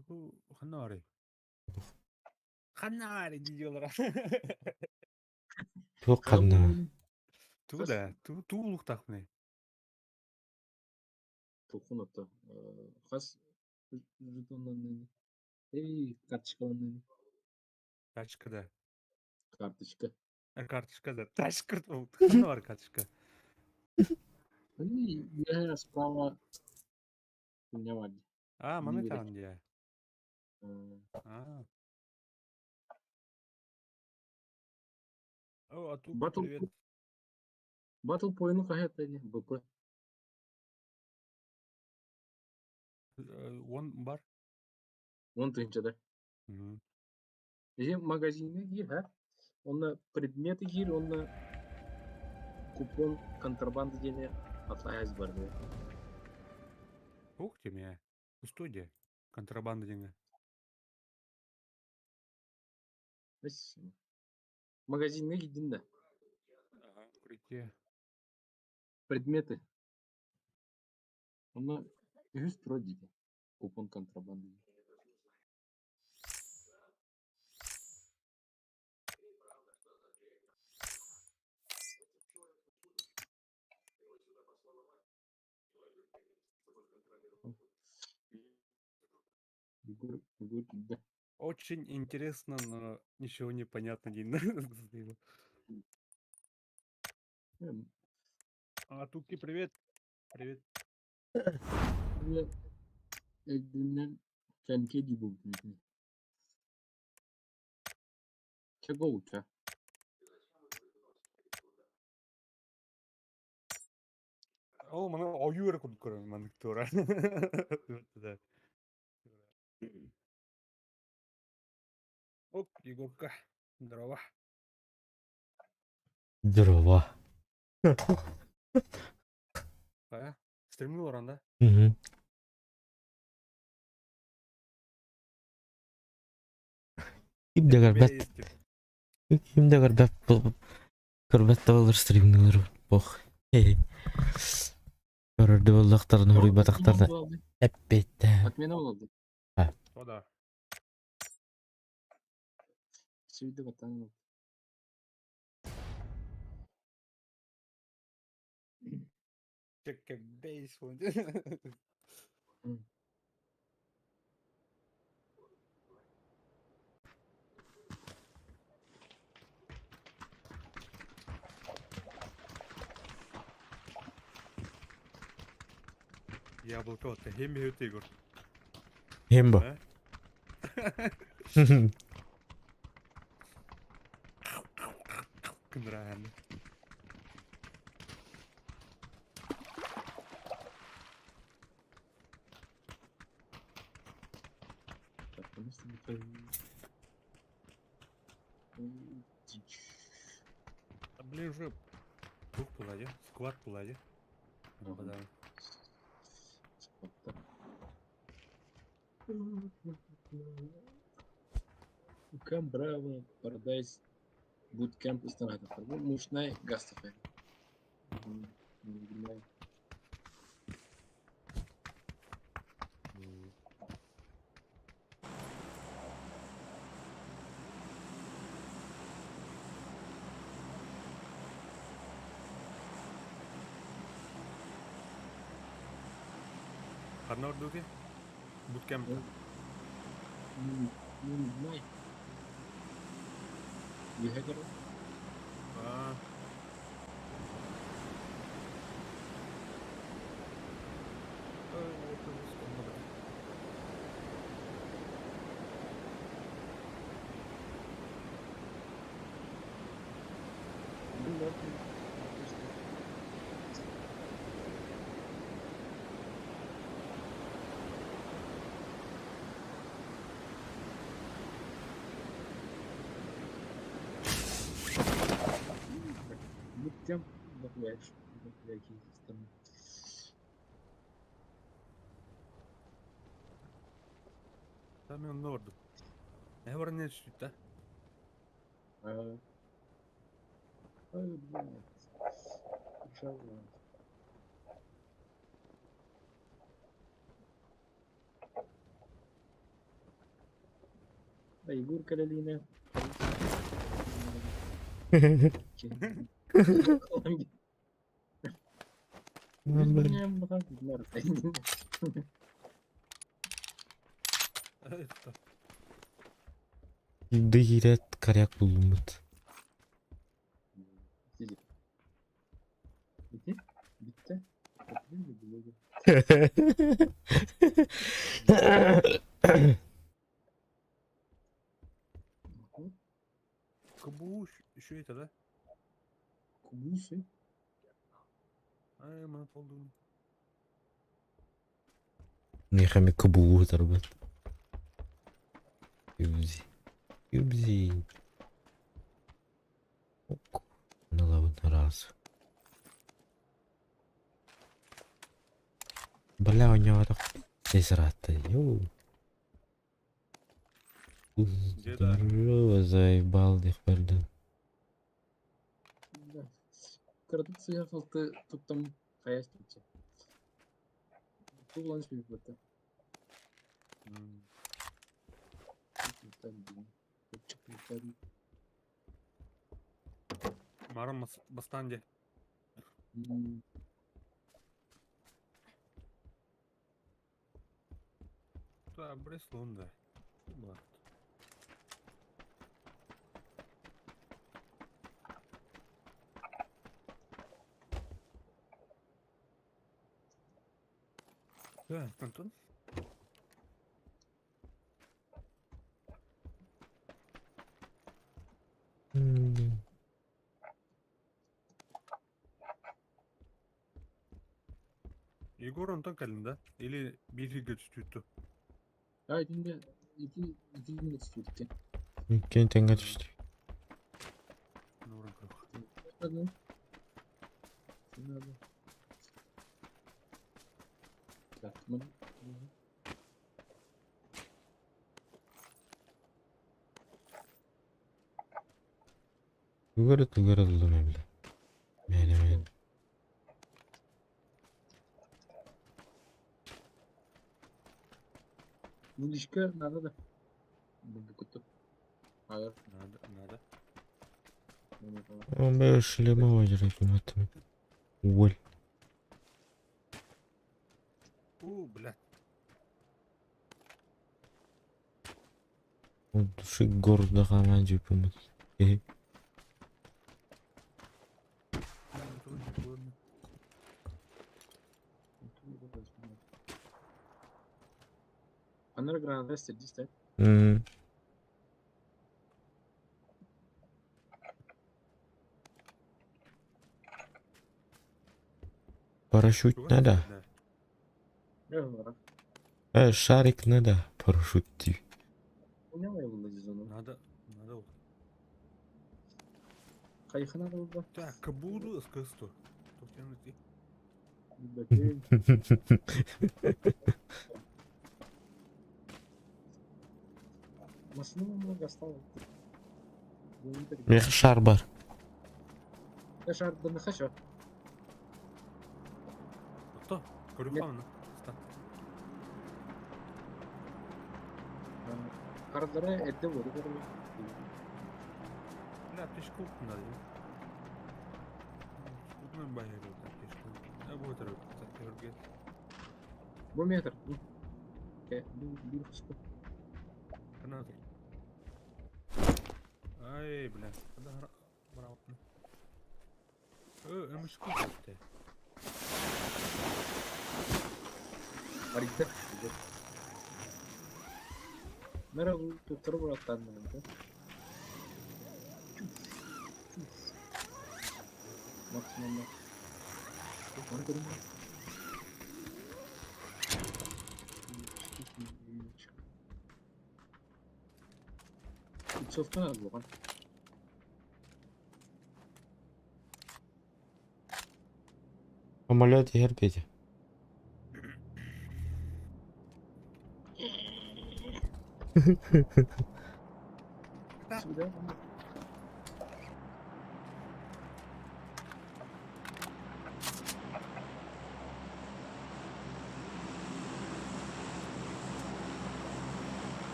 Tuh Hanare. Hanare diyorlar. Tuğkanna. Tuh da, tuğluk takne. Тухунуто. Хас жетоннан. Эй, карточкалан. Тачкада. Карточка. Карточкада. Тачка. Hanare карточка. И я справа у меня вади. Мана Не там dia. О, Атуки, Батл привет. Батл поину какая-то не БП. One бар. Вон ты да. И магазины гир, он предметы гир, он купон контрабанды дене атлаяз барды. Ух ты меня. Студия. Контрабанда деньги. Магазины гидин да. Прийти. Предметы. Он юз продите. Купон контрабанды. Да. Очень интересно, но ничего не понятно. Атуки, привет. Привет. Элдинен кенкеди бул. Чего уча? Ол мана ою керек көрөм мандыктора. Да. Оп, Егорка. Здорово. Здорово. Стримнул оранда. Kimde көрбәт табылыр стримдер бох. Көрөрдө болдактарын хурый батактарда эппетте. Отмена oldu. О да. Sürdü vatan. Чекка бейс. Яблоко вот хем бьют Егор. Хембо. Нравится. Блин, уже тух пулади, сквад пулади. Нападаем. Кам браво, Paradise Bootcamp istirahat ettim. Bu Muşnay Gastafe. Karna ordu ki? Bootcamp. Muşnay. Yehagar. Bootcamp bakıver. Belki istemem. Там он орду. Я говорю, не чуть, да? İnşallah. Егор Калялина. Biz bunu bakalım bunlar. Evet usta. Дыгирет коряк булмут. Sizi. Bitti. Bitti. Bitti mi? Böyle. Kabuğu şu ete de. Kubusu. Ay aman olduğunu. Нехами кабулу ضربت. يبزي يبزي. نلعب راس. بلا ونيوارك تزرعت يو. Здорово, заебал их пардон. Kırdık suya faltı tuttum. Kayas tuttu. Kullanış bir fırtı. Марам бастанде. Да, Бреслонда. Да, Антон. Егор Антон kalında. Или bilgi tuttu. Ya şimdi iki gün istiyorduk ya. Кем тенга düştü. Нуран круг. Hadi. Şimdi hadi. Yaptım. Тугара лунамда. Мен. Bu ilişki nerede de? Bu kutu. Hayır. Надо. Он бы шлема возьмет матом. Уволь. Блядь. Он души города хаманджи помог. Underground rested this time. Парашют надо. Ne olarak? Шарик надо. Парашют. Bu ne var bulacağız onu? Надо. Kayıkına da burada. Так, кабуду скысту. Токенути. Bir bakayım. Masını mı bunu gastava? Мех шар бар. Ya şartda ne kaç var? Кто? Корюхана. Kartlara edde vurdu. Бля, пешку надо. Скутный байер так пешку. Я буду так. Bu metre. Bu. Bir fıstık. Канатор. Ай, бля. Куда брал? Мышку ты. Harita. Merhaba, doktoru bıraktan da. Maksimumda. Onu görün mü? Çoftan al bakalım. Самолет терпите. Сюда.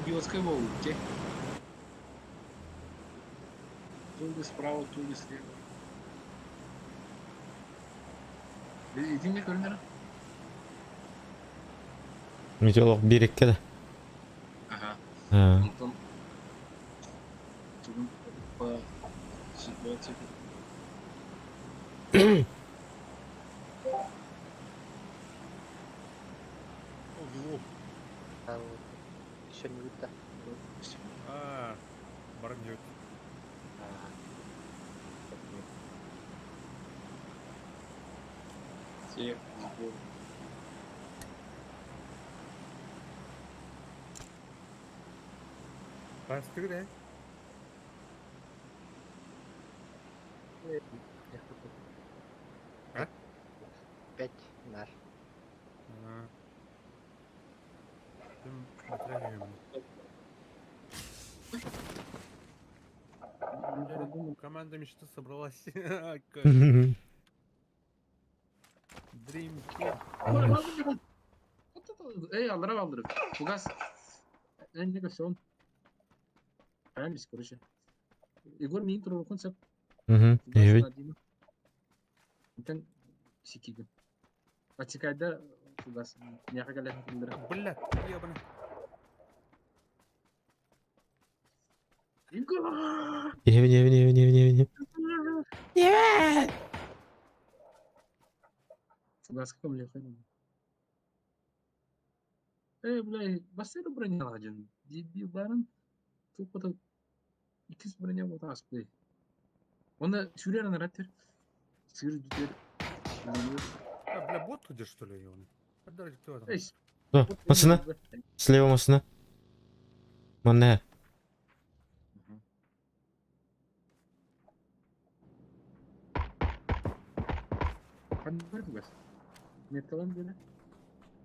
киоской волки. Тулы справа, тулы слева. Иди мне көрінер. Метеолог берекке да. Ага. Ha. Антон. Тулы по ситуации. Ого. Еще не видно. Барнет. Всех сбор. Бастыр, да? А? 5 наш. Тим матеріалів. Команда мечты собралась. Dream Team. Эй, алдырып. Фугас. Не все. Праймис, короче. Егор мне интро концепт. Mhm. Evet. Итен сикиген. Атикайда фугас. Няха галехан килдер. Бля, ебаный. Егор! Не. Фугас каком леханом. Бля, басыр броня ладен. Дебилдарын. Тупо-то икис броня вот аспы. Оны сюрер нараттер. Сыр дутер. Бля, бот тут что ли, ебаный? Подожди, кто там? Эй, О, masına. Слева masına. Mana? Бар фугас. Меткалан böyle.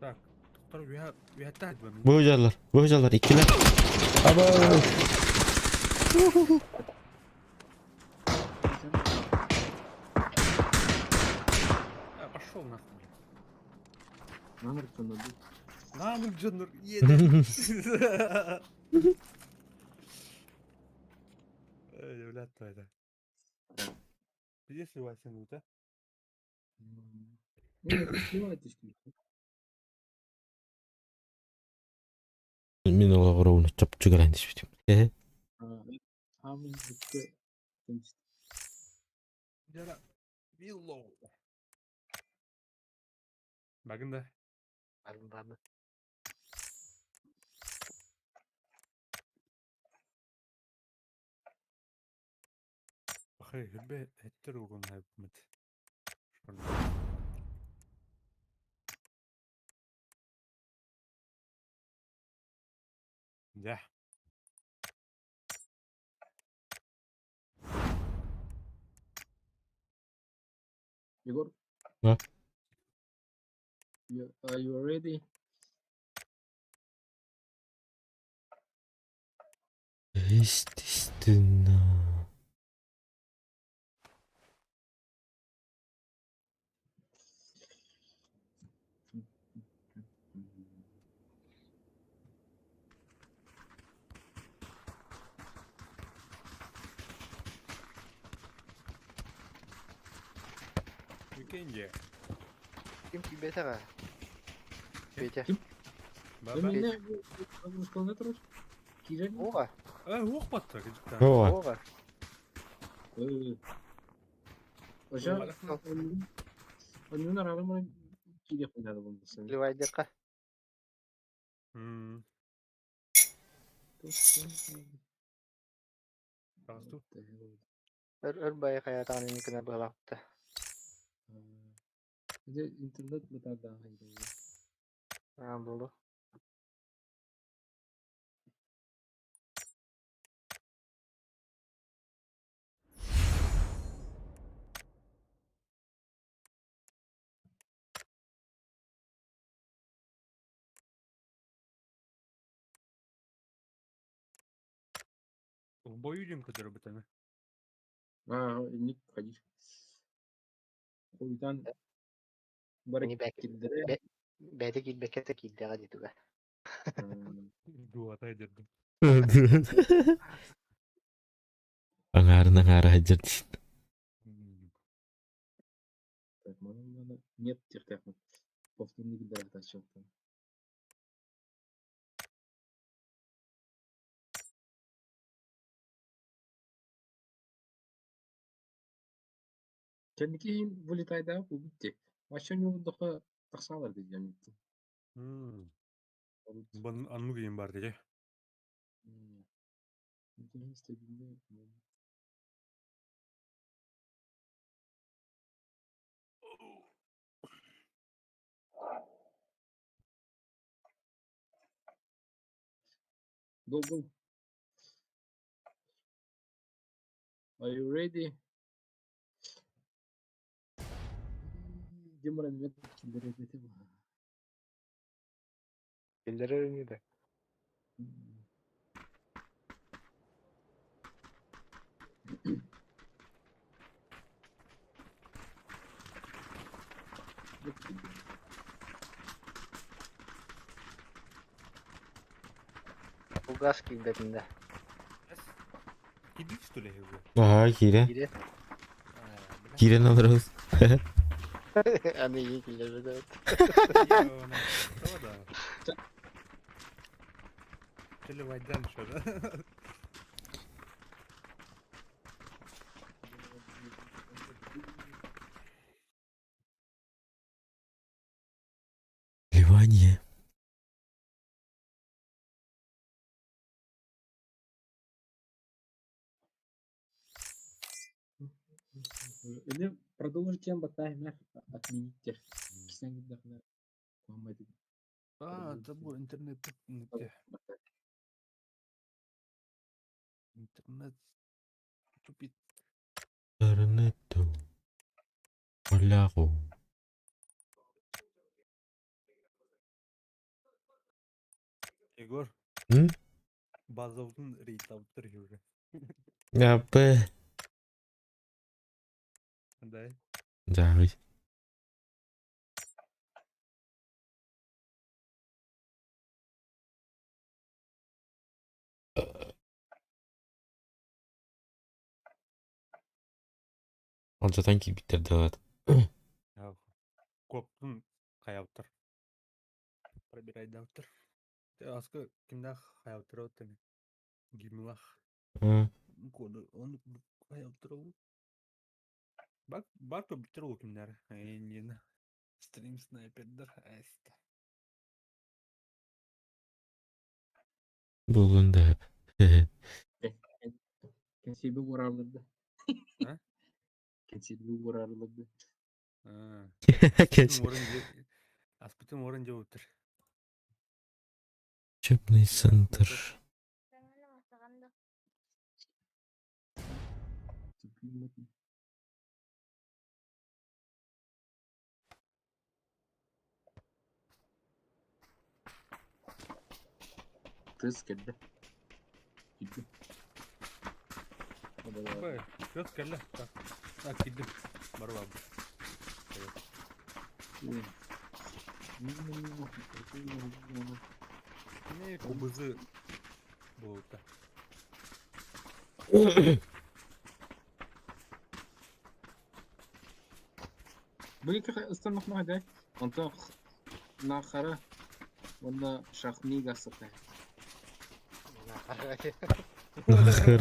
Так, доктор, we had that one. Bu hocalar ikiler. Aba. Пошел нахуй, блядь. Намыр тонады. Намыр Джоннур, едем. Эй, блядь, это. Где сливайся, ну, да? Сливайте что. Мен ола қарауына чап жүгірейін деп сөйтем. Hamın bitti. Demiştim. Яра, Виллоу. Багында. Барым. Ахай, хелбе эттер урун хайпмыт. Да. Егор. Да. Are you ready? Естественно. Weekend. Kim biasa kah? Kim? Beca. Баба. Önüne bu koluna durur. Girer mi? Oga. Оқ батты, гыжыкта. Ова. Oga. Hoca önünün aralarına gidiyor oynadı bunu. Livayda kah? Тасту. Baik kayak tangan ini kena balak teh. Bir de internet mi daha iyi? Dulu. В бою идем, который бытами. İlk hayır. O yüzden Ini baik. barak gildir. Beda gil bekete gil dah gitu kah? Duata edildim. Аңарына hajar дейін. Так, mana нет тех техник. Повторник да это что-то. Kendiki вылетай да bu bitti. Başka ne oldu taksalar diyeceğim. Bunun anı diyeyim var diye. Go go. Are you ready? Dimara net kimlere dedi bu. Killere önüydü. Bu gaz killerinde. Gidik işte öyle. Aha Kire. Biri. Kire'nin alırız. Hani iyi killeri de. Tamam da. Şöyle vaydan şöyle. Ливания. Или продолжить тем батайна отменить тех. Кисен гидахна. Muhammed Да bu internette. İnternet. Tupit. Интернету. Полягу. Egor. Hı? Bazıldın reytavtır gibi. Apa? Да. Жагый. Ол жатан киіп биттерди алат. Коптун каяптыр. Пробирай давтыр. Аскы кимде каяптыр отты. Гимлах. Коду onu kayaптыр ол. Бак битер ол кимдер. Эйнен. Стрим снайпердер. Аста. Бүгүн да. kensibi vurarladı. Ha? Kensibi vurarladı. Kes. Аспитым орын жауыптыр. Учебный центр. Kız geldi. Gitti. Бай, göz kelle. Так, gittim. Барып aldım. Ne kobızı bu da. Böyle ki ıslanmak mı hadi? Ondan nakara onda şahni gasıtı. Нахер.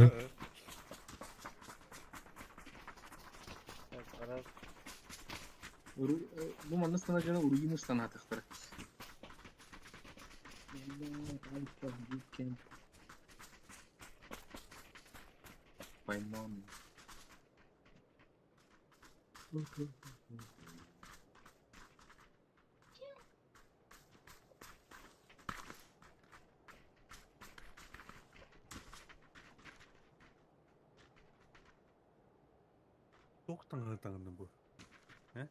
Bu manna stanacına urugimu stanatıktır. Payman. Çok tanıdı bu. He?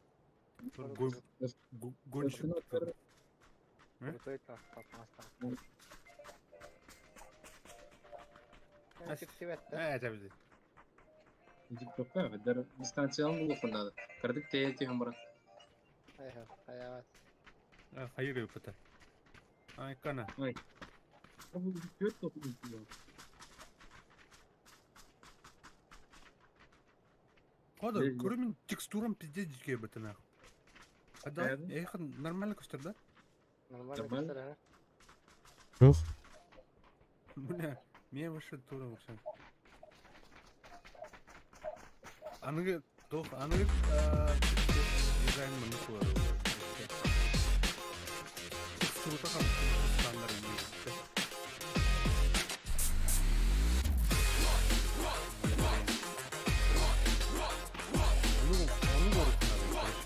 Gol şut. Крутой так, попасться. Tabii. TikTok'ta der distansiyonlu dokundadı. Kırdık teyeti hem bırak. Hayat. Hayır yapıta. Айкана. Ай. Bu 4 topu gidiyor. Хода, Да, кроме текстурам пиздец дикие бы ты нахуй. А да, Правда? я их нормально костер, да? Нормально Нормально. костер, Жоқ. Бля, мне вообще тура вообще. Анығы, тоқ, анығы, дизайн мұны қылар. Текстурда қамсы стандар емес. Onu korkutuyor, короче.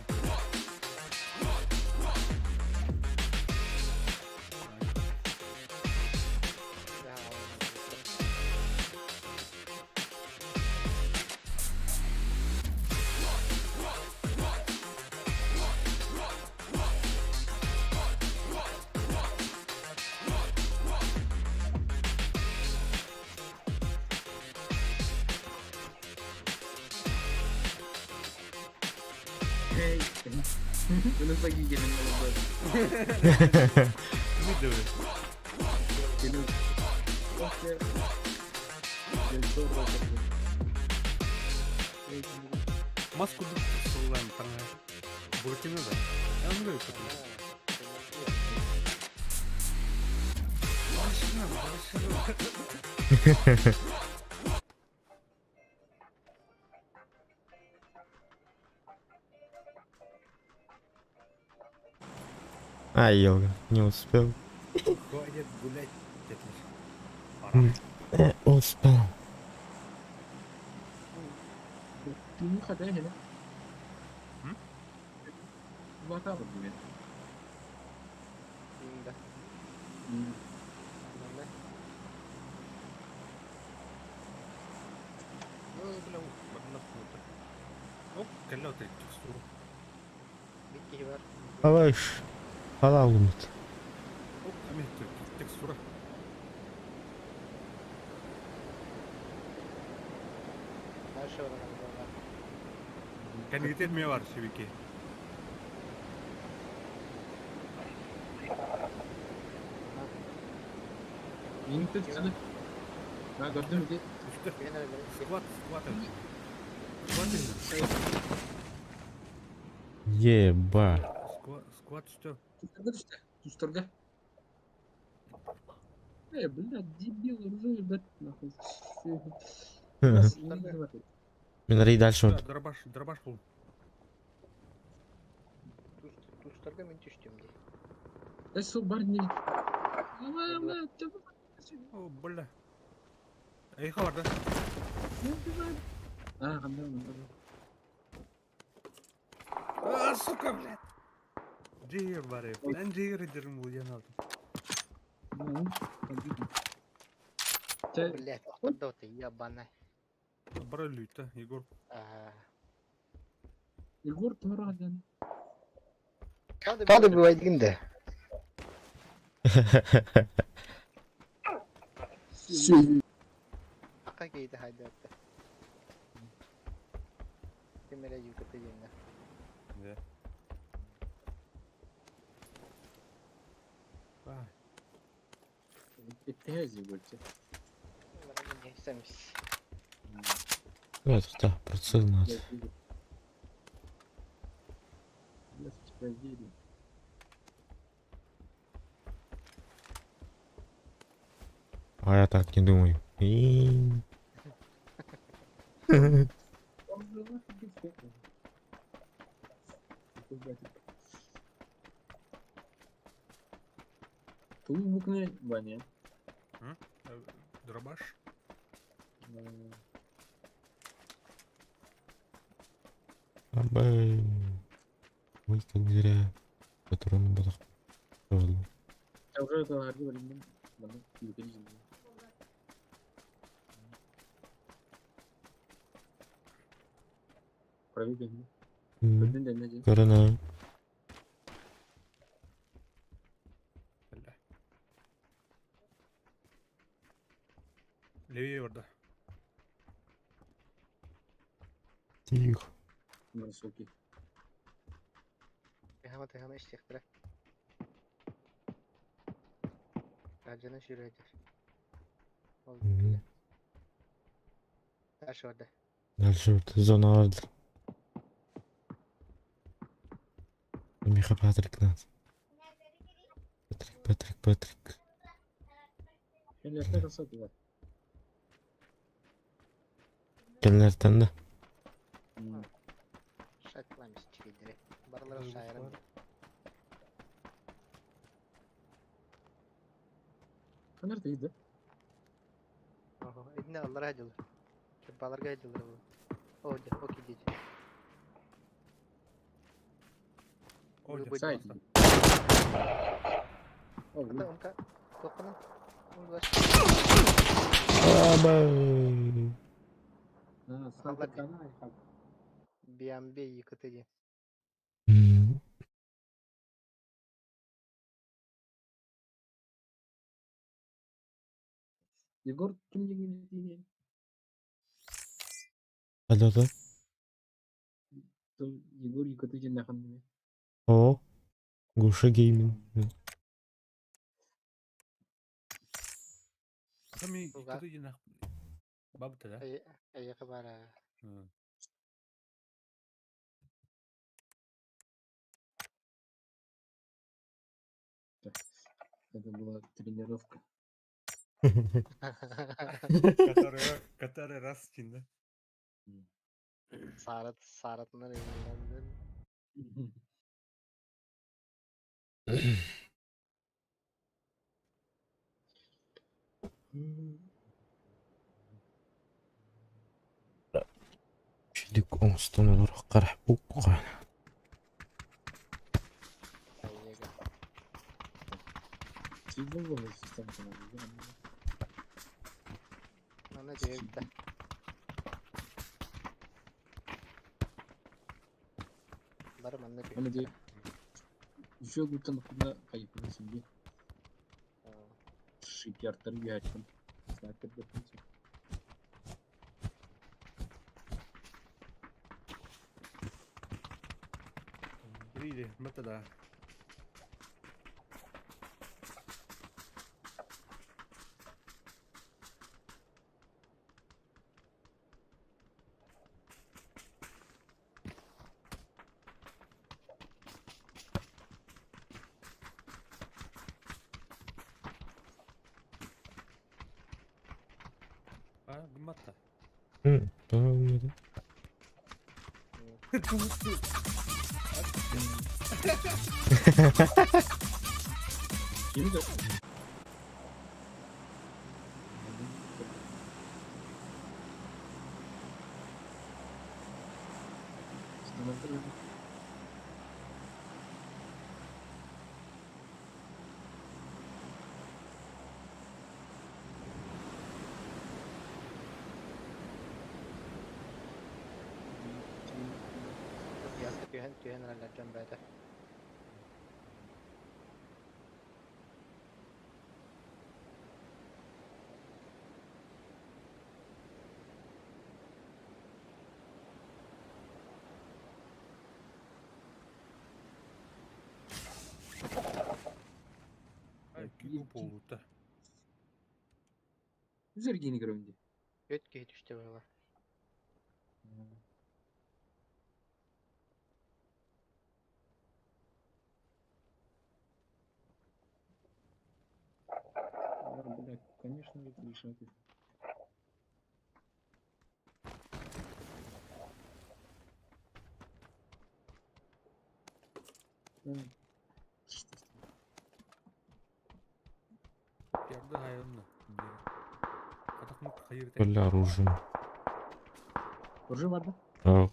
Hey. Bunu pagi gelin kalau Не давай. Benim. Oke. Jadi Маску ссылаем там. Буркина, да? Я не говорю, что Ай, ёлка, не успел. Хватит гулять, дядь. Пора. Успел. Bunu kadar hele. Hı? Bakalım bir. Да. Бля, нахуй. О, колётый текстуру. Битки бар. Алаш. Халал умит. О, текстура. Дальше oradan var. Kendi getirmeye var Şiviki. Yeni kız canı. Ha gördün mü? İşte Ben öyle. squat. Squat işte. Еба. Squat işte. Тустырга düştü. Тустырга. Блядь, дебил, уже ебать, нахуй. Нас не хватит. Мен рей дальше Да, дробаш был. Tuşlarga men düştüm diye. Eso бар не. Ama О, бля. Ey vardı. А, anladım. Aa, suka блядь. Ciğer var ya. Ben ciğer ederim bu yan aldım. Ты Блять, откуда ты, ебаный. Бара лүйті, Егор. Егор Тарадан. Tadı bir aydın da. Aka giydi hadi hatta. Kimere yıkıtı yine. Ne? Vay. اتهاز يقول Bunlara ne istemiş. Evet, да, процесс надо. Я в тебя верю. А я так не думаю. Он жила без этого. Ту букне Ваня. Дробаш. Абай. Ой, как зря. Патроны было. Я уже говорил, блин. Ладно, не переживай. Проверь. Один день один. Корона. Bля. Levye orada. Тихо. Высокий. Тихо, тихо, işlektir. Acının şiraydır. Oldu Hmm. bile. Taş orada. Dal şurada zona vardır. Micha Patryk nas. Patryk. Kendilerine kasattılar. Kendilerden de. Şaklamış çiğdiri. Baralara Kırmızı şairım. var. Neredeydi? Oho. Ne alır hacılır. Çöpalar gaydılar bu. Oca. O gidici. Orada Bu Sait. basta. Oğlum. Kata onka. Kopanın. Ulaş. Aba. Ha, Hadi. sniper kana ay hak. Bir an bir yıkıtıcı. Hmm. Yegor kim yengini diye. Hadi. To Yegor yıkatıcı ne kan diye. O. Gusha Gaming. Kami Uga. ikatu jinak. Babu tada. Ay kabara. Это была тренировка. Который раз içinde. Saratlar elinden. Şidik onston olur. Qarah bu. Ayyaga. Сидел в офисе там канале. Ana cevapta. Barım anne bir. Hani diye еще будто куда кайфы себе. Шикертер яйцем. Снайпер допустим. Ride, mata da. Ah, mata. Hı. Tamam. Kimi de Снайпер öldü. Yazdı tühen halledeceğim böyle. Ay, küp oldu da. Üzerine göründü. Göt giy düştü baba. Блядь, конечно, это решать. Yardı hayalını. Katak mı hayır tek. Böyle оружием. Уже вода? Aa.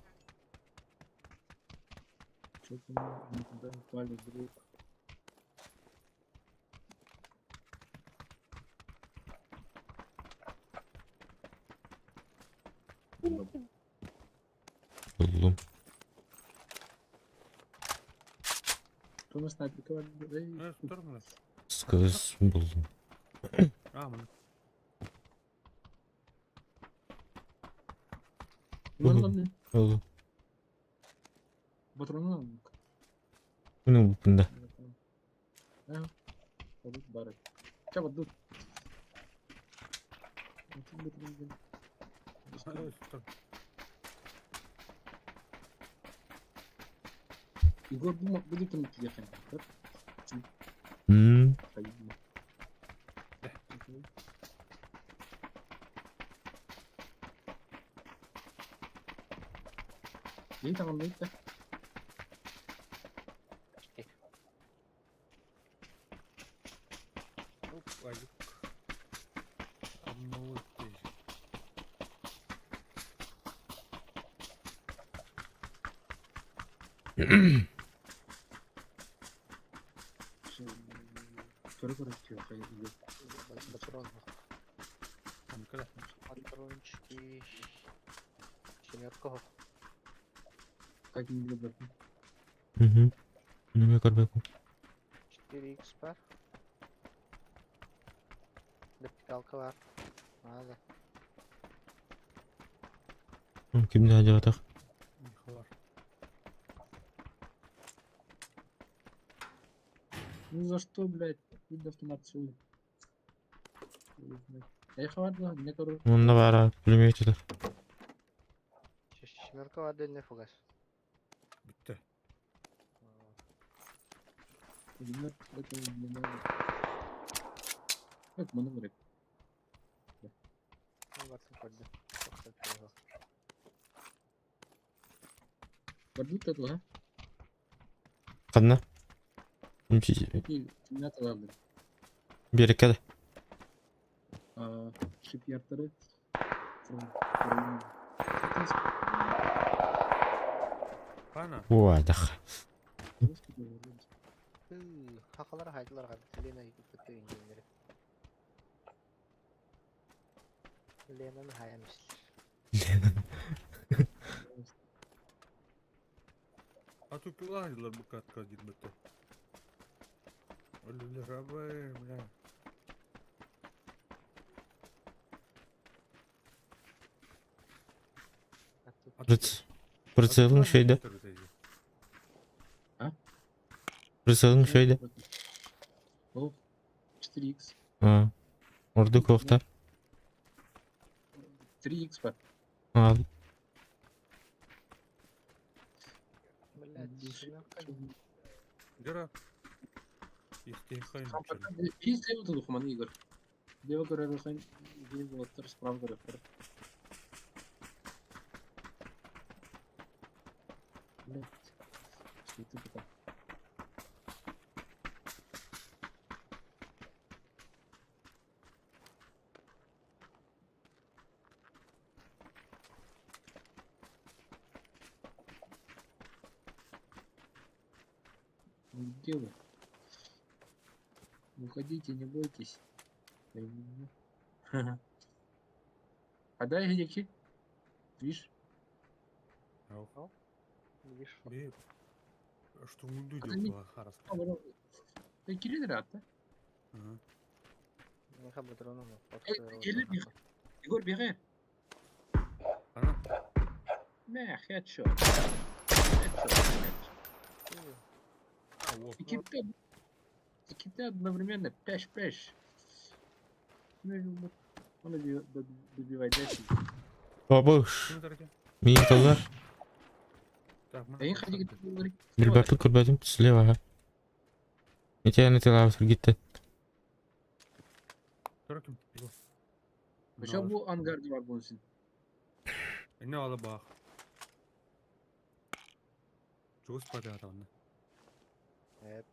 Что-то мы никуда не пали вдруг. Buldum. Кто на снайперке var? Ha, tutar mı lan? Kız buldum. Ah, bunu. Bunlar lan ne? Oldu. Patronu aldık. Bu ne bu bunda? Ha. Olur bari. Çabuk dur. Igor bu da tanık yakın. Hmm. İyi tamam değil de. Оп, Алик. Обновить. Körü çıkıyor. Патрон. Там когда? Патрончики. Семерка. Как не люблю. Mhm. Niме көрбөкүм. 4x var. Vertikalka var. Hadi. Кимде ажып атак? Михалар. Ну за что, блядь? Видно автомат свой. Я хватит, не короче. Мында бара пулеметчидер. Семерка var da ne fugas. Bitti. Bunlar bakalım ne var. Yok bana bırak. Baktım koydu. Gördük de ha. Кандай? Имчи Peki ne taraflı? берекеде. Shipyardları. Pana. Ой, дах. Hakalara haydılar hadi. Selena kötü inceleri. Lena'nın hayamıştır. А тут лазило бы катка один бы то. Оля, рабы, бля. Прицелың şeyde. Прицелың şeyde. Oh. 4x. Ha. Orada kokta. 3x var. Al. Блядь, семерка. Гера. Их тихо İyi sayıldı dokumanı Igor. Deva göre bakayım. Bir bulutlar sprav göre. Блядь. Что это такое? Где вы? Уходите, не бойтесь. А дай гелики. Видишь? Видишь? Bir. Что он Hadi дудил bir- была харас. Ikili lira hatta. Ne kadar patronum var. Gelir bir. Igor bir gayr. Ana. Ne headshot. Headshot. А, вот. İkide одновременно 5-5. Ну, onu добивать. Бабуш. Kim daraja? Мені талар. Так, мы. Эйн ходи гit. Билбапты көрбөдүм. Слева. Метеяны тилаватыр гитти. Kim? Yok. Başka bu angardı var bunun için. Ne ala bak. Çok spade adamlar. Evet.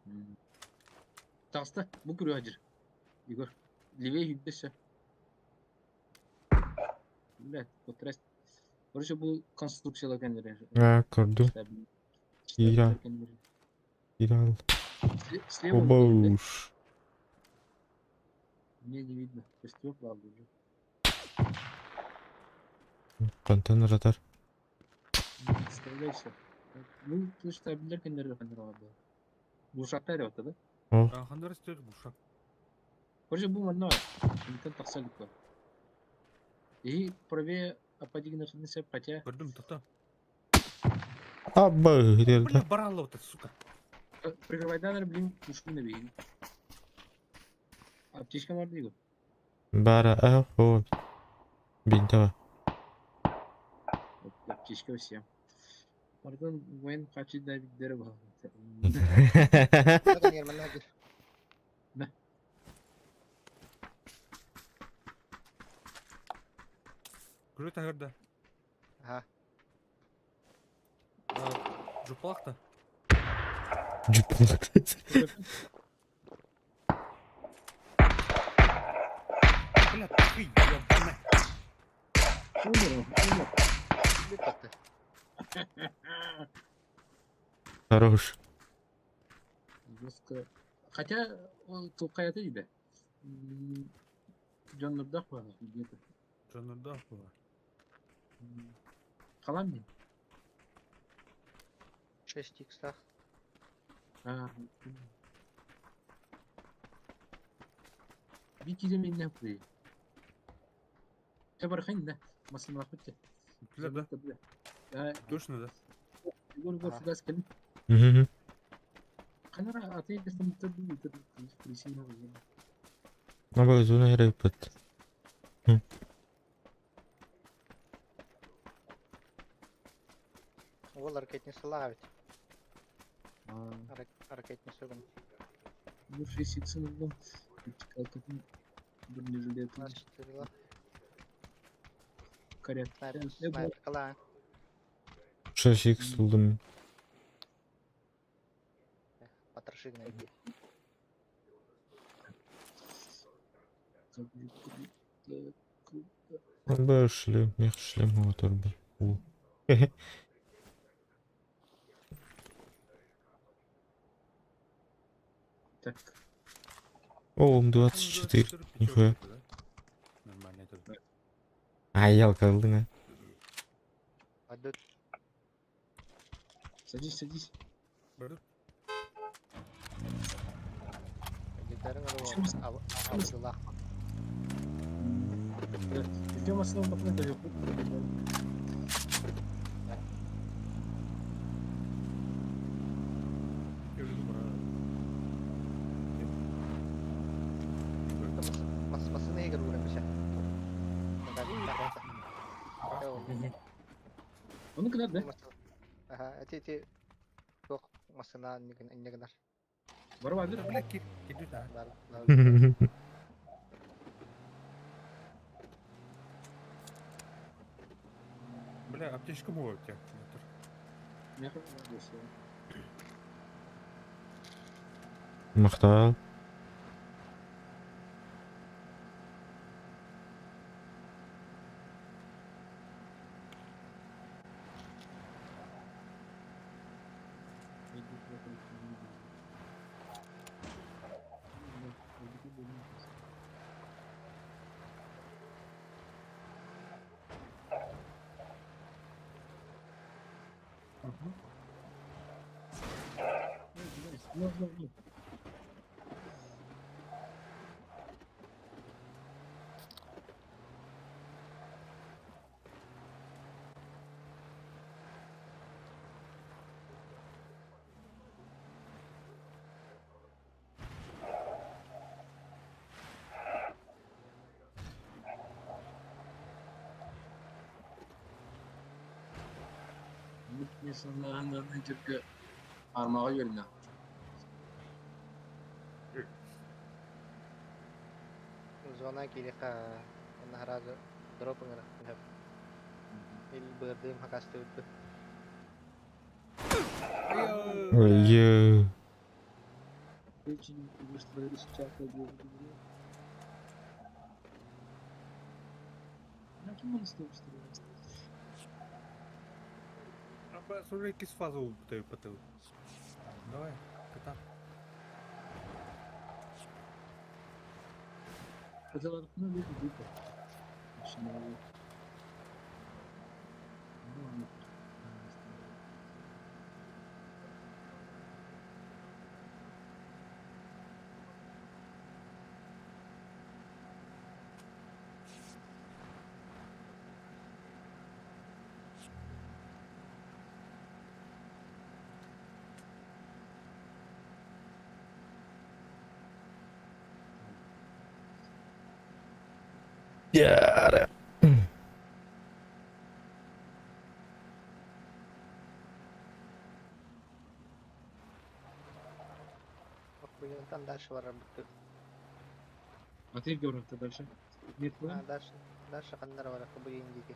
Tasta bu kuruyor Hacır. Igor. Левее yüklese. Блядь, потряс. Короче, bu konstruksiyalar kendileri. Ha, gördüm. İyi. İral. Слева блядь, Бабуш. мне не видно. Костёк ладно уже. Контейнер атар. Не представляйся. Ну, ты штабилер kendileri kendileri. Bu uşaklar ya ortada. О, Hanlar istiyor bu şak. Короче, bu manna var. Şimdi taksalık var. И правее опадигных несе, хотя Gördüm tata. аба, где-то. Бля, барало вот это, сука. прикрывай данные, блин, ушли на беги. Аптечка бар дейгу. Бара, о, бинтова. Аптечка всем. Ардын воен качы да биддери бар. Mana kan yang mana aja? Күрет агырда. Aha. Жупалакта. Жүппалак. Бля, ты ёбаный. Умер. Ini kata. Хорош. Жестко. Хотя тут какая-то еда. Джон Нурдах бар где-то. Жанрда была. Қалам мен. 6 икстах. Бит иде мен напры. Ты бархайн да. Масын вакытта. Бля, да. Точно, да. Гол фугас келин. Мгм. Канара атый десем тырды присина. Абай зона ярайпат. Ол ракетни славить. Ракетни сөгөн. Ну фисиксын булган. Калтын бир нежеле тын. Настырла. Карят. Снайпер кала. 6х булдым. Патрашигна иди. Абай шлем, мех шлем оторбы. У. Так. О, М24. Нихуя. Нормально это. Аял калдың, а. Адут. Садись. Бардык. Гитарын Шумс. Абдуллах. Где масын бакына да жок. Masını iyi görürüm bir şey. Onu kadar da. Aha, eti yok masına ne kadar. Var vardır. Бля, киду да. Бля, аптечка была у тебя. Ne kadar diyorsun? Мақтал. Можно. İnsanların Türkiye parmağı yerine. Zona kiri ka naharazo drop ngara pinhap. Il berdem hakaste uttu. Ой, Очень быстро сейчас Каким он стоит? А смотри, какие фазу ты потыл. Давай, кота. Хотела ну люди дупа. Начинаю. Ну ладно. Яра. Охуенно, дальше работаю. А ты где уровень-то дальше? Нет, А, дальше хандар вара кубы индики.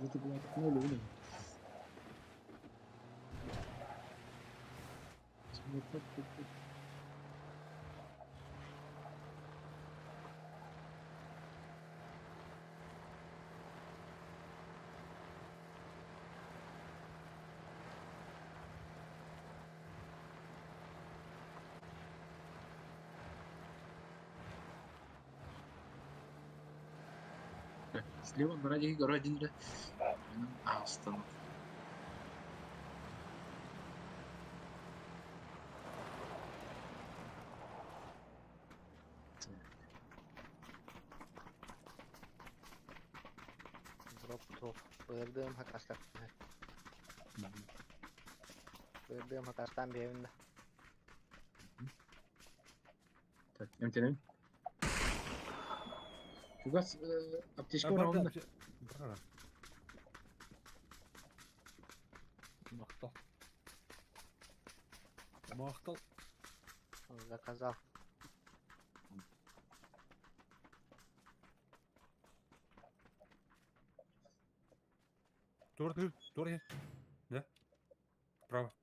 это была так много уровень. Слева гора один да. А, остановка. Дроп. Бырдым хакастар. Бырдым хакастан бевинда. Так, МТН. Фугас аптечка Бар, орнында. Бар. Мақтал. Мақтал. Заказал. Тур. Да? Право.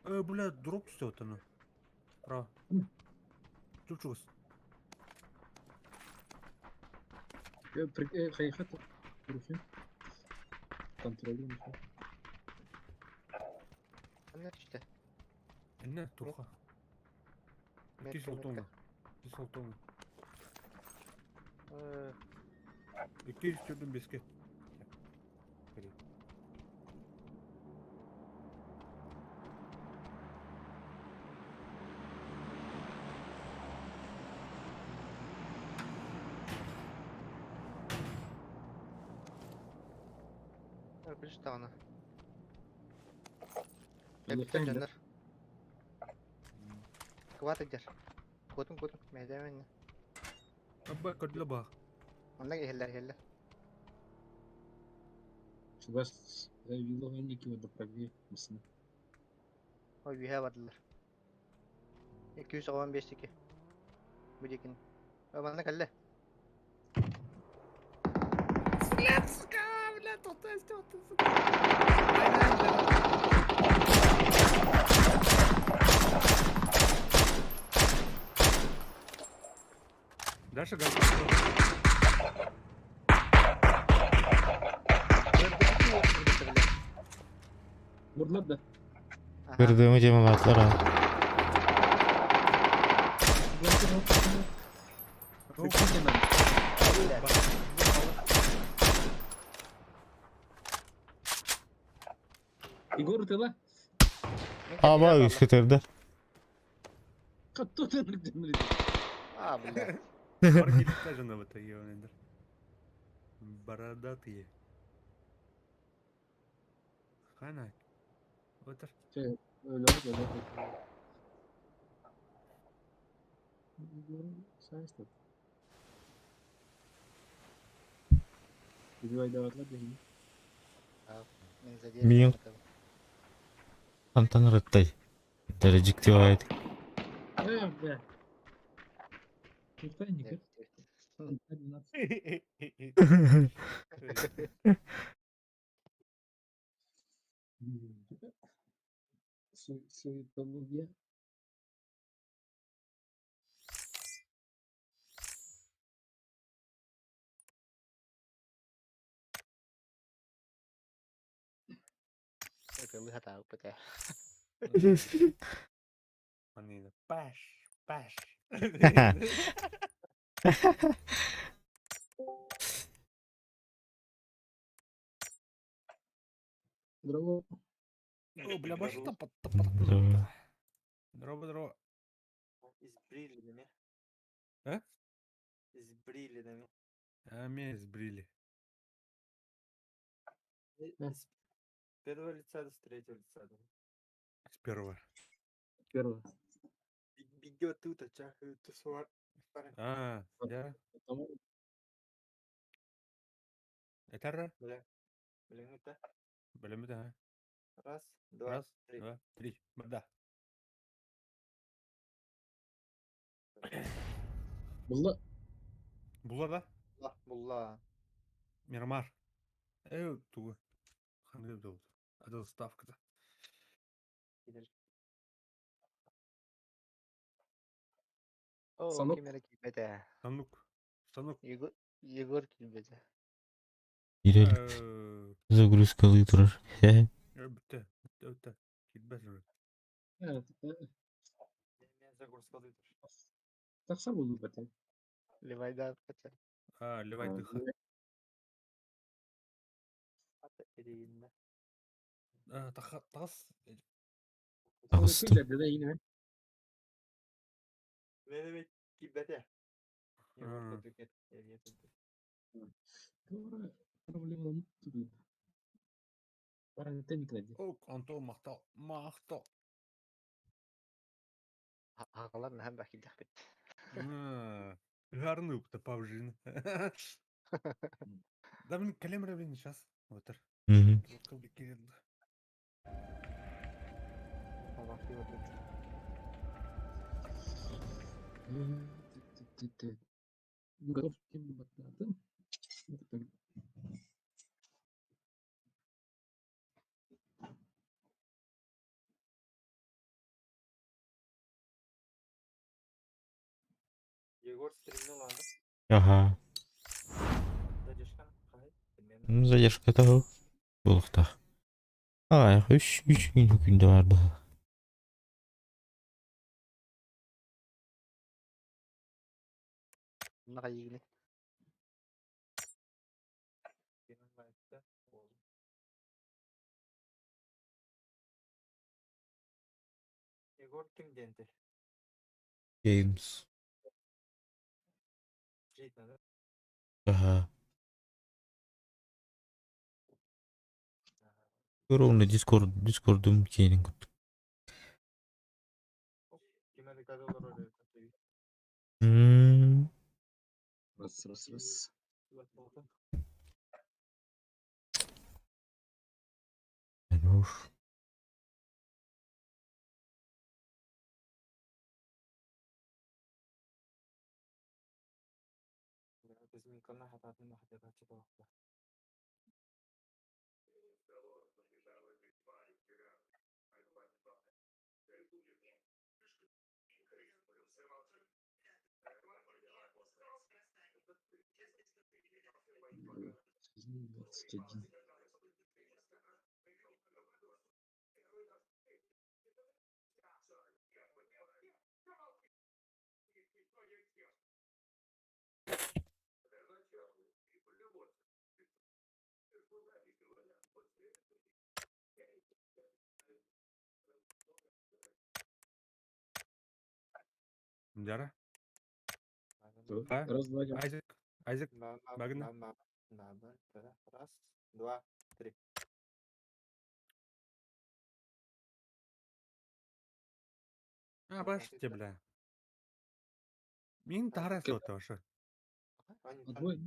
Бля, дроп что-то, ну. Право. Чучус. Хаяхата. Контролируем. Анна işte. Не, туха. Iki soltonga. Bir soltonga. 200 sürdüm bisküt. Gel. Bir tane. Allah'tan gider. Döner. Kıvat eder. Kutun. Meydemen. Abba kadla bak. Onlar heller. Фугас видел Энники вот правее мısın? O üye vardılar. 215'teki. Bu cekin. O bana kalle. Дальше газ. Vurdular da. Kırdığımı cemaatler ha. Igor tela. Ama üskütürde. Katto tanrı. Abi la. Бар келіпті жана в этой ебанендер. Бородатые. Хана. Отыр. Şey öyle böyle. Sen işte. Bir ay davetler de yine. Миң. Антон Рыттай. Дәрежик деп айтты. Да. Tutkay ne? Суетология. Lihat tahu pecah. Манина. Паш. Здорово. О, бля, башы тапат. Здорово. Избрили, А? Избрили, А, меня сбрили. Да. С первого лица до с третьего лица. С первого. Первое. Бегет тут, а чахает, то свар. Я. Потом Это Бля, блин, это. Белем да. Раз, два, Раз, три. два, три. Да. было. Була да? Булла. Мирамар. Ту. Ханды был. Это ставка-то. Подожди. О, Санук. кимера килбете. Станук. Станук. Егор килбете. Ирелик загрузкалый тұрар. Бітті. Бітті. Кетбәз уже. Мен загрузка дойдыр. Такса булду бәтен. Левайда кача. Левай дыха. Аты эрейинде. Тағас. Тағыстым. Да yine. Мен кибете. А. Doğru. Проблема тут. Паранте никогда. Антон мақтау. Мақтау. Ағалар нәһәм бәхил дәхбет. Гарный опыт павжин. Да блин, калемра блин сейчас. Вот. Мгм. Вот как бы Кирилл. Готов тем батата. Егор стримнул аны. Ага. Задержкан қалай? Білмедім. Задержка тағы. Болықта. Ай, үш күнде бар бұл. Мынаға егіле. Менің лайфта ол. Егор кімденді? Games. Жейтін, да? Ага. Ровно Discord'um кейнін күттік. Кемелі кадалар өлі. Раз. Уж. Біздің қана хататын мақтаға чыдалықта. Дара. Раз, два, Айзек. Багна. Надо. Раз, два, три. Баш те, бля. Мен тарас лота ваша. Двое.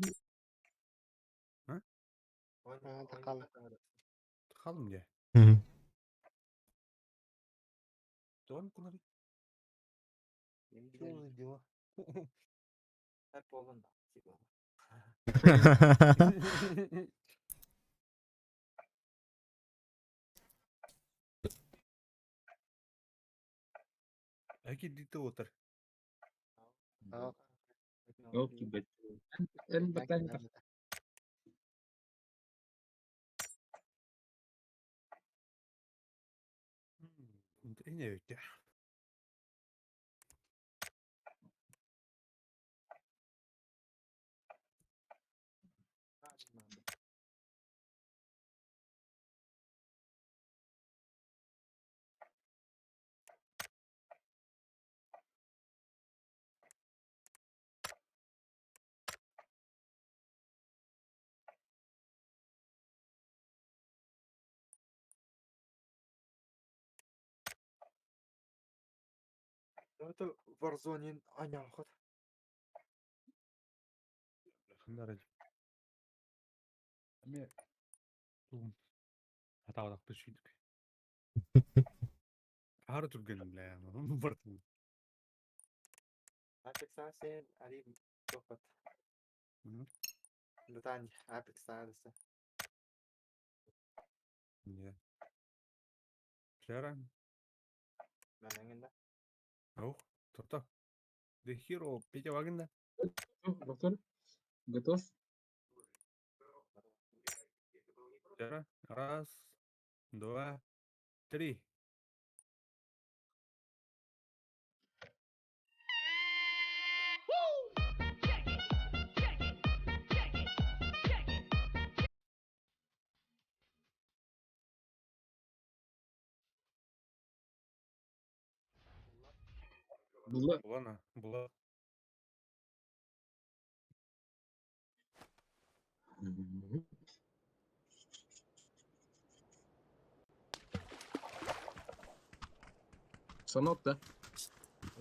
Тақалы. Халым я. Мгм. Туан кунari. Что за дела? Hep olun da. Әке дите отыр. Окей, бәтен. En бәтен. Не өте. Это Warzone анялхат. Хандар. Ме тум хатаадах бишийдэг. Харж үргэн лээ. Бартын. Apex sen ali sohbat. Lütfen Apex sadece. Яа. Клара. Ben enginde. Ох, тото. The Hero Петя Вагнер. Доктор, готов? Клара. Раз, два, три. Было. Ладно, была. Санок, да?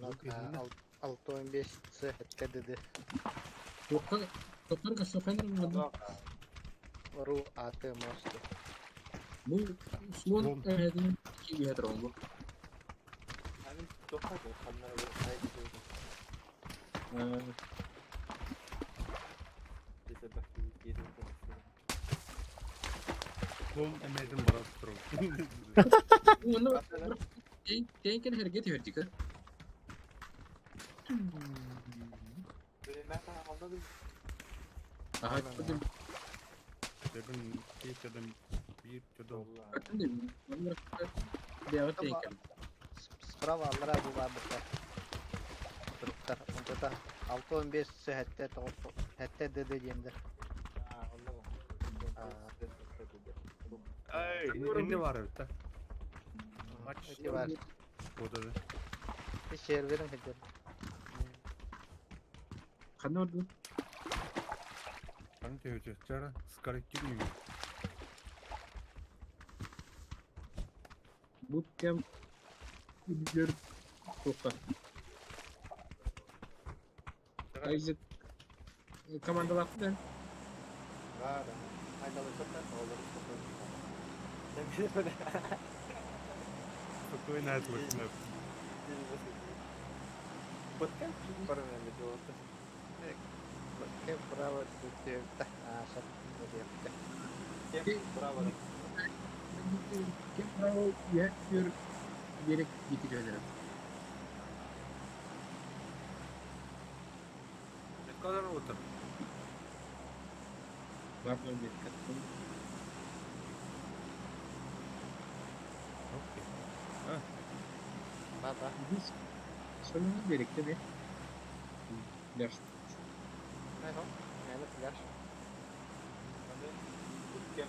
Yok elinde. 6-15 sıhhatte dedi. Доктор, кассофендер булды. Ру аты мосты. Бу слон эдин киге торон бу. Hani sohbat o. Kanlara böyle saygı duyuyorum. Bize bak yedi konuşuyorum. Kom emedim bara tuttum. Бу аны кейкен хергет хертика. Böyle ben sana anladım. Ага, кудим. Dedim ilk dedim bir dedim. Vallahi. Кудим. Номер бягы тейкен. Справа аллара bu varlıkta. Turuklar. Onda da 6-15 sıhhatte hatta dedi diyendir. Ha anladım. Ay, ne var öte? Maç Öte var. odada. Bir şehir verin hadi. Кандай орду? Kan teyze çara skarik gibi. Бут кем билер тока. Айзек командалар да. Var. Haydalı sohbat. Olur sohbat. Sen bir de böyle. Спокойно отвыкну. Подкаст параллельно делать. Ke prawa tutup tah asap dia. Кем право. Кем право я йөр берек getiriyorlar. Ne kadar otur? Var mı bir katılım? Okey. Baba. Biz sonuna birlikte bir ders. Ne o? Yani flash. Кем.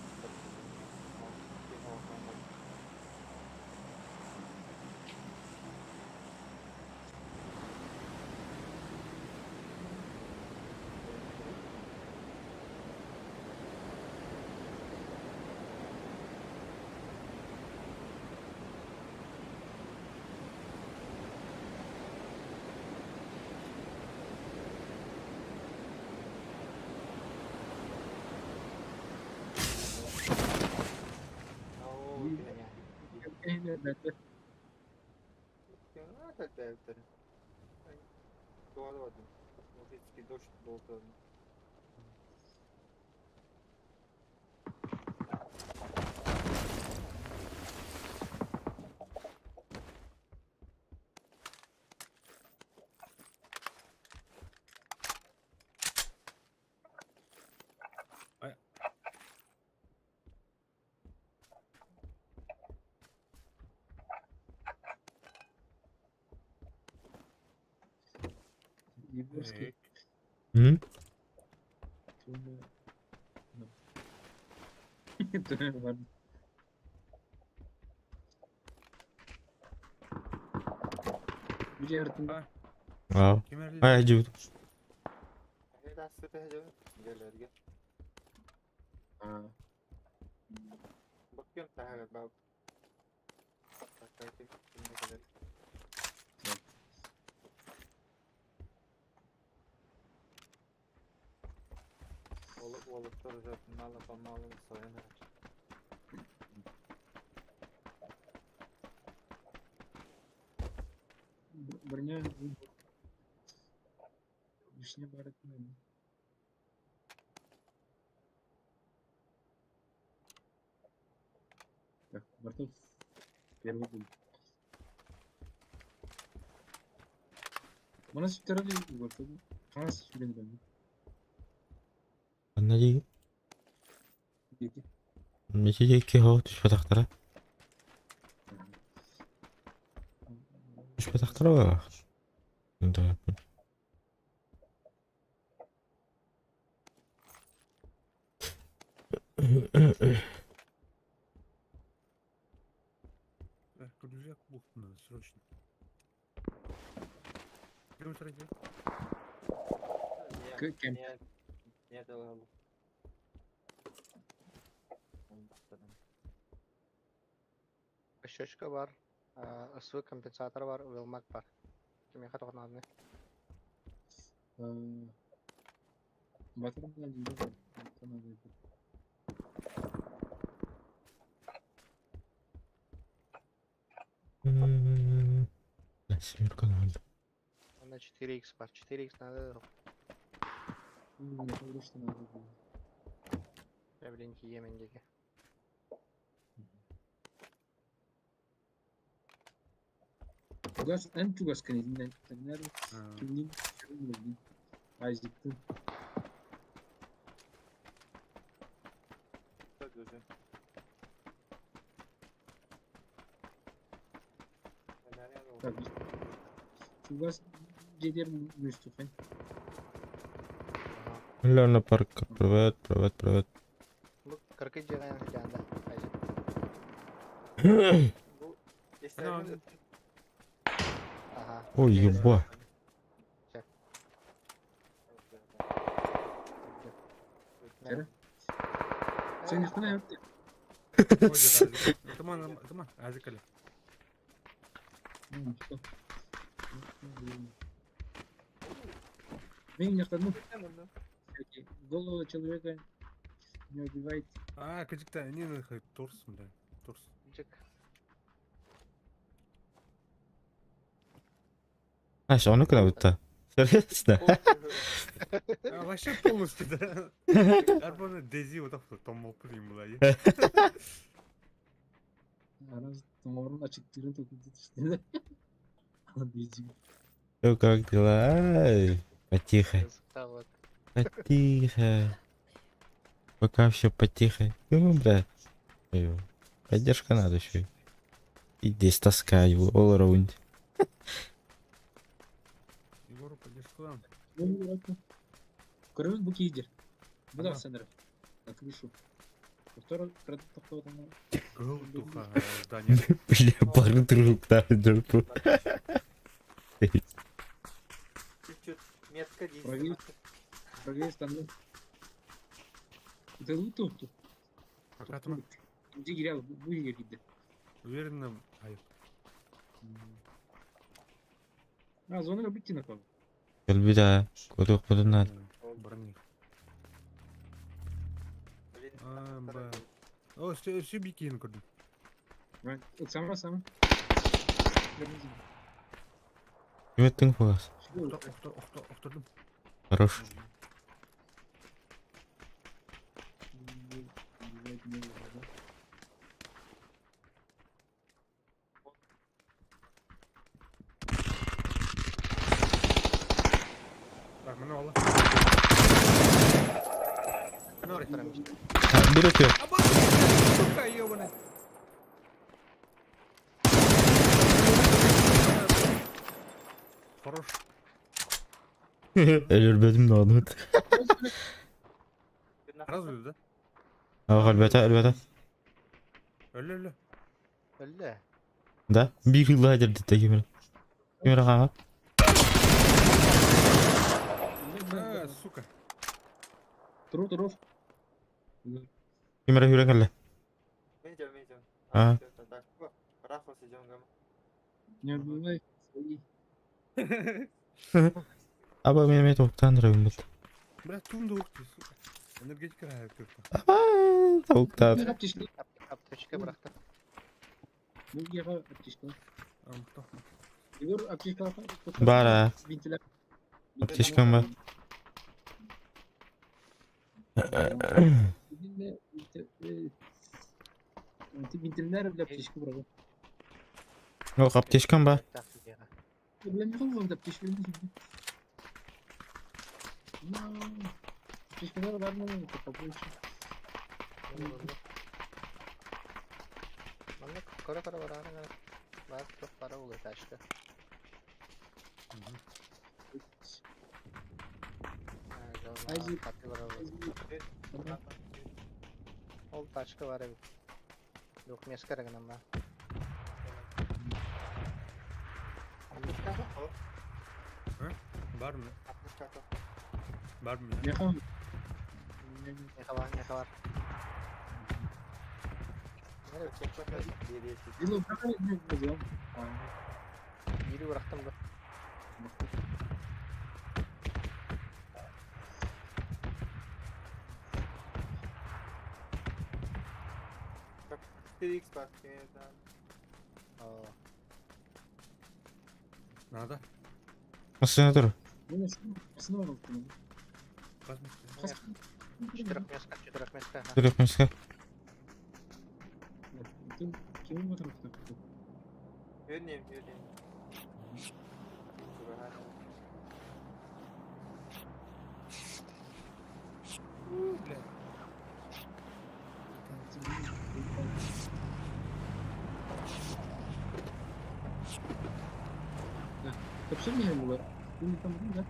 Дождь был. Егорский. Hı? Var. Bir yardım. Wow. Kemerli. Ay acı. Gel aslında gel. Aa, Bakıyorum daha bak. Олып тұрып малы помалын сояны. Броня... Вишня барет, наверное. Так, бортов первый был. Mana sütleri de bортов. Kanası süreni ben. Анда жеги. Dedi. Мече жеги хоо түшпө тактара. Түшпө тактара ба. Анда. Рюкзак бухту надо срочно. Первый сразу. Кемp. Niye dalalım? Щечка бар, ысвы компенсатор бар, уйлмак бар. Кимеха тоқнадны. Батырым bilen değil. Sana dedi. Семерка надо. Анда 4х бар. 4х надо. Ne kadar işte ne dedi. Я блин киемендеги. Ugas en çok az kanedinden. Nerede? Kimliğin bildim. Ayzıktım. Çok güzel. Nereye doğru? Tabii. Ugas Ceder Mustafa. Лёна парк. Привет, привет, привет. Бу кыркы жеган жанда. Bu istersen Ага. Ой, еба. Kere. Sen üstüne yaptı. Tamam, tamam. Azıcık öyle. Что? Меня никому. Голову человека не убивает. А, качекта, не надо торс, да. Торс. Жик. Аж onu kadar bitti. Серьезно? А, вообще полностью, да. Арбана Дези вот так вот, там оприм была. Раз томорун açıktığını topladı işte. Diyeceğim. Ну как дела? Ай, потихо, Да вот. потихо. Пока все потихо. Ну, бля. Ё, поддержка надо еще. И здесь таскаю, all around. Егору поддержку. Көрөбүз бу кейдер. Bu da Ага. sanırım. На крышу. Повторно кто-то на... Галтуха, здание. Бля, пары друг на жопу. Чуть-чуть метка Проверь. Проверь стандарт. Это луту тут. Пока там Где гирял, bu yer gitti. уверенно. Ай, А, зона bitti напал. Гөлбида, кодок буду надо. брони. Блин, А, ба. О, все бикин курду. Сама. Ким еттің фугас? Оқтырдым. Хорош. Так, мына ала. Мына ала. Bir ötüyor. А, ба, сука, ёбаный. Хорош. Ölürbedim de onu. Разве, да? Aa, elbette. Öyle. Ölü. Да, bir yılda hacer dedi kimine. Kimine kanka? А, сука. Туров. Kimine yürek elle. Медиа. А. Рафа идем гам. Не убивай свои. Aba benim et oktan durayım bu. Бля, тумда ухти, сука. Энергетика hayatı. Aman tavuklar. Bir aптişka. Aptечка bıraktım. Bu yaha aптишка. Амтах. Igor aптишka var. Var ha. Bintiler. Aptişkam var. Bintiler. Bintiler bile aптишка bırakın. Yok aptişkam var. Taktik ya. Problem yok mu? Aптишка değil mi? Aптишkalar var mı? Kapı için. Mana kora barang kan. Mas tuh para uga taşka. Ayzi- Pati bara. Ol taşka var abi. Yok mes kerek nama. Var mı? 60 kata. Var mı ya? Yaha. Ne var? Nereye Çok çok az geriye çekti. Yılı bırakın ne yapacağım? Biri bıraktım da. Bak 1x bak yeniden. Oo. Nada. Nasıl dur? Bu nasıl var oldu? Kaç mı? Четырех меска. Dur miska. Kimin bu tarafta? Yöneyim. Kapsın mı hem bunlar? Bunu tam değil mi?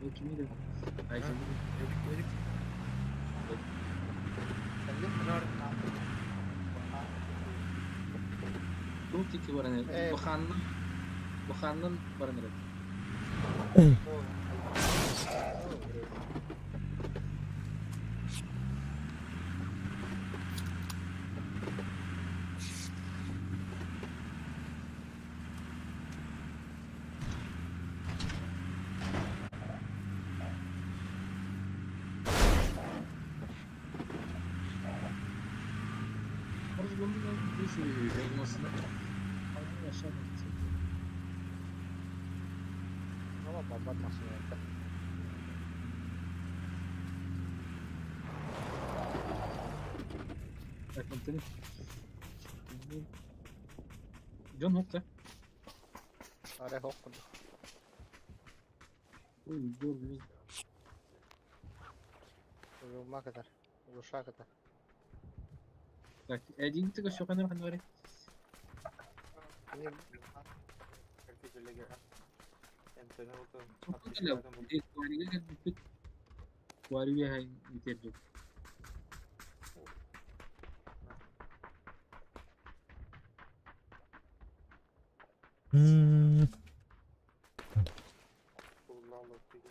O kimi de? Ayşe. Elik. Bu tiki var ne? Bakanın var ne? Orası bunun bir şey olmasına. Ama aşağı Ama bomba atmasın ya. bakın seni. John Hook'ta. Araya hok kudu. Uy, dur. Vurma kadar. Vuruşa kadar. Bak, Edin tıka şu kadar hani var. Ini Herkes öyle gel. Entene bakalım. Çok güzel. Bir kuariye geldik. Kuariye hay bitirdik. Hmm. Kullanmak gibi.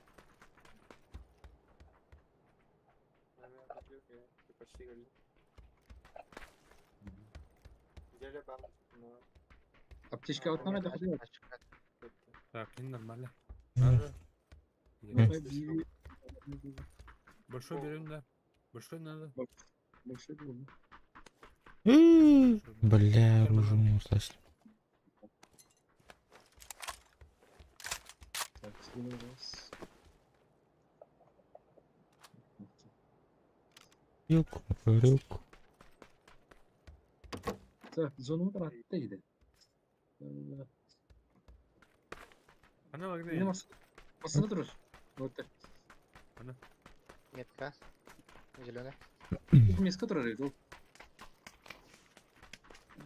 Nereye gidiyor ki? Kaçtı geldi. Güzel ben bunu Аптечка отнама да ходила. Так, не нормально. Hmm. Надо. Большой берем, да. Большой надо. Большой был. Бля, оружие усталось. Так, следующий раз. Рюк. Так, зону attıydı. Ana bak Yine ne? masada durur. Вот так. Метка. Зеленый. Тут миска durur. Yok.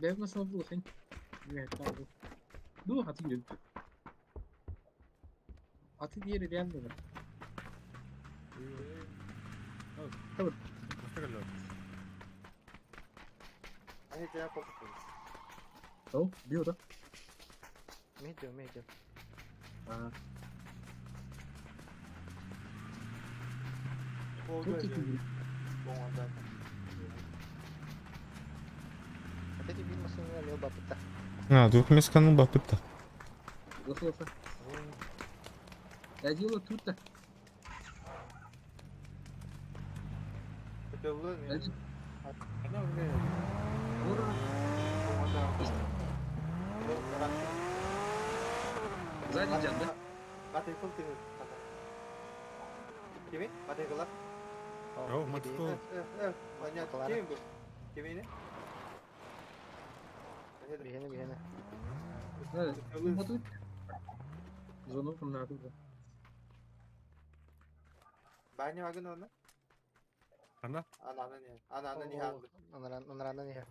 Ben nasıl bu sen? Evet, tamam. Dur, atı gidelim. Atı diğeri gelmedi. Tamam. Başka kalıyor. Hani cevap okudum. Tamam, bir oda. Medium. Aa, Oldu çok öyle. iyi. Bu anda. Хотите bilmesin ya ne bapıta. А, двухмесканул бапыта. Лоха. Я делаю тут-то. Yolda ne? Elçin. Ana bu ne? Vur. Komanda. Yol karanlık. Sзади идет, да? Mati kul kimi? Kimi? Mati kulak. Oh, Matiko. Banyak. Kelar. Kimi bu? Kimi ini? Бігіни. Мотует. Зону помножу. Banyak agen ona. Ana. Ana ni. Ana ni hangi? Onlardan iyi.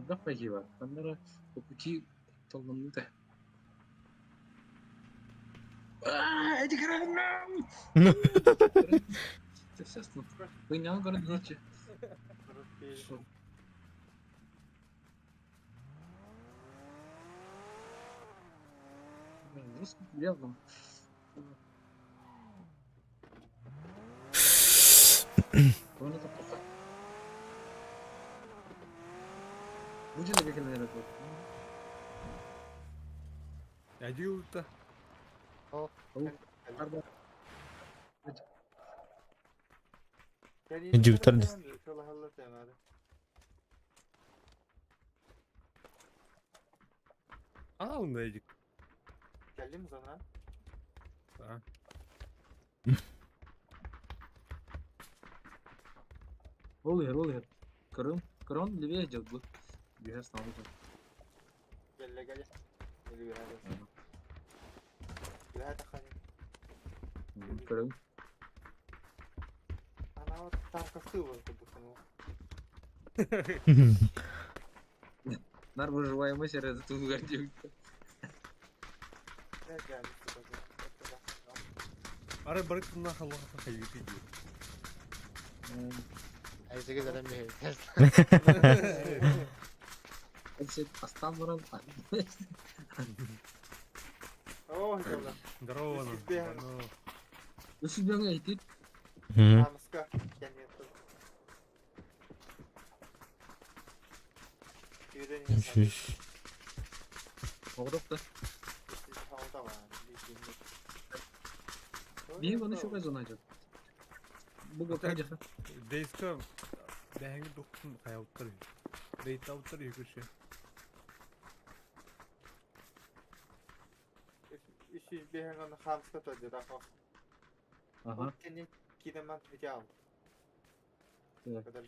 Да, спасибо. Камера по пути толкнута. Эти гранаты! Это все снова. Понял, гранаты. Жестко явно. Он это плохо. Будет ли как наверное? Ядилта. Jutar di. Ana ondaydık. Geldi mi sana? Ha. Oluyor. Крон левее идет, будет. Бегай снова. Gel. Gel bir hadi. Bir hadi hadi. Крон. Ana o tam kastı var bu sene. Нар выживаемость это тут гадюк. Ne geldi? Ara bırakın lan Allah'a kaybı diyor. Ayıcık zaten bir Это оставлен. Oh inşallah. Здорово, ну. Успеем. Ну, У себя найти. Hı. Namuska. Kendini tut. Yürüyen Şuş. Огроб-то. Havada var. Бей его еще газу найдет. Бугал кадиха. Дейска бәңгі доқтын қаяуттар. Дейт ауттар екінші. İşi bir hemen hamska tadı daha. Ага. Kendi kinemat video. Так. Kadar.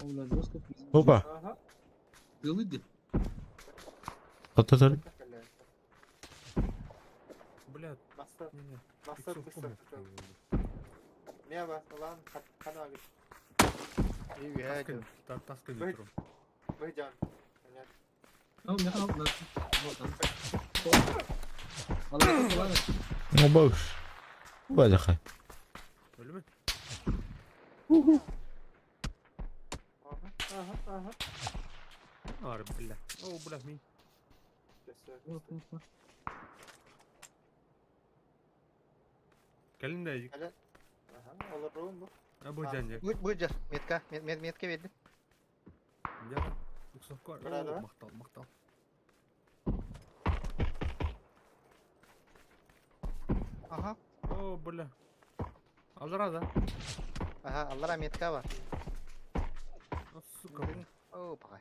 Оля жестко. Опа. Aha. Пилыди. Otur. Блядь, Masa не-не. masa Иксов kısa. помню. Niye bas lan kana abi. İyi bir haydi. Таска Бэй. метро. Beycan. А у меня вот он. Ладно, ладно. O boş. Böyle kay. Öyle mi? Aha. Ağrı billah. Oo billah miyim? Gelin de yiyecek. Aha, olur oğlum bu. Ha bu cancak. Buyur. Metka verdim. Ya. Yusuf var. Nerede? Oo maktal. Aha. Oo billah. Alır da. Aha Allah metka var. Suka. Oo pakay.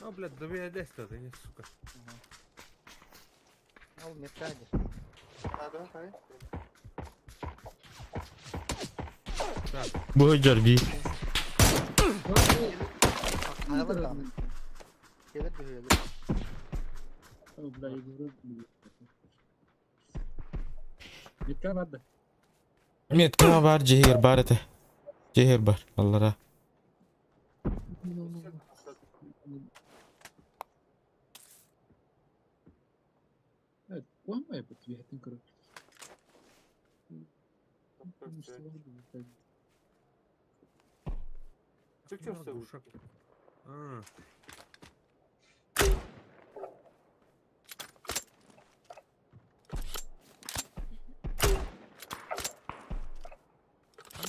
А, блядь, да я десь это, не сука. Al metka hadi. Hadi hadi. Так, Bu hıcar bir. Ağlar da. Gelir bir öyle. Бля, я говорю. Метка надо. Metka var, cehir barete. Cehir bar. Allah'a. Evet, olmaya bakıyor. Yetin kırık. Çık çık çık. ушак. А.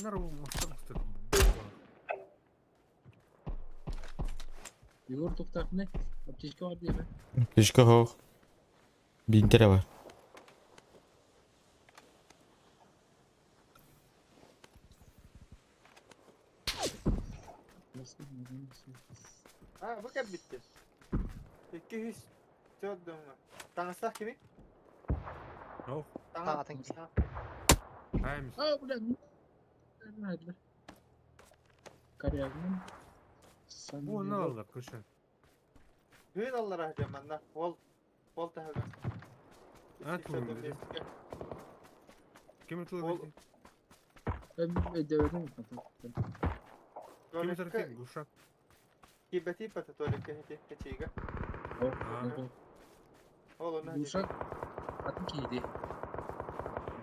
Анар мастер. Егор туктап не? Аптечка var diye ben. Птичка хох. Бинтера бар. Nasıl? Ha bu kep bitti. 200 çözdüm mü? Tanışsak kimi? Oh. Taң атың ки. Хаймс. Aa bu ne? Nerede? Kariyerden. Sen Bu ne aldı kışın? Düğün alır ahcam ben de. Vol tahıgın. Ha, tamam dedi. Kim Ol- atıldı? Ben devirdim mi kanka? Kim atıldı? Guşak. Kibeti pata tuvalet kehti keçiga. Oh, Oğlum ne? bu uşak atın kiydi.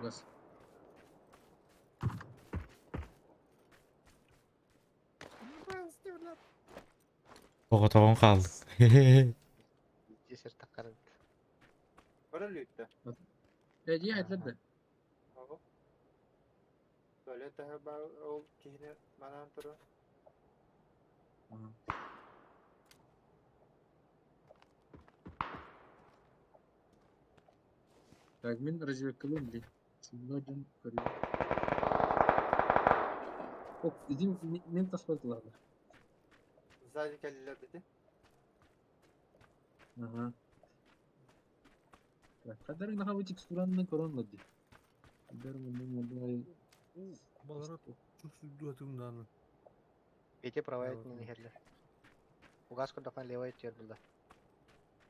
Burası. Oğa toğun kaldı. Жесір таққар. Para lütte. Diye etlerdi. Oğlum. Tuvalet tahı bağ ol kihine manan turu. Fragment развлекалım diye. Şimdi dün görüyor. Ok, bizim ne tasarladılar? Sadi kelliler dedi. Aha. Kadar daha bir teksturanını koronladı. Kadar bunu Баларат çok sürdü atımdan. Пете правайт вот, мен вот. херлер. Угас курдакан левай тер булда.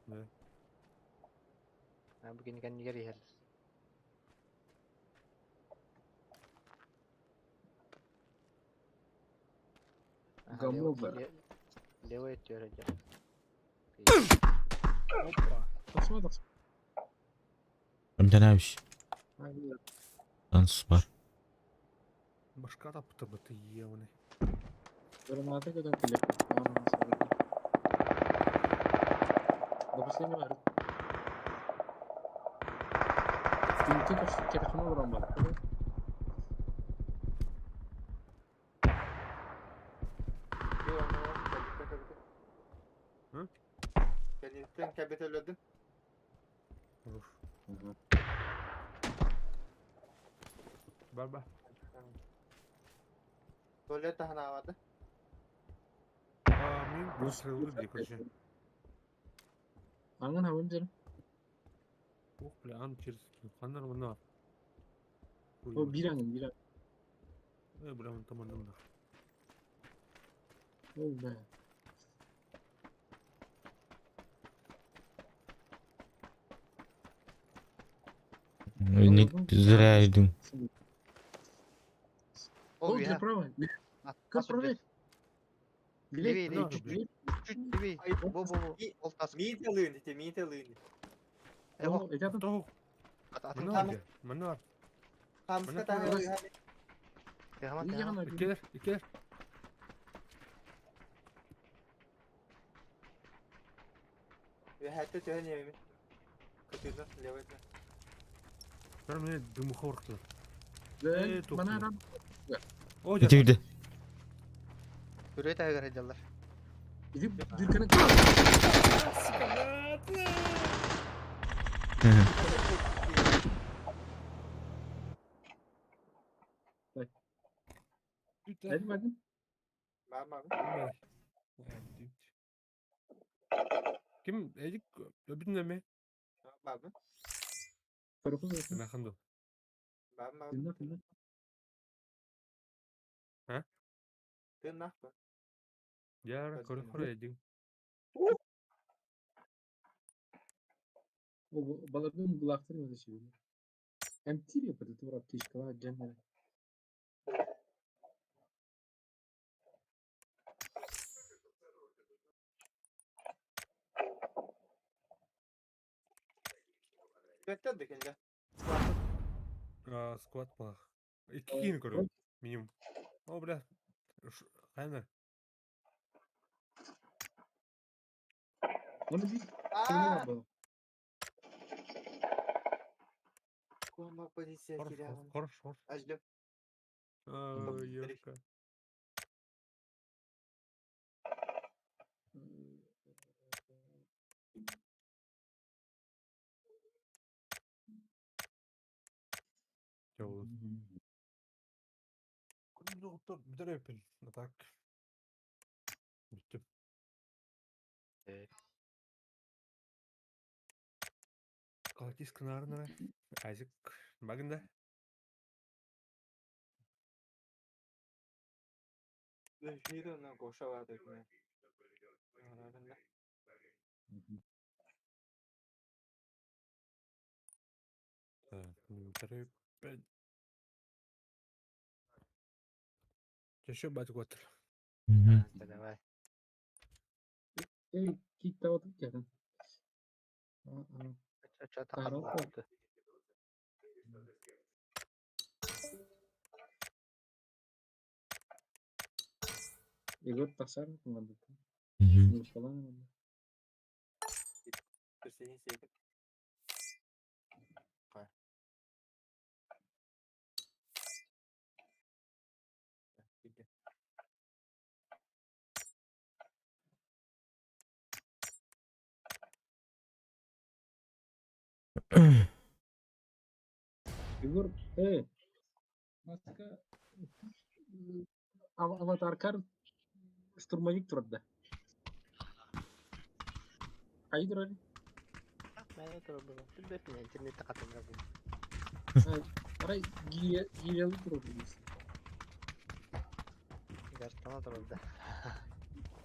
Да. Бugün kan нигер херлер. Гамобер. Левай тер херлер. Hoppa. Tasma da. Önde neymiş? Hayır. Dans var. Başka da pıtı pıtı yiyor onu. Granada kadar bile. Tamam. Dokuz sene var. Ülke kaç telefonu vuran var. Yok ama kelliler kabite. Hı? Kelliler kabite öldüm. Of. Baba. Tuvalet tahı ne vardı? Amin. Bu sırılır diye kışın. Angan havan canım. Oh bile an içerisinde. Kanlar bunlar. O bir angın bir an. Buramın tamamında. Oh be. Ne zira yedim. О, Oh я. для права. Как правее? Левей, Ну, чуть блин. левей. Ай, Во. Ол тас. Mite alın dedi, mite alın dedi. Oh, это Кто? Атың Манар где? Манар. Hamska Bana tahı koyuyoruz. hadi. Тегаман не тегаман. ягана. İkiler. İkiler. Ve hatta tühen yemin. Kötüydü, levetme. Ben beni dümü korktu. Ben çok bana iyi. aram. O Gitti gitti. Хүрээ тайгаар хэлжаллар. Bizim bir kanı hadi bakın. Mama abi. Kim? Edik öbüründe mi? Mama abi. Karpuz bakın. Ben kandım. Mama abi. Dinle. Tırnak mı? Ya kore edik. O balığın bulakları öyle şey. Empty yapıyordu. Tuvar aptişkalar cennet. Bekledik önce. Squat bak. İki kini koruyor. Minimum. O bile. Aynen. Onu bir Aaa! kırmızı balık. Kuama polisiye kirahın. Хорош. Açtım. Ёпка. doktor bir de öpün. Tak. Bitti. Kalkis kınarına. Azıcık bakın da. Şey de ona koşa vardı. Anladın. Terus Еще бать год. Mhm. Давай. Kita waktu kan. Aç Taruh takalım kok. oldu. Igor pasar kemana tuh? Mhm. Di sekolah mana? Kesini sih. Tiga. Igor, Maska avatar kar штурмовик турда. Ayo turun. Meron ito bro. Tidak punya internet takatun na bro. Aray gila lu turun. Gas tama to da.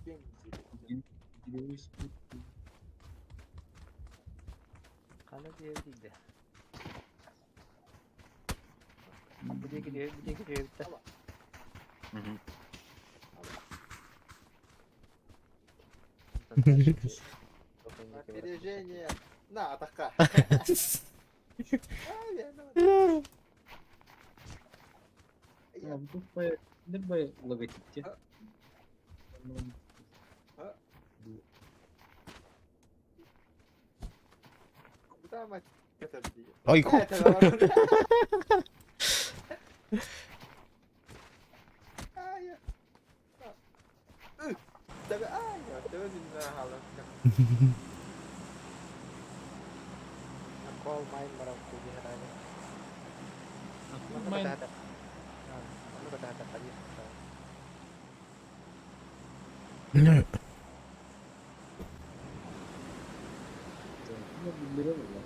Gila wis. Kala dia tidak. Dia kita. Опережение. На, атака. Ya bu bayağı ne bayağı logotipçi. Куда мать это бьет? Ой, ку- Это наоборот. Ай, Tapi itu di halang. Ako main marang tubi na tayo. Aku Ano main ba dahada? Ano ba dahada tayo? Ini bener lah.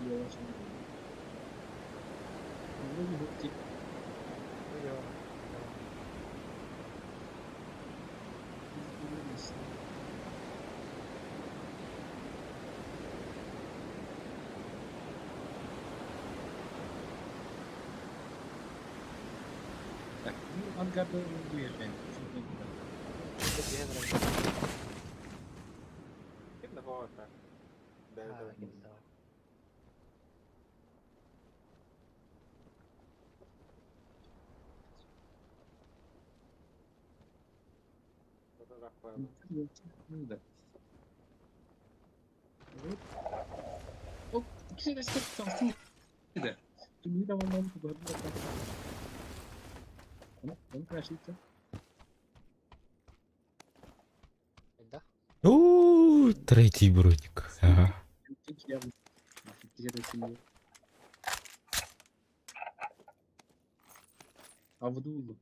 Dia langsung. Ini bukti. Ayo. Ini angkat dulu ya kan. Sabihan na lang. Kita kota. Ah, kita. Да. Oh, kita pasti tidak. Ini nama nama baru apa? Kamu kasih itu? Eda. Третий броник. Ага. Я где-то сидел. Авдулу.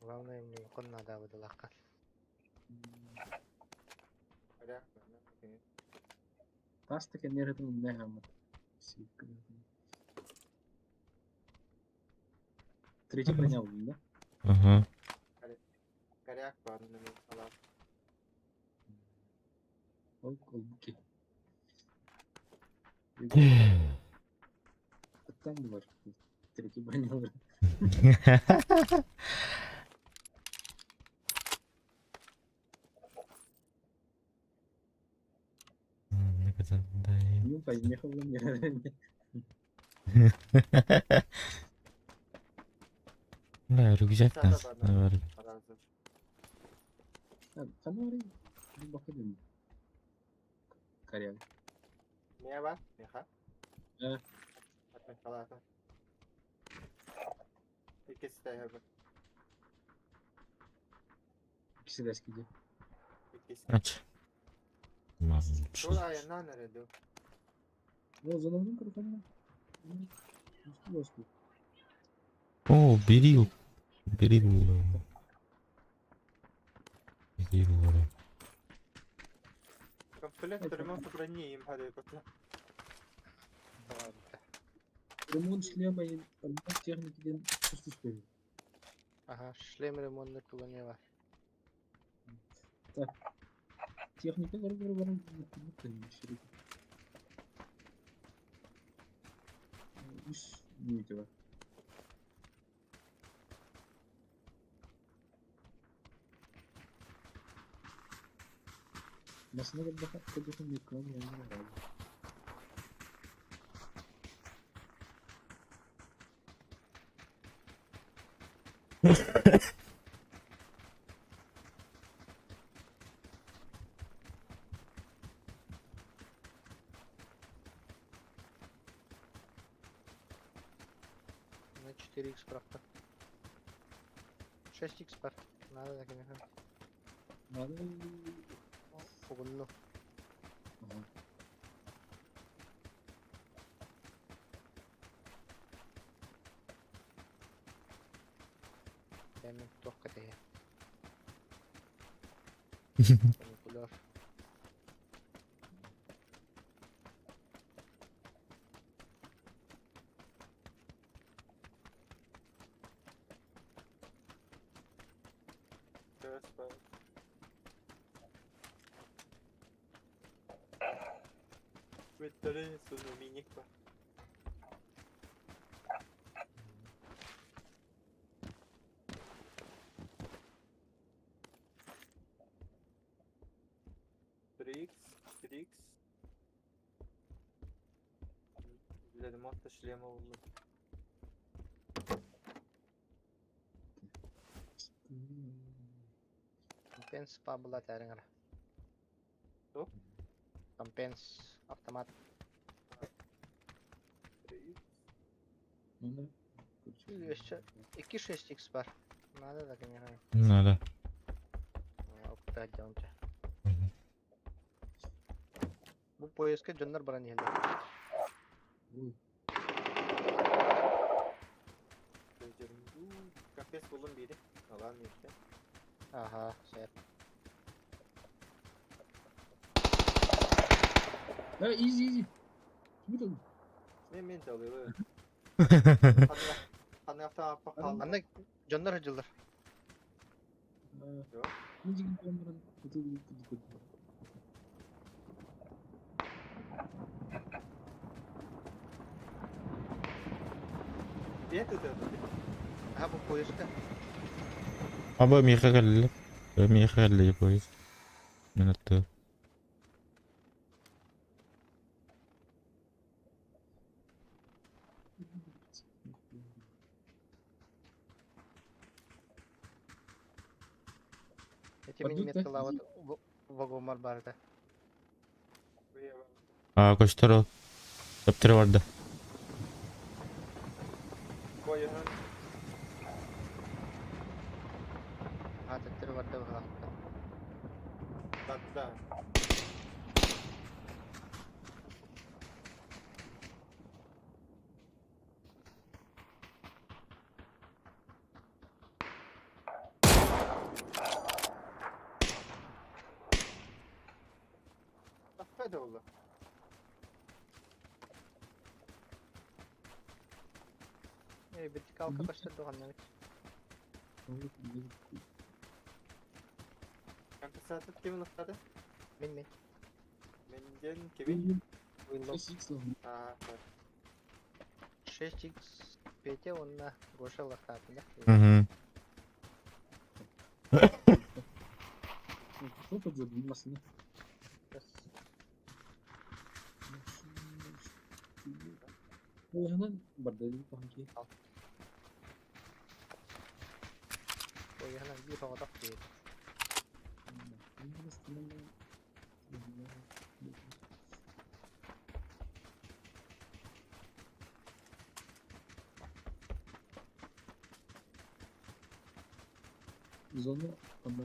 Главное мне кон надо выдалакать. Ada. Pasta que nera do Nehama. Третий пронял, да? Ага. Коряк, ладно, салат. Ой, колбуки. Там var. Третий пронял. Ne kadar daha iyi. Ну, поехал на меня. Да, рюкзак Sana нас. bana Наверное. razı. Фонарь. Bir bakalım. Коряк. Neye var? Meha? Evet. Atmak salata. İkisi de yapar. İkisi de eskici. İkisi. Aç. Tamam. Şuraya ayağından nerede? Ну, за новым крутым. Господи. О, берил. Берил. Берил. Комплект ремонт брони им падает. Ладно. Ремонт шлема и ремонт техники ден üst. Ага, шлем ремонтный кулоне var. Так. Техника var. Üç neydi var? Masana da bakın ekran yanına var. На 4х правда. 6х var. Надо так не знаю. Надо. Угонну. Ага. Benim tokka diye. Manipüler. Evet, ben. Vetleri sonu minik var. Trix. Ремонт шлема oldu. Компенс пабла тәріңір. Что? Компенс автомат. Trix. Надо. Еще 2 6х var. Надо так не знаю. Надо. Okta canca. Мгм. Bu poyezke canlar bana geldi. Ой, Капец buldum biri. Alan işte. Aha, şey. Ha, easy. Kimi de Ben de alıyor. Hani hafta bakalım. Anne canlar hacılar. Yok. Ne diyeyim onların kutu. Bir de Aha bu poyezke. Aba Michael. Michael yapıyor. Minuttu. Эти Подъют, миниметка да? лават вагомар barda. Koştur. Yaptırı vardı. koyun. Ha tettir vardı bu hafta. Hatta. Hadi oldu. Bir tık halka başladı anladık. Kanka saat kimin ısladı? Min. Benden kimin? Windows Ha, 6x PT onunla Goşa lakatında. Hı hı. Кто подзабыл масını? Oyanan bardayı kanki. O yana bir havada değil. Zona ama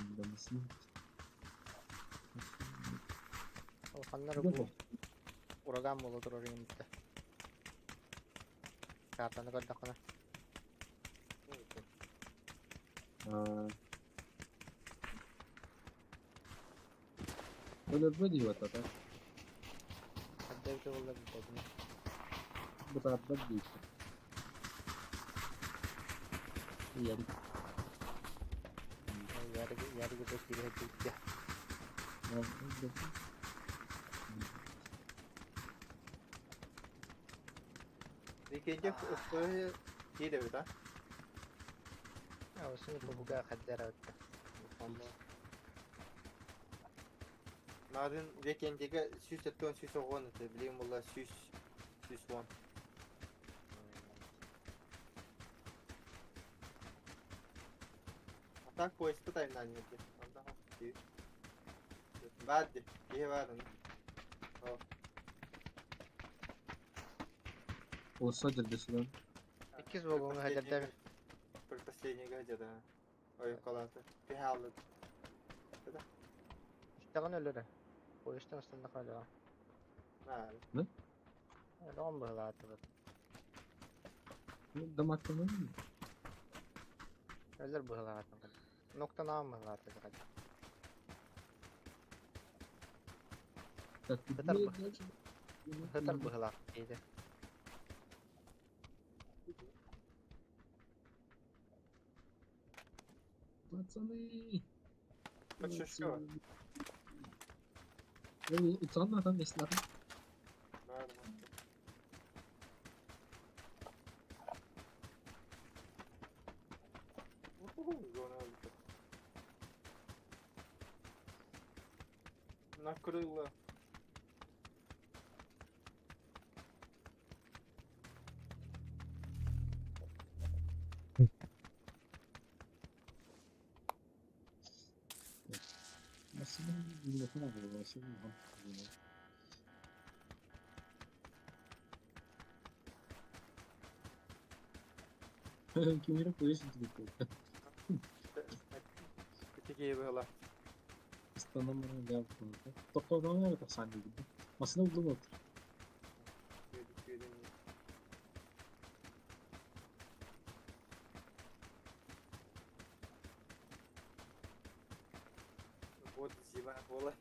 Anlamasın. Okanlar Bu bu uragan boludur oraya gitti. Kartanı gördük ona. Böyle böyle diyor tabii. Hadi bir oldu bir tane. Bu tarafta büyük. Yani Yarı gibi bir hediye. Weekend'e böyle iyi de bir daha. Ya usunu buga kadar attı. Allah. Nadin weekend'e süs ettiğin süs oğlan ete. Bileyim valla süs one. Atak bu eski time'dan yedi. Anda hafif. Verdi. İyi verdin. olsa dırdısından. İkiz vagonu hedefler. Предпоследний гадя, да. Ой, колата. Пиhallı. İşteğin ölürü. Bu işten üstünde kalıyor. Ha. Öyle 10 bıhla atılır. Damaktan mı? Ölür bıhla atılır. Nokta nam bıhla atılır. Hıtar bıhla atılır. Пацаны. Kaç şişko var? Utanma adam mesela. Nerede? Зона улица. Накрыло. Nasıl bir lafına göre nasıl bir laf. Kimira polis tutuyor. Öteki böyle. İstanbul'da ne yaptın? Doktordan nerede sahne gibi. Aslında buldum otur. Yedik. Вот зима была.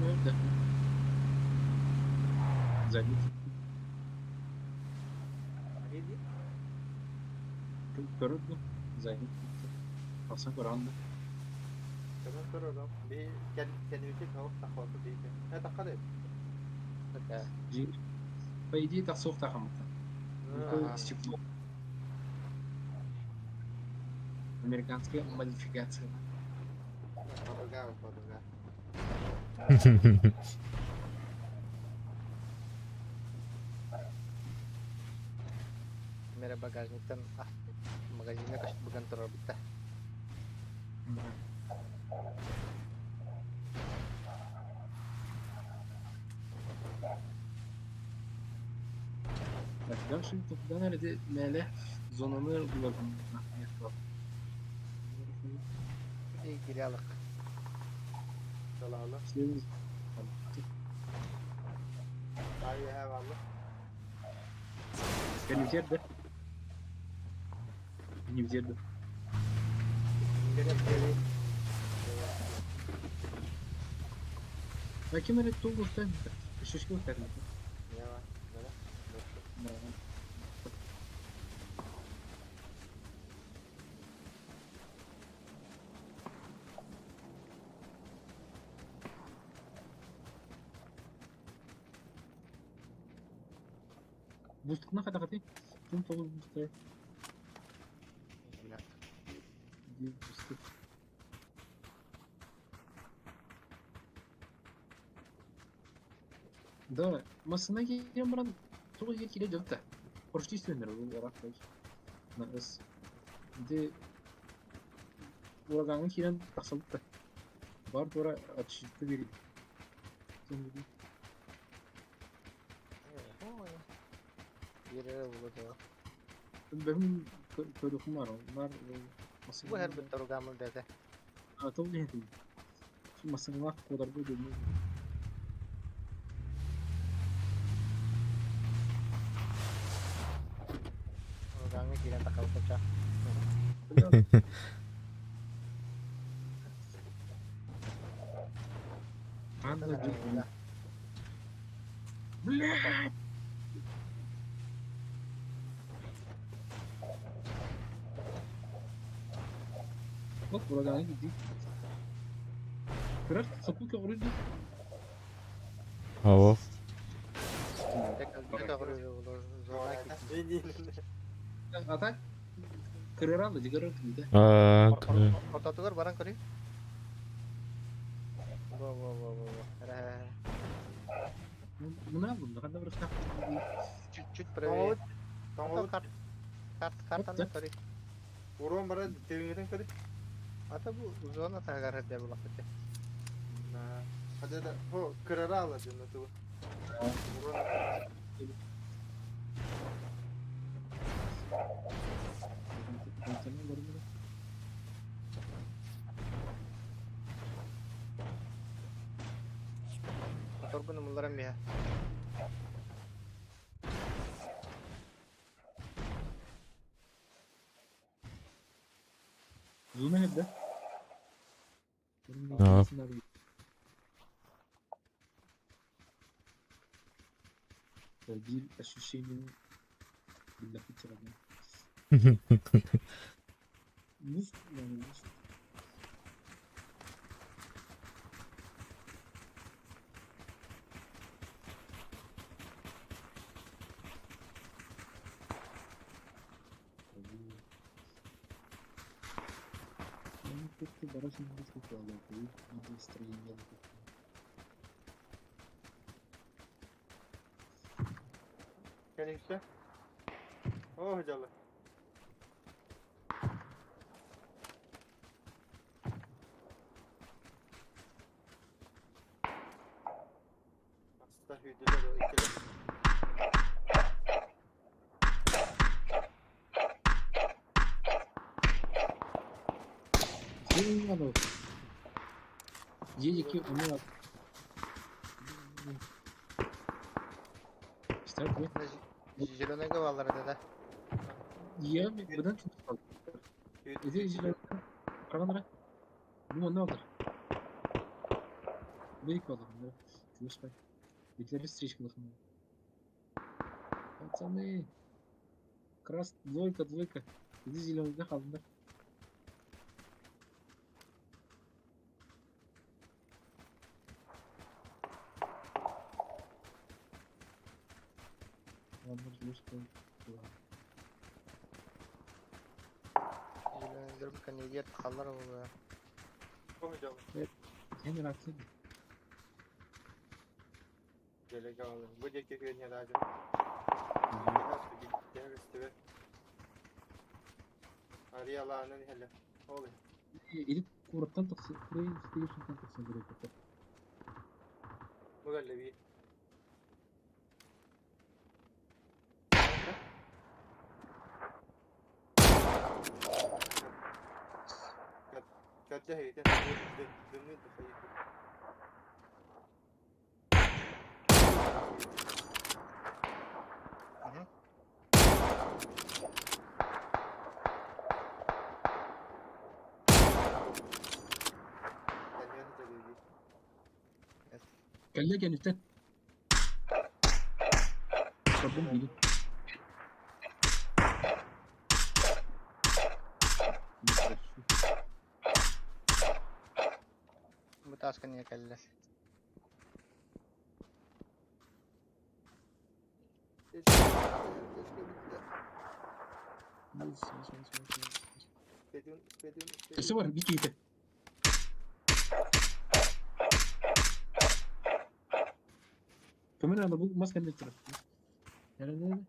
Nerede? Güzellik. Neydi? Görür mü? Güzellik. Aslında Kur'an'da. Tamam soruyorum. Bir kendimizi tavuk takması değil. Ne takalım? По идее, это софт ахамата. Ага. Стекло. Американская модификация. Подруга. Merhaba bagajnikten magazine kaçtı bugün terör bitti. Bak ben şimdi topludan nerede mele zonunu bulalım. İyi giriyalık. Salalı. İşlerimiz Hayır eyvallah. не взять, да? Не взять, да? Belki böyle tuğ kurtar. Şişki kurtar. Ya var. Böyle. Dursun. Boostuk'una kadar hadi. Tüm toğu boostuk'ta. Gila. Boostuk. Да, масына келген бұрын тоғыз ел келе дövdü. Құрышты istiyorlar bu yarak koy. Nağız. De uraganın kiren taksalık da. Var dora atışıklı biri. Biri buludu. Benim körüküm var. Onlar masına. Bu her bir tarugamın dede. Atıl değil. Şu masına var kadar bu değil. Tarugamın kiran takal pecah. Anda Gila. juga. Блядь! Bak buradan gidiyor. Kırar sapı kavruyor. Ого. Jika bulu zona gitu. Atak kırar aldı, cigara atıldı. Orta tukar barang kali. Wow. Bu ne yaptın? Ne kadar bıraktık? Cut Tamam. pre. Tamam. Kartan kali. Urun bara devingden kadi. Atau bu zona tagar dia bulak pecah. Nah, ada da ho kırara aladın tu. Urun Motor pun mularan ya. Zuna hep de. Ya. Bir ощущение для Питера. Муз, yani muz. Ну, как-то барашек не выступал, и видео строение. gel işte. Oh canım. Aslında hüdüler o ikili. Senin var o. Едики, у меня. Start with. Zilonega valları dede. Ya, buradan çok fazla. Эти изилер караңдар. Ну, не алдар. Бейк алдар. Чувствай. Бетлери встречка лохман. Пацаны. Крас, двойка. Иди зеленый қалыңдар. Ладно, ждешь, что... Zilonega bukan idiot kallar bu. Oh canım. Sen rahatsız. Gele kalın. Bu deki köyüne lazım. Gel üstüne. Arıyalarının hele. Oluyor. Elip kurattan taksı. Burayı istiyorsun kan taksı. Burayı taksı. Bu böyle bir. Kötü heyden. Dönü de sayı. Коллеги, они так. Проблем видит. Bu task'ı niye geldiler? Keşke bitti. İstediğim. Все, var, bir keyifli. Kamera da bu maskenin etrafı. Yani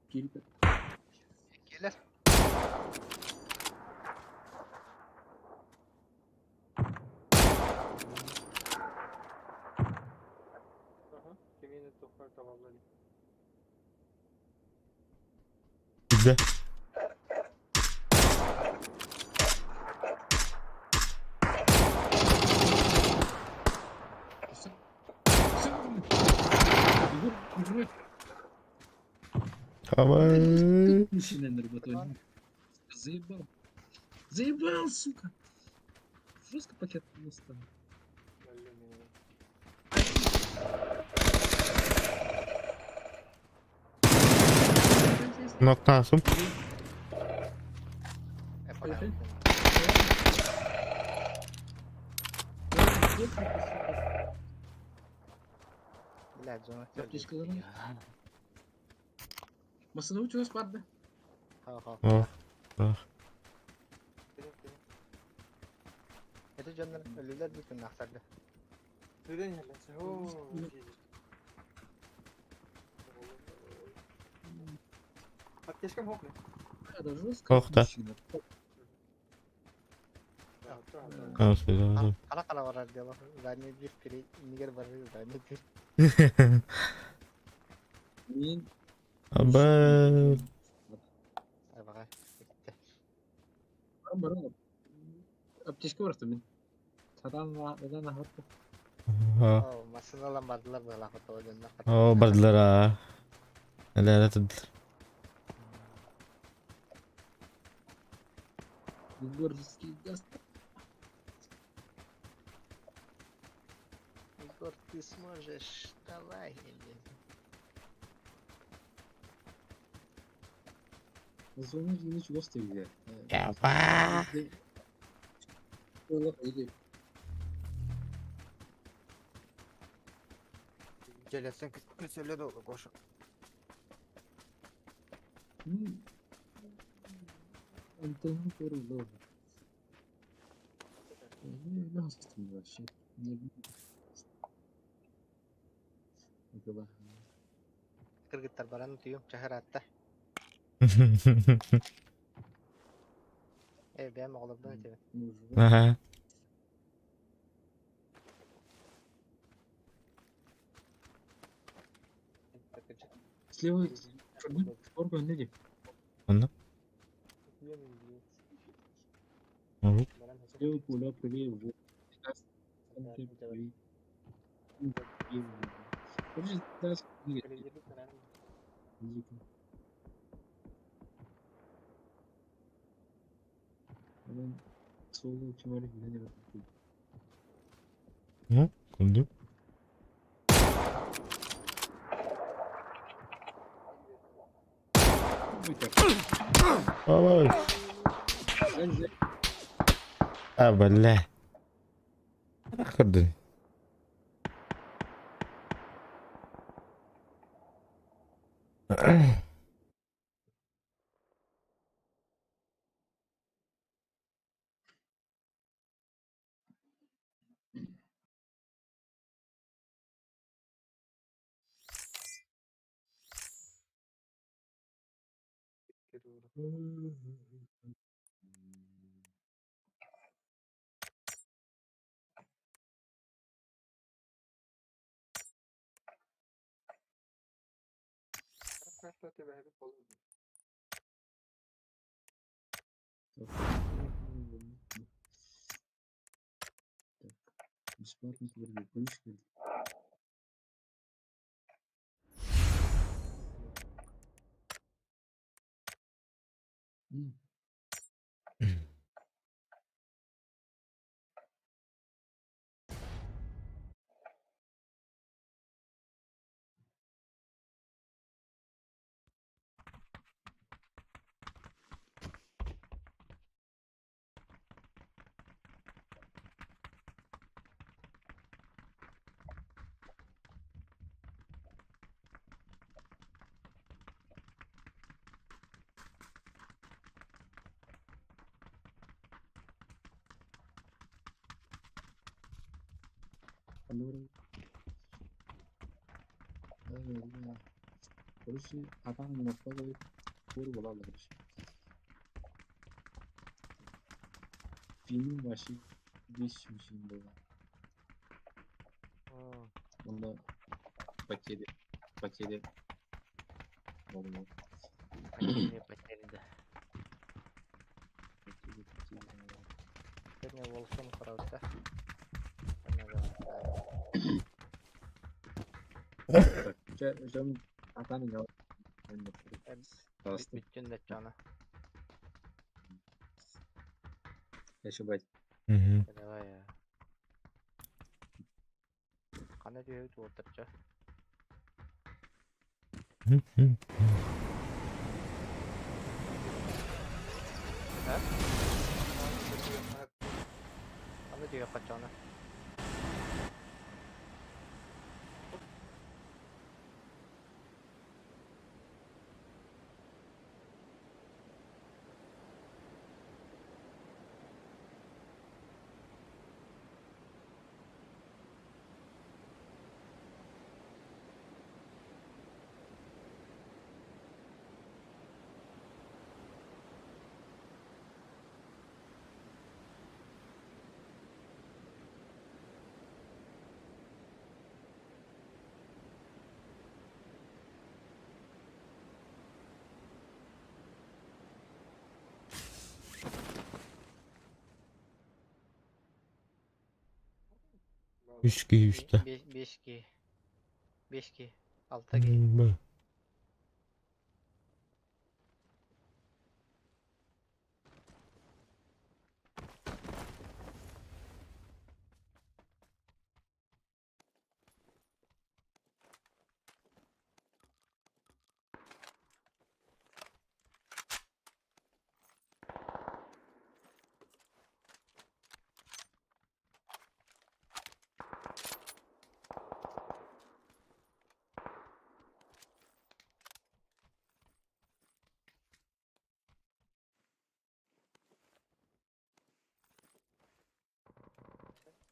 geri kat. Gelir. Aha. Kemiğini toplar tamamladı. Güzel. Давай. Мужчина на работу. Заебал. Заебал, сука. Жестко пакет просто. Öyle mi? Nokta Asım. Ekonomi. Блядь, зона. Аптечкаларын. Masada uçuyoruz vardı. Ha ha. Oh. Oh. Benim. Kötü canlar ölüler bütün naksaldı. Neden yerlerse? Ooo. Аптечка мокнет. Это жестко. Ох да. Мужчина. Aferin. Kala kala var diye bak. Zannediyor kiri niger var zannediyor. Мен Aba. Ay bak ay. Gitti. барам. Аптечка var tabii. Neden hatta? Oo, masın olan bardılar böyle lafı toğucunda. Oh, bardılar ha. Neler atıldılar. Георгиевский газ. Егор, ты сможешь. Давай. Звони Ильич Гостеве. Yapma. Valla öyle. Gelesen söyle de olur koş. Антонин Курилов. Не гостем вообще. Не это Kırgıtlar baranı tüyüm. Çahır attı. Benim oğlumdan ötürü. Aha. Слева шторка önde. Onu. Olur. Слева пуля, правее вот. Короче, да, ben solo kemer güvene bakıyorum. Hı? Kundu. Aba. Bence Aballe. Kırdın. Kaçta tebe hedef olur. бесплатно твердый полишь. Allora, короче, атаң нокпа коюп көрүп алалы короче. Фильм вообще 500 фильм болгон. Onda потери болду. Потеря, потеря. Потери. Сегодня волшебный караоке. Жөн атаның Расты. Bütün de canı. Yaşabay. Угу. Давай ya. Kanı diyor ki oturacak. Ha? Kanı diyor kaçağını. Üçki işte. 5G. 5G. 6G. Bu.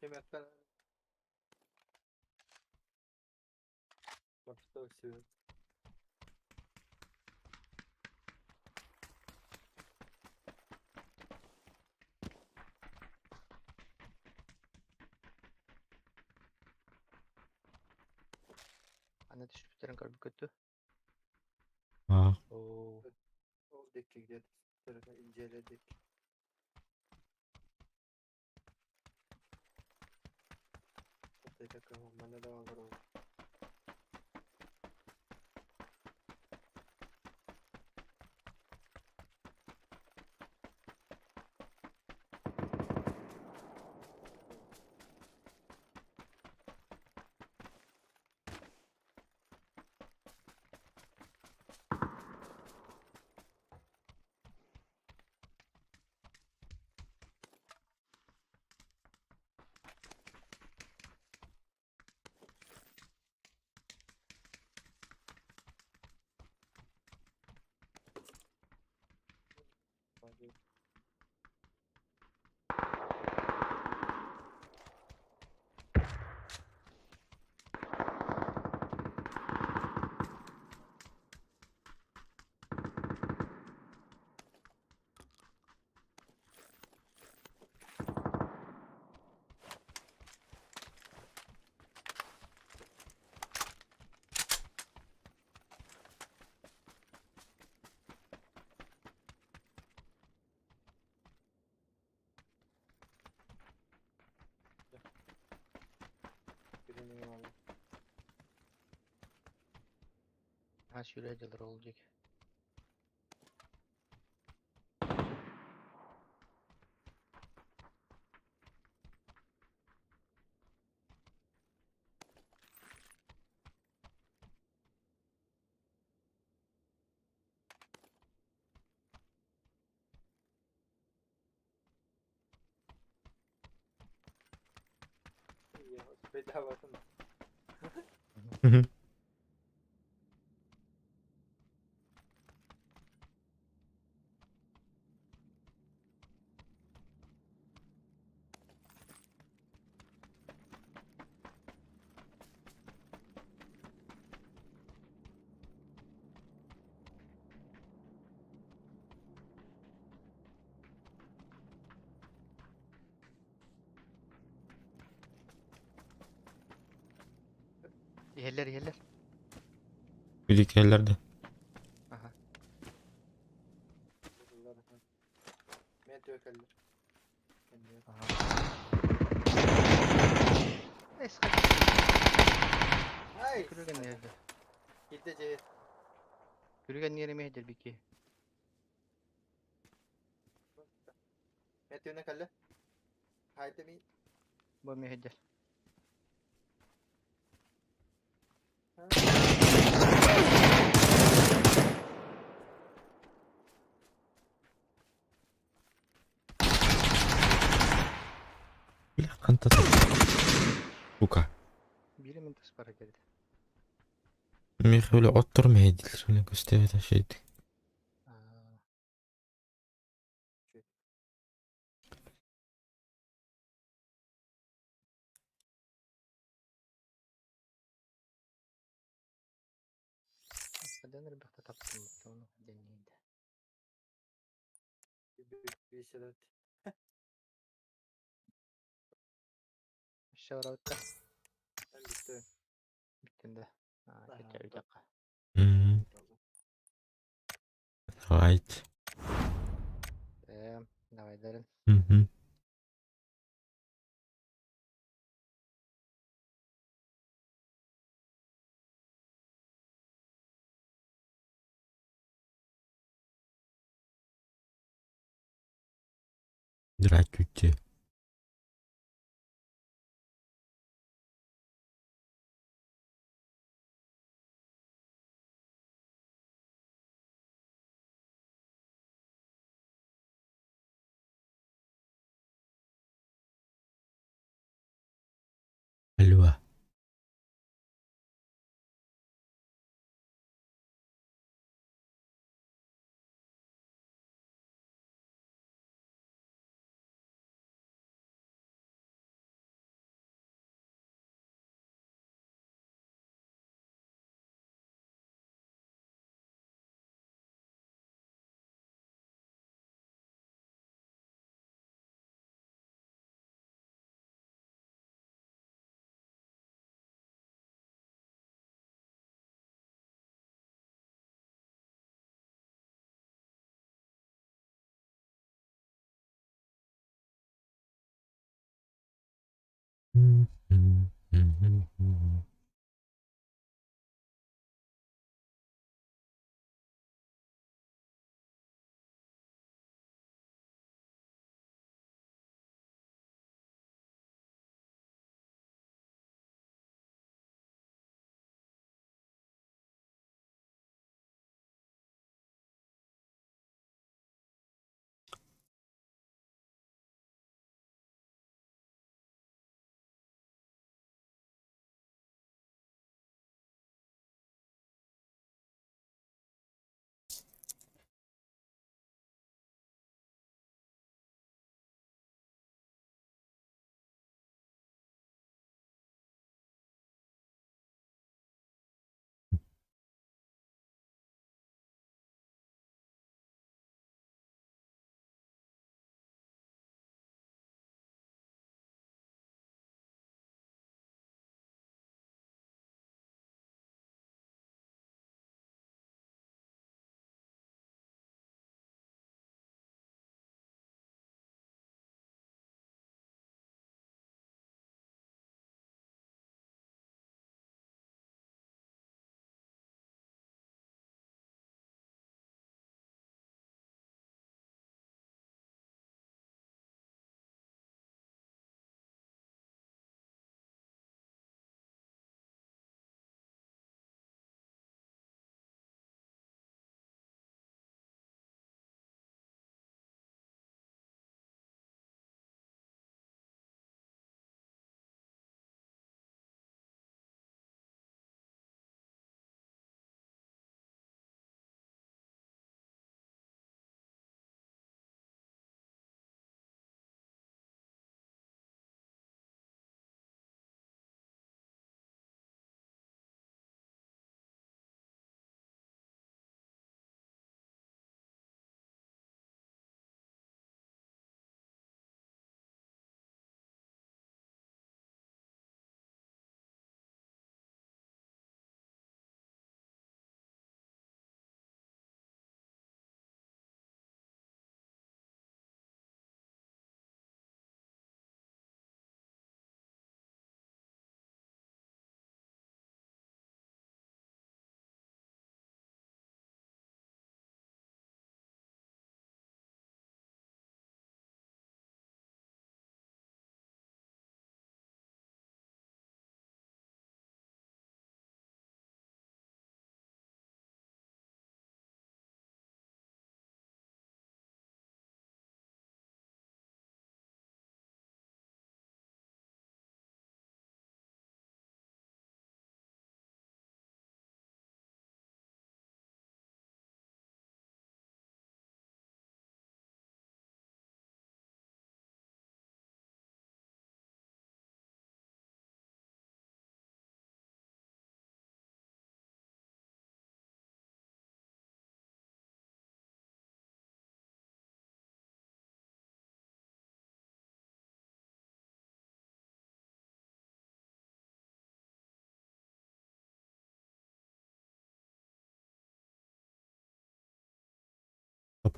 Кемерттен Башта все. Anne düşmüşlerin kalbi kötü. А. Oo. Oradaki где-то tarafı inceledik. Hatta takımı bana da var o. Hadi. Birini alalım. Ha şuracılar olacak. Ya bedavasın. İheller. Birlik yerlerde. Aha. Meteo kalır. Kendine. Aha. Es kaç. Ay. Kürügen nerede? Gideceğiz. Kürügen yerime hedir biki. Meteo ne kalır? Haydi mi? Bu mi hedir. Bile kantata. Buka. Biri min para geldi. Mih öyle oturmaydı. Şöyle gösteride şeydi. Aa. Kadın bir bakta taptım. Onu deneydi. Bir şeyler. Aşağı orada Ben bitti. bittinde. Ha, Aha, geçer bir bak. dakika. Hmm. Right. Devam edelim. Hı hı. Здравствуйте. Алло.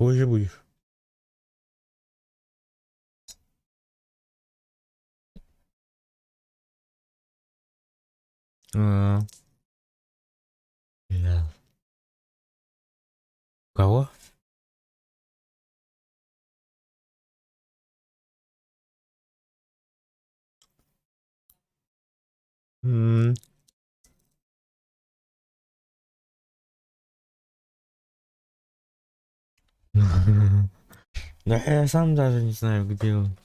Позже будешь. А, да. Кого? М. Да я сам даже не знаю, где он.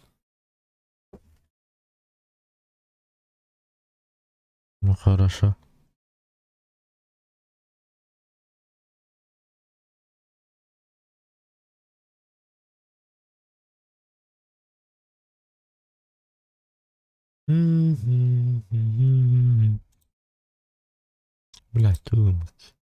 Ну хорошо. Блядь, тумач.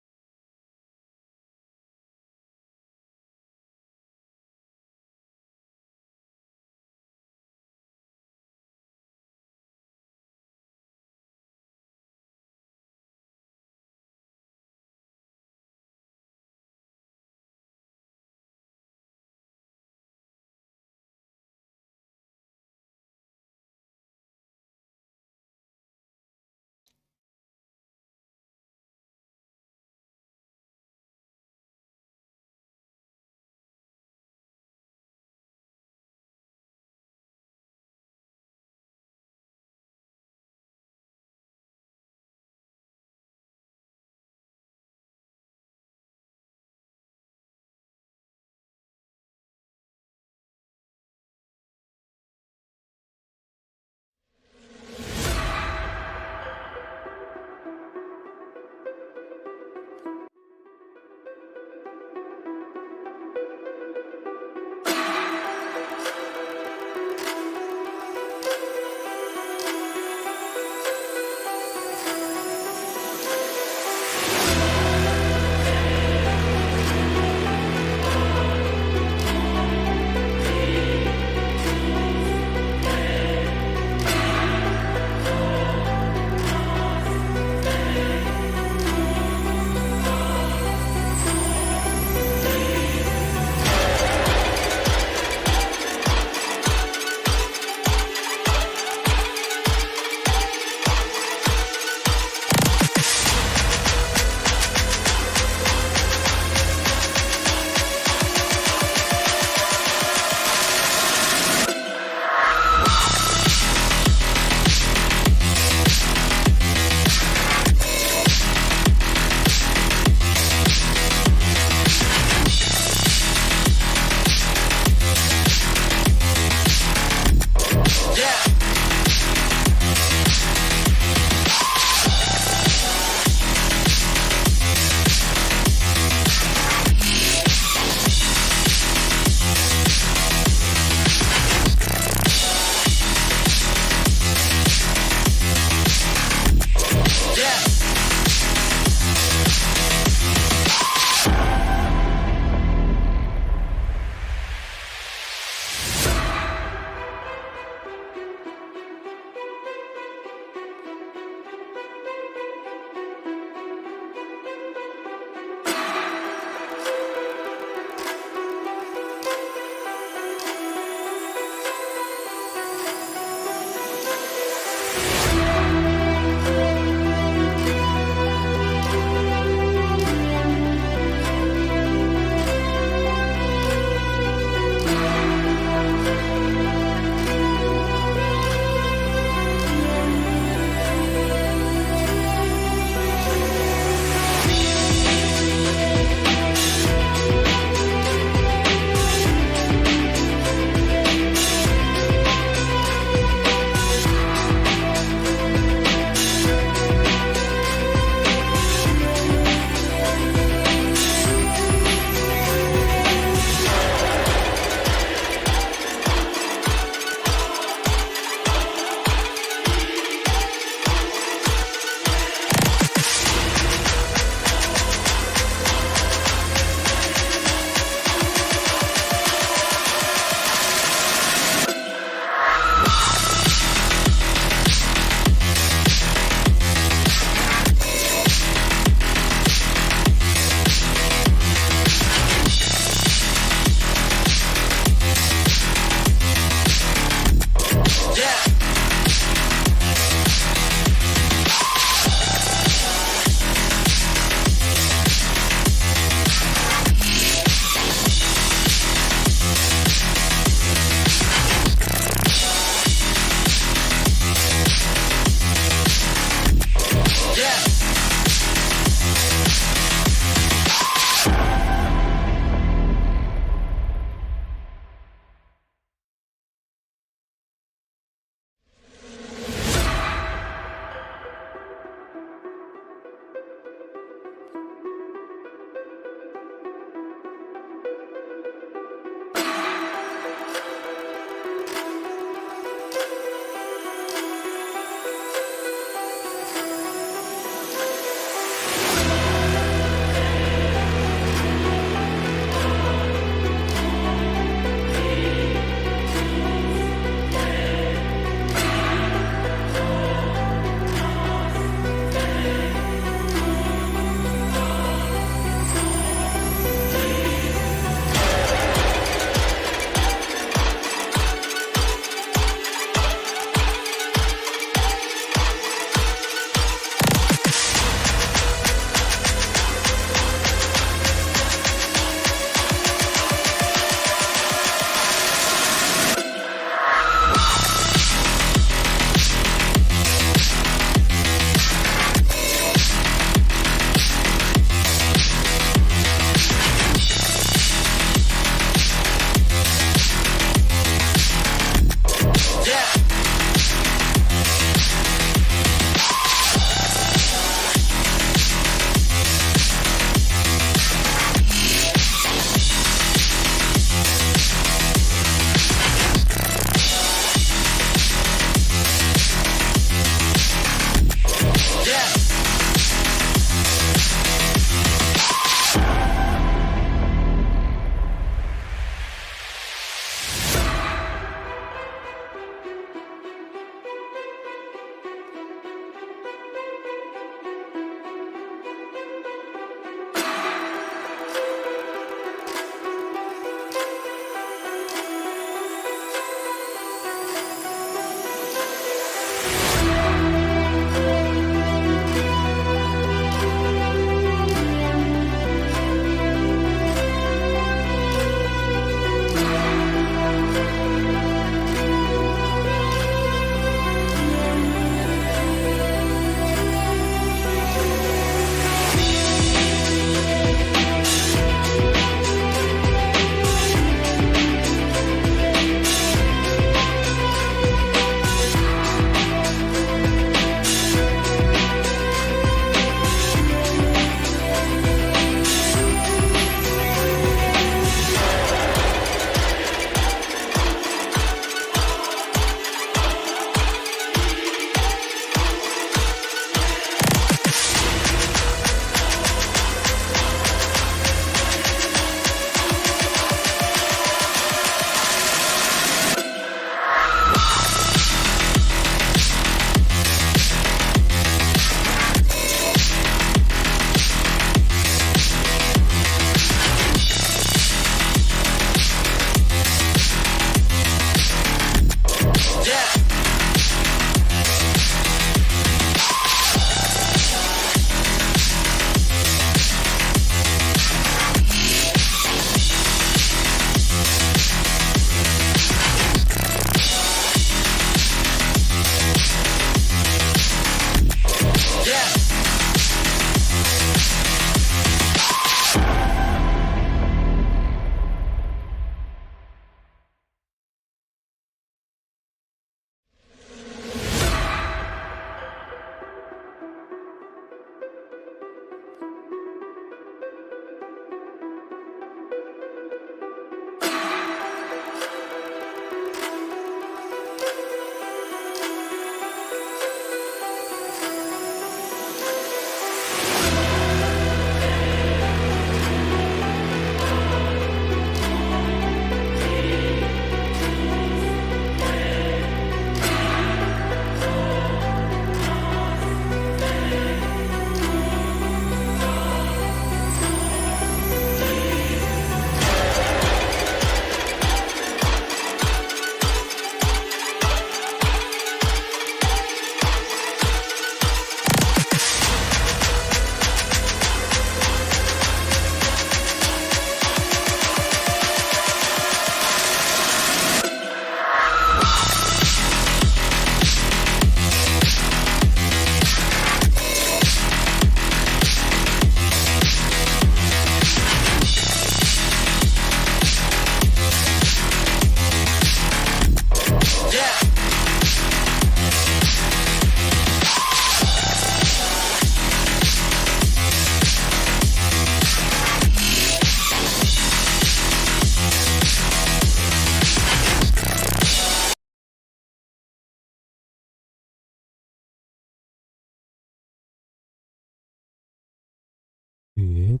Так.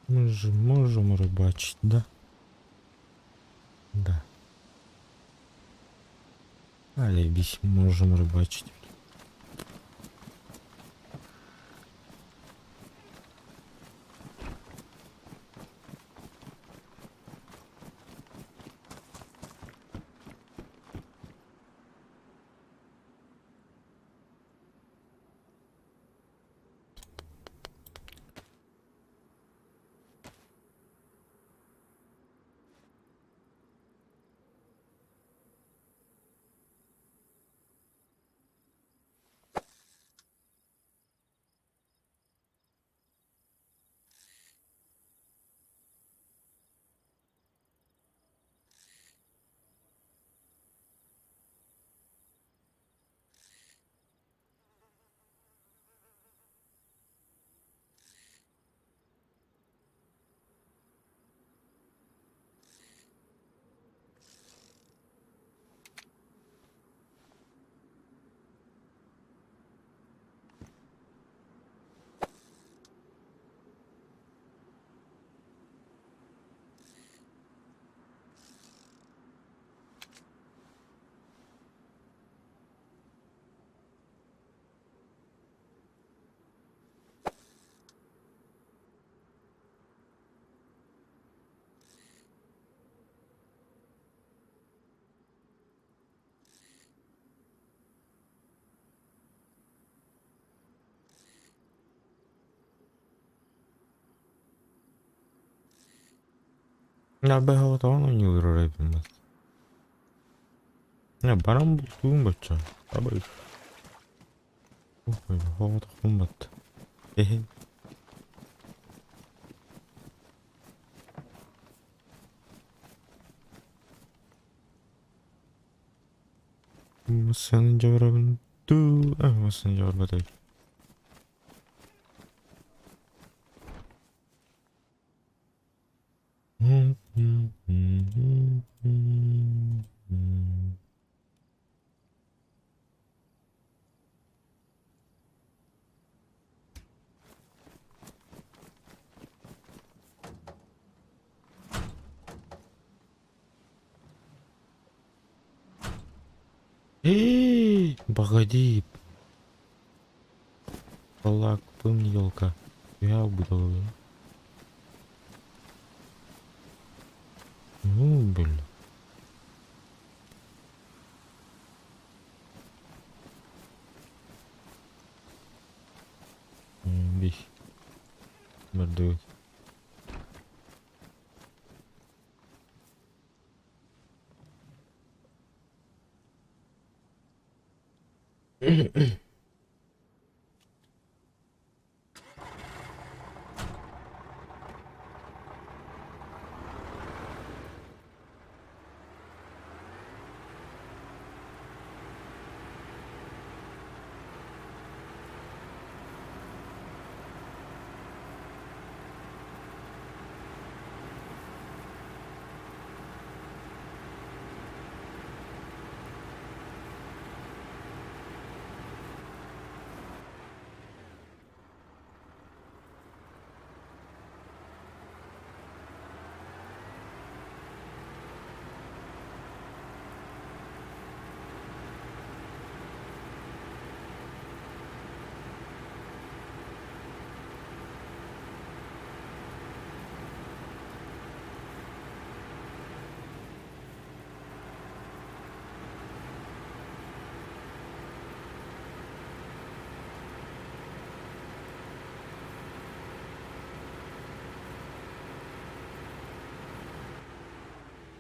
Мы же можем рыбачить, да? Да. Алебись, можем рыбачить. Ya be hava tamam oynuyor hepimiz. Ya bana bu duyum baca. Abi. Oh, hava takım battı. Hehe. Masanın cevabını du. Masanın cevabı değil. Эй, погоди. Палак, помни, елка. Я буду. Ну, блин. Бись. Мордует.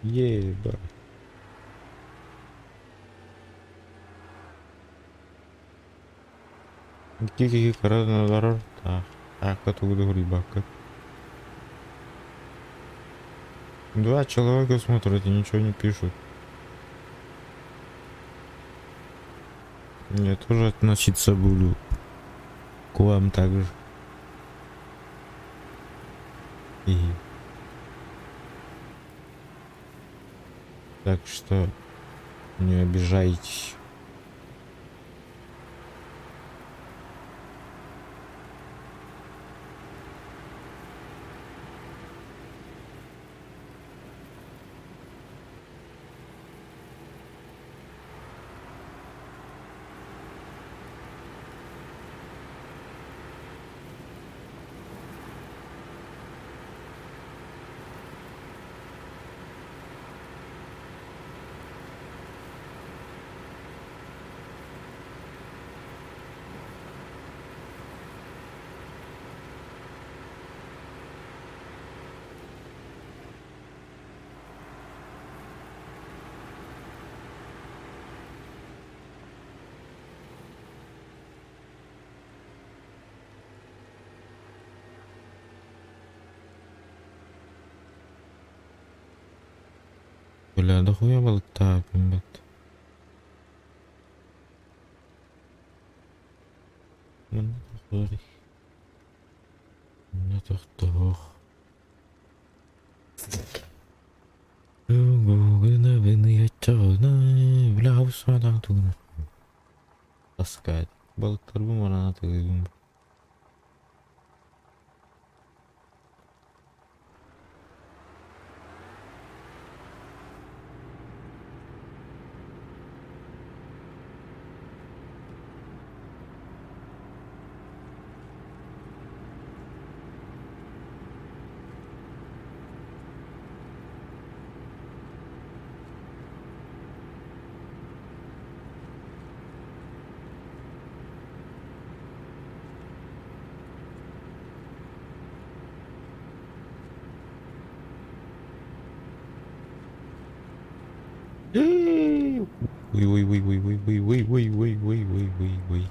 Еба. Кики карадыналар. Так. Акка тугуду грибакка. Два человека смотрят и ничего не пишут. Я тоже относиться буду к вам также. И так что не обижайтесь. Бля, да хуя болтаю, блядь. Sorry. Ну так toch. Таскать. Балкарбу мана тыгым. Ой.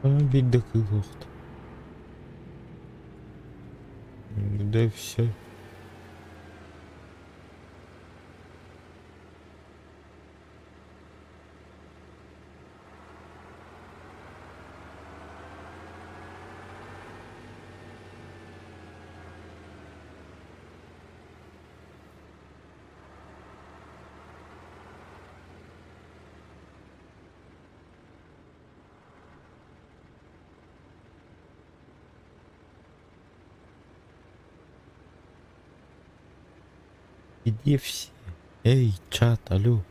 Бир кылықты. Да все. Иди все. Эй, чат, алло.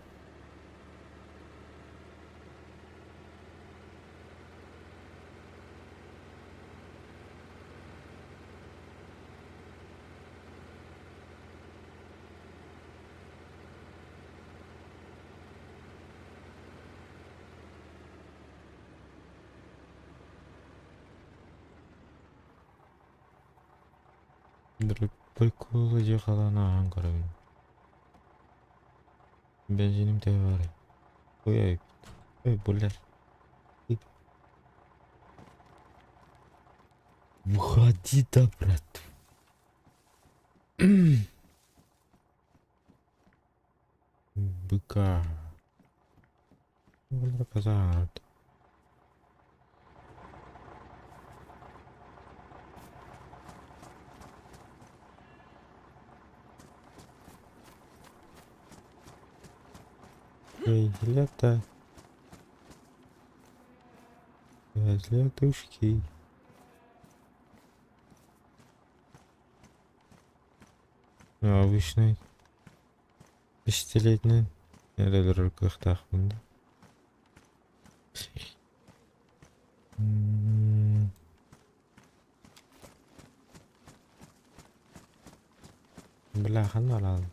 Приколы же қаланаған қарайын. Бензинім де бар. Ой, бля. Уходи, да, брат. Быка. Бля, казарт. Эй, лето. Летушки. Обычный 10-летний nerelere kıhtahmında. Bilahan alalım.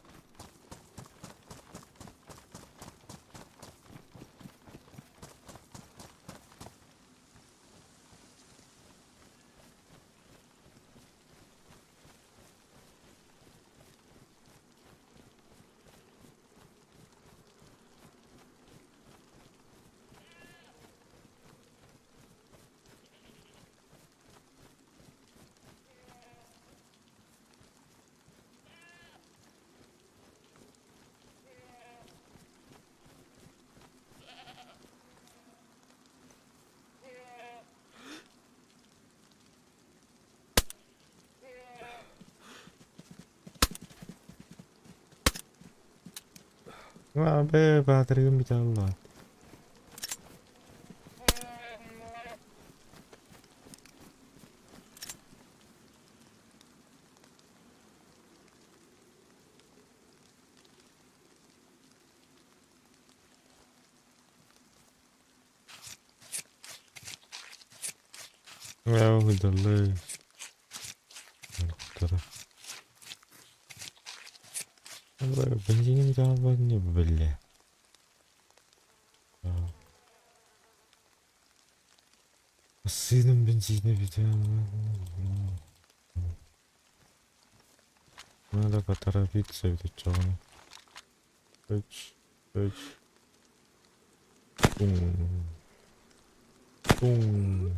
Abi batırım bir tane var. Ya hıdırlı. Benzinim bir tane var ne böyle. Сыном бензина ведь. Надо поторопиться, это что? Пум. Пум.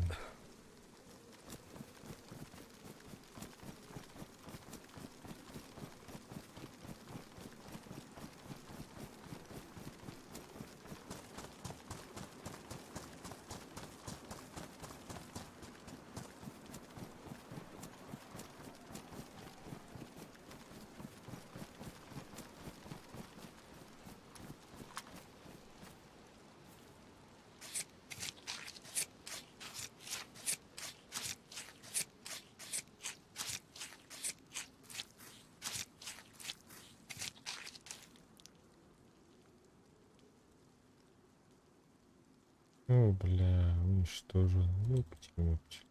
О, бля, уничтожен. Ёпти-мопти.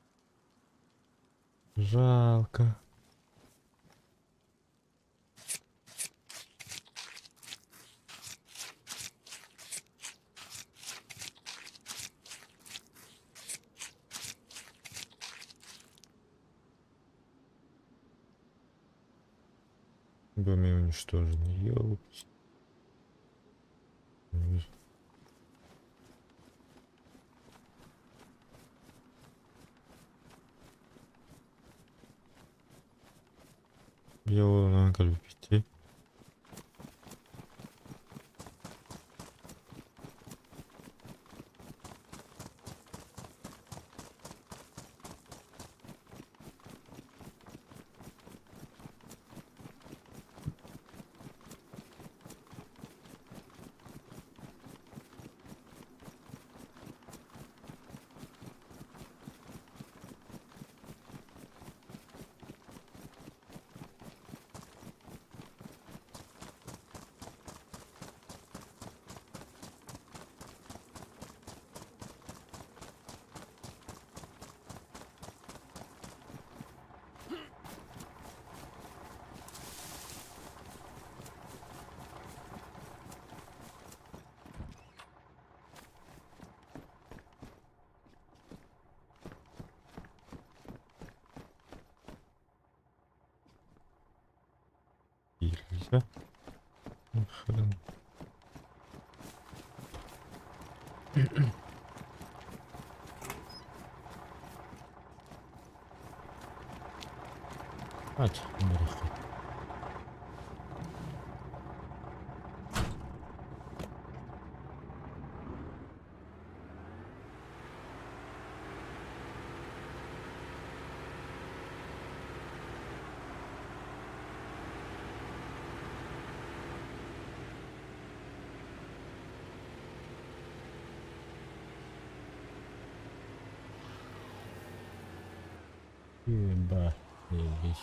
Жалко. Доме уничтожен. Ёпти. Bir oğlan kalbi bitti. Güzel. Fırın. Aç. Bırak. Bah. Neymiş?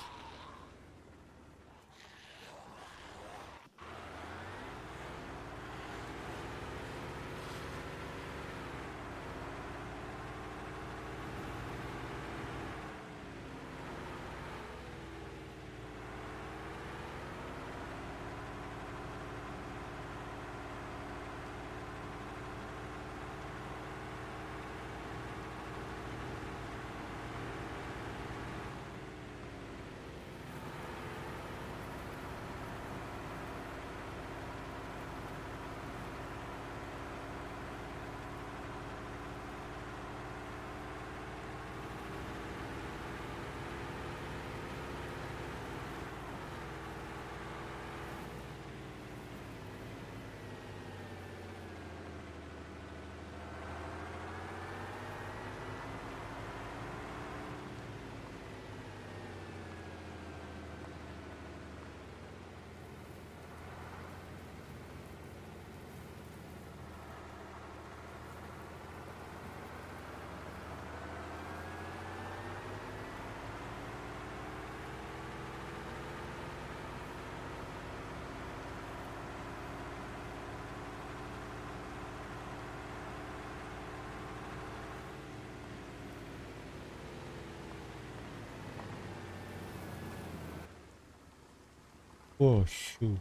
Oh shoot.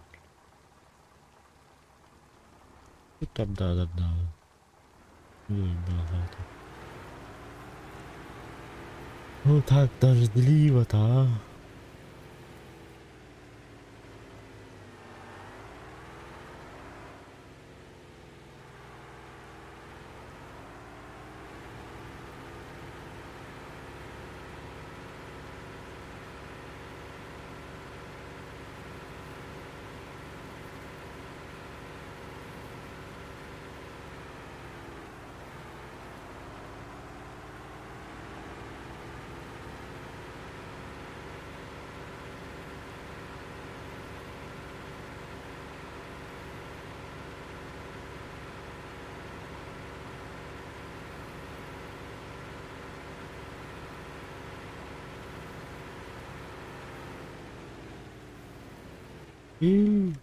Tetap dah. Багато. Ну так дождливо-то, а. Ih.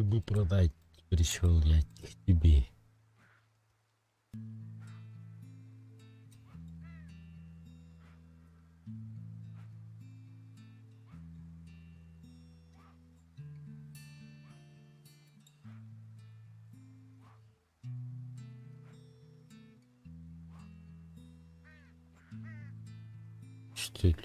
бы продать пришел я к тебе. Что ли?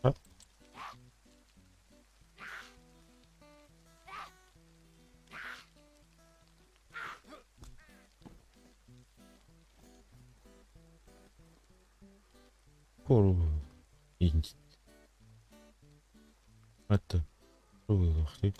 А? Пору. Это. Ах ты.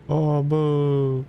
О, бу.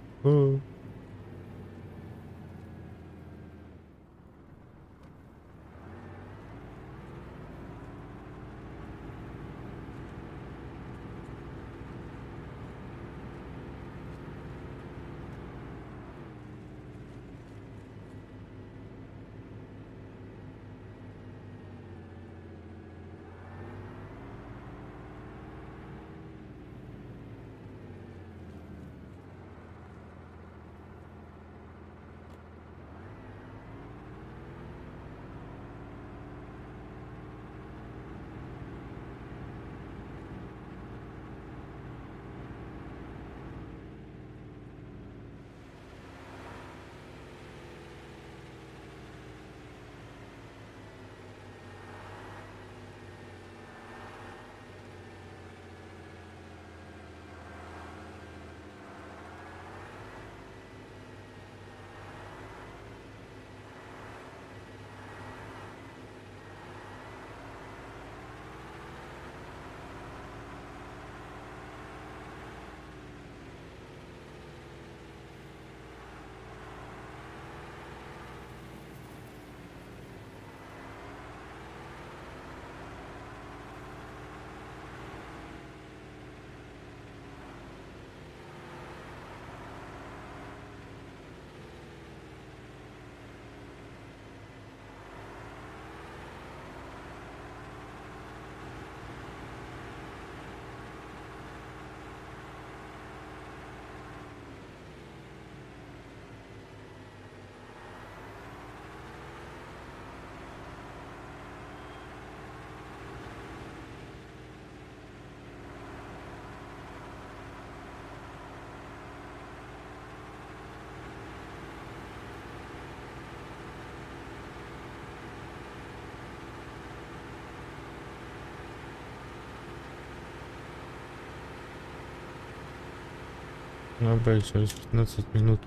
Набрать через 15 минут.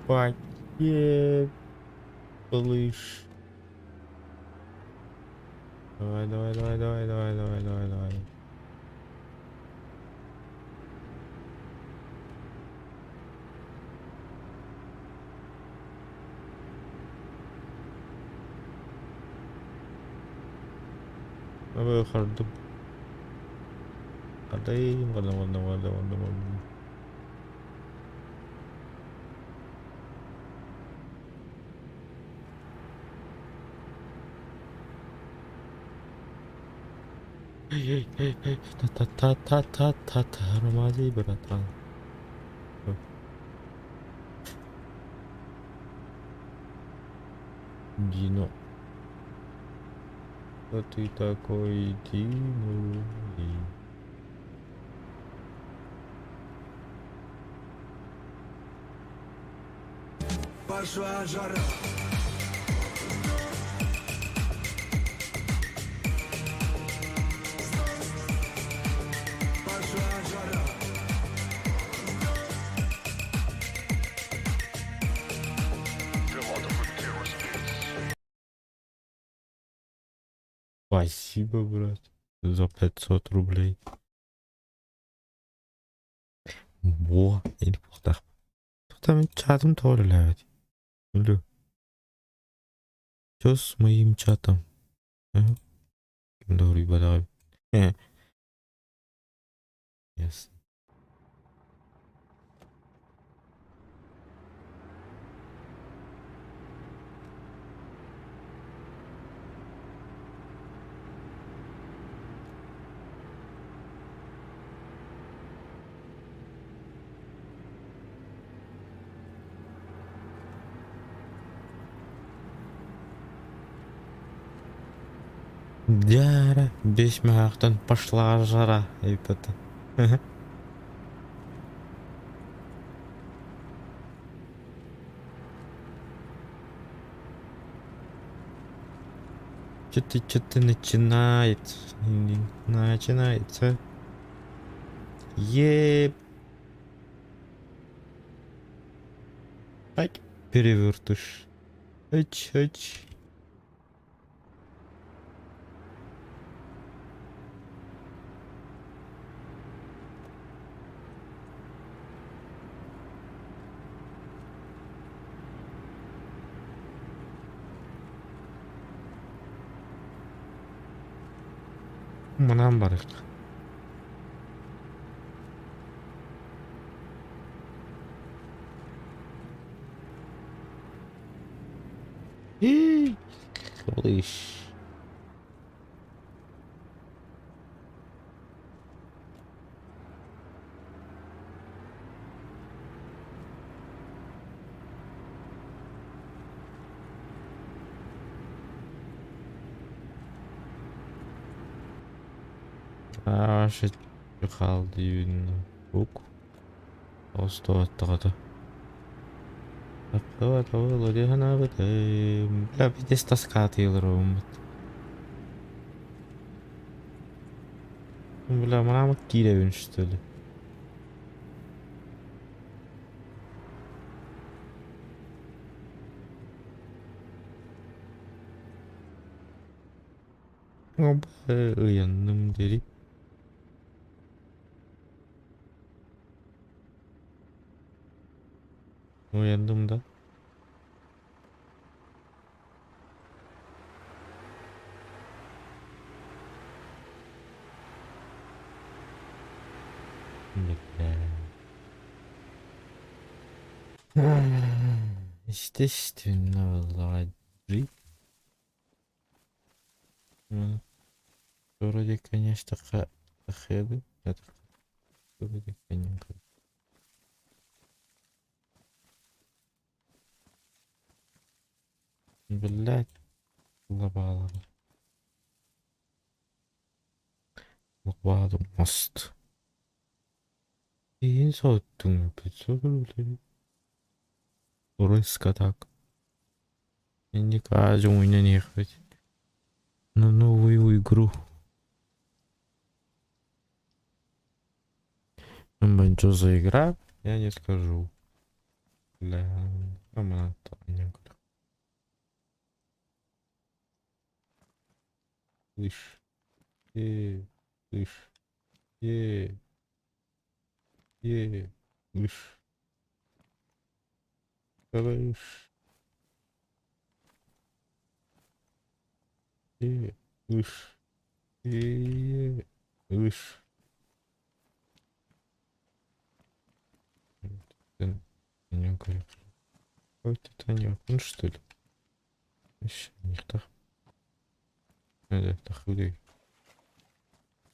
Пакет, малыш. Давай, давай, давай, давай, давай, давай, давай, давай. Давай, хардуп. Кадайым, кадам, кадам, кадам, кадам, кадам. Эй, эй, эй, та-та-та-та-та-та, тормози, братан. Дино. Кто ты такой, Дино? Пошла жара. Пошла жара. Спасибо, брат, за 500 рублей. Во, или плохо. Там чатом тоже лявить. Алло. Что с моим чатом? Ага. Добрый бадай. Ясно. Дяра, бешмяқтан пошла жара. Епета. Что-то начинается. Начинается. Еп. Ай, перевертыш. Ач. Мынам барык. Слышь. Ааша қалды үйіні. Ук. Осты аттығады. Аппават олы дехана бітім. Бля, бедес таска атыйлыр өміт. Бля, мынамы кейде өншістілі. Оба ұяндым дери. Uyandım da. Bekle. Естественно, ладжи. Вроде, конечно, хеды. Это вроде, конечно. Блять, лабала. Лабала мост. И соттың 500 рублей. Урыска так. Не кажем у меня ехать на новую игру. Что за игра? Я не скажу. Бля, она там не говорю. Слышь, слышь, е, слышь, слышь, слышь, слышь. Ты не говорю. Какой-то Танек, ну что ли? Еще них так. Это тахуды.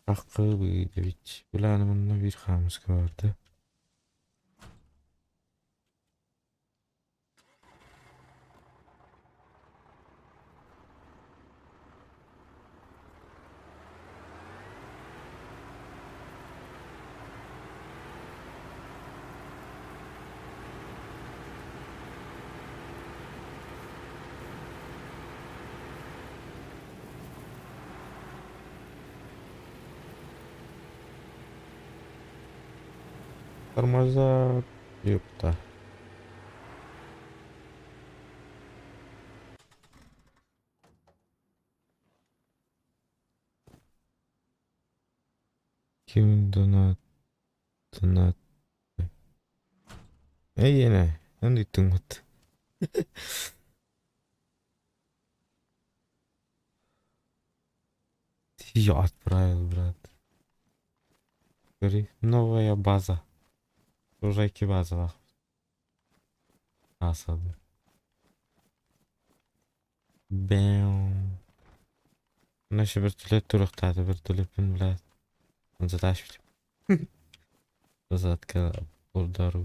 Акылы, да ведь. Уlanımın bir hamısı vardı. Тормоза, ёпта. Kim donat. Эй, не, он и тумат. Ты её отправил, брат. Говори, новая база. Лужайки база. Асады. Бэм. Наша вертолет турактады, вертолетпен, блядь. Он затащит. Задка удару.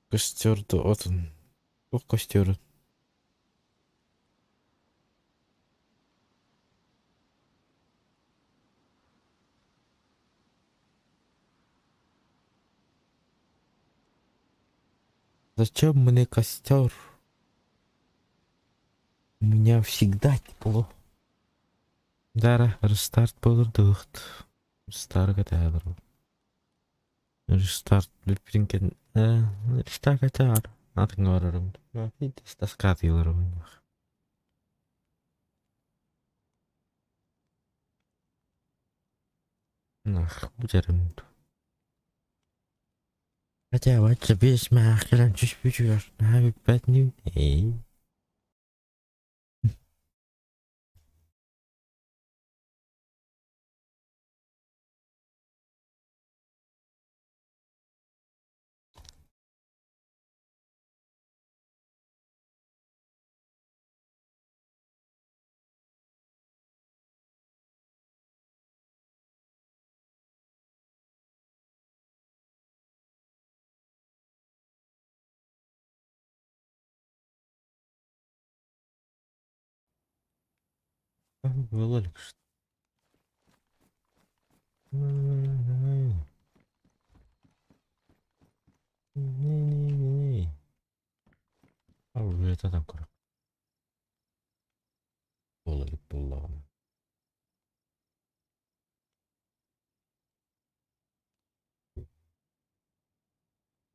Костер, да, вот он. Ох, костер. Зачем мне костер? У меня всегда тепло. Дара, рестарт болдухт. Рестарт катадр. Рестарт блипринкен. Рестарт катадр. Nothing орорум. Видишь, таскат елорум. Нах, бутерим. Хотя вот тебе смахером чуть-чуть на 5 минут. Эй. Вылолик, что ли? Не-не-не. А уже это такое. Вылолик было.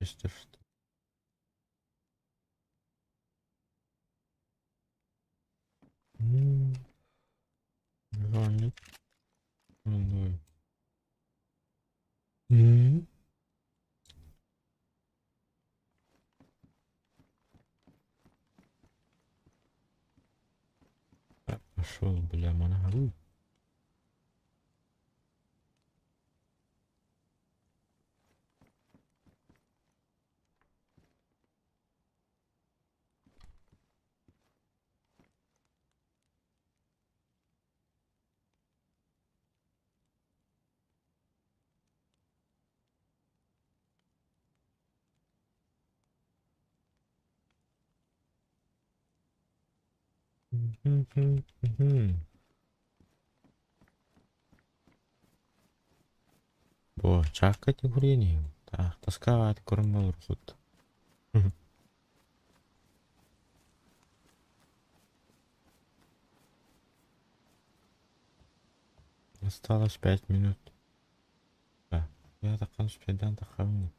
Что что? Жаль. Ну, давай. Пошел, бля, манару. О, чакать курение. Так, таскать кормил рухут. Осталось 5 минут. Да. Я так успею, так хавни.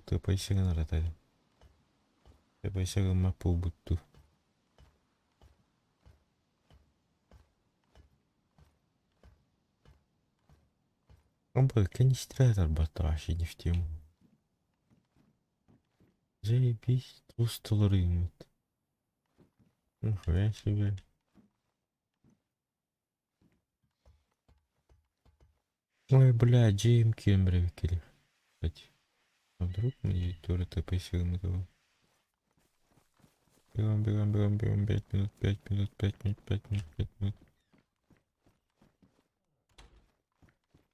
Ты поисеган ратали. Ты поисеган мапу бутту. Он был канистратор бата вообще не в тему. Заебись, устал рынок. Нихуя себе. Ой, бля, Джейм Кембри кили. Кстати. А вдруг мне тоже ты поисеган этого? Бегом. 5 минут, 5 минут, 5 минут, 5 минут, 5 минут.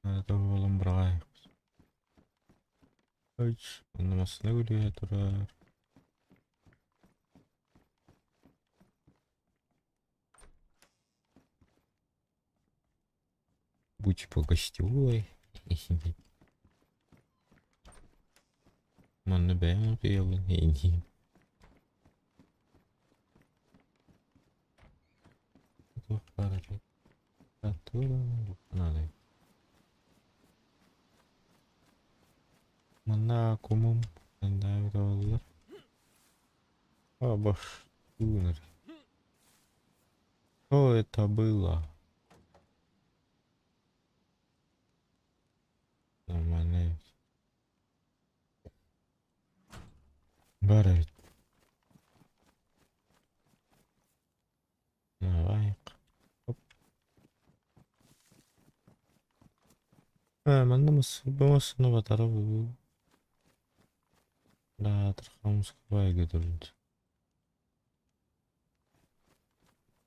Это голым брай. Ойч, намасына гулия турар. Будь по гостевой. Манны бәймін қиялын, ейнейм. Мына кумум, әндәві олар. А, баш, тунер. Что это было? Нормально. Барать. Давай. Оп. Манда масынова тарабы был. Да, Тархамская götürüldü.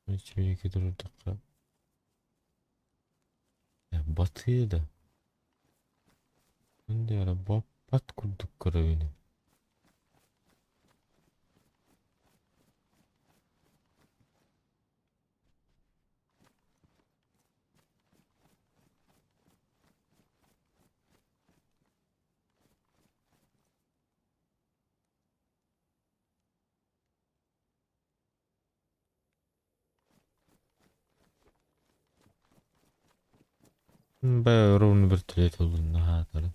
Içeriye götürüldük. Ya batıyı da. Ben de ara bat kurduk karabini. Бая ровно вертолет oldu наһатары.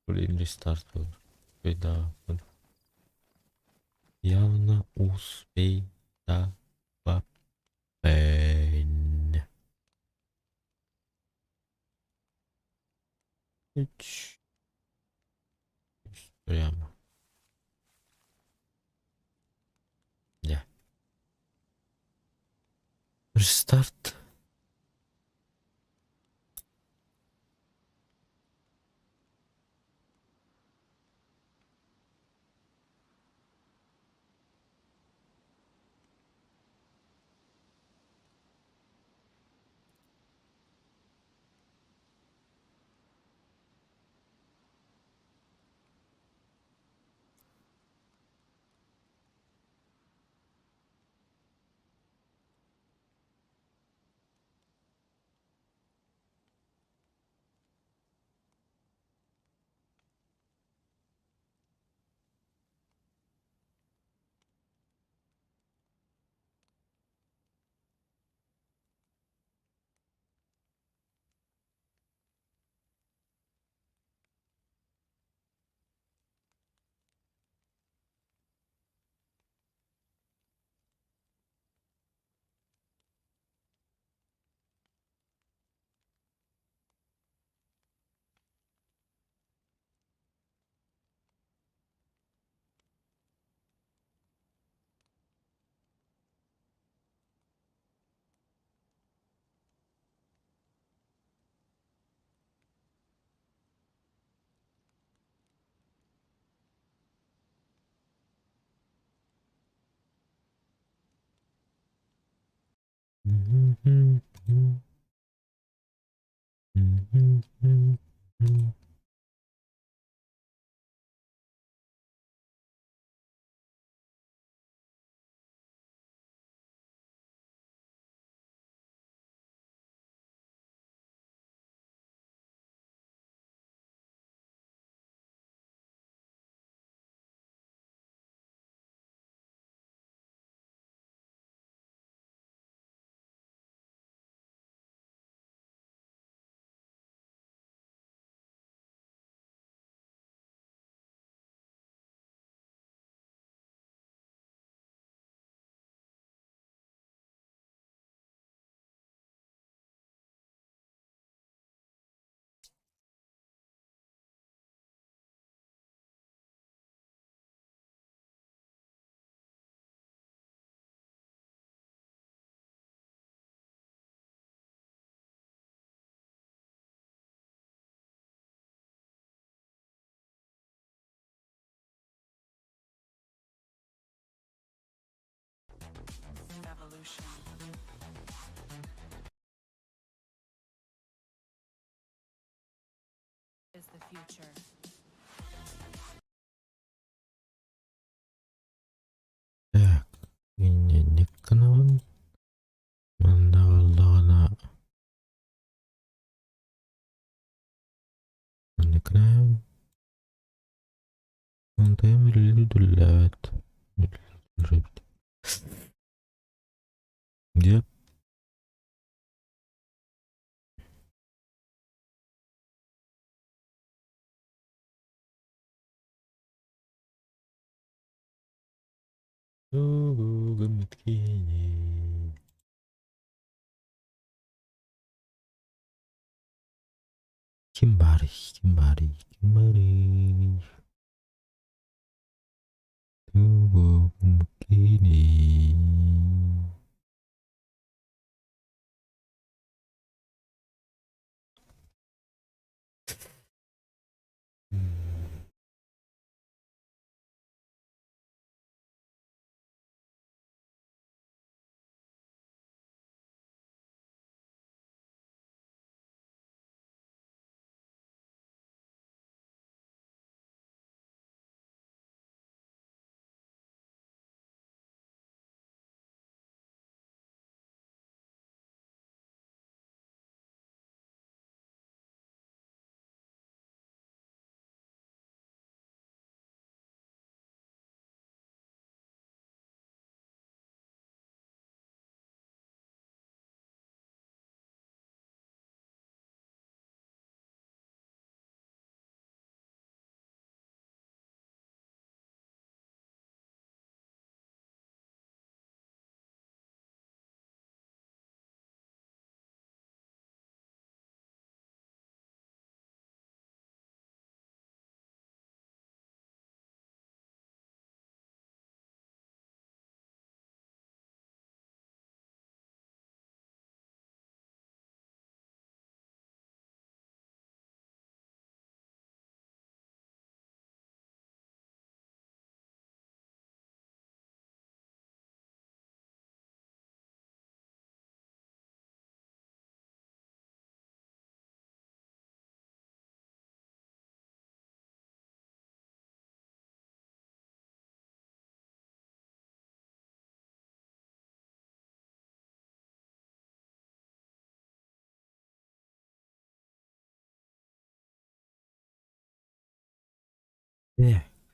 Блин, рестарт был. Да. Явно успей да папен. Прямо. Да. Рестарт. is the future. Так, не канал. Мандавалдана. Анекрам. Антем лидулят. Где? Гамиткини. Кимбари, кимбари, кимбари. Гамиткини.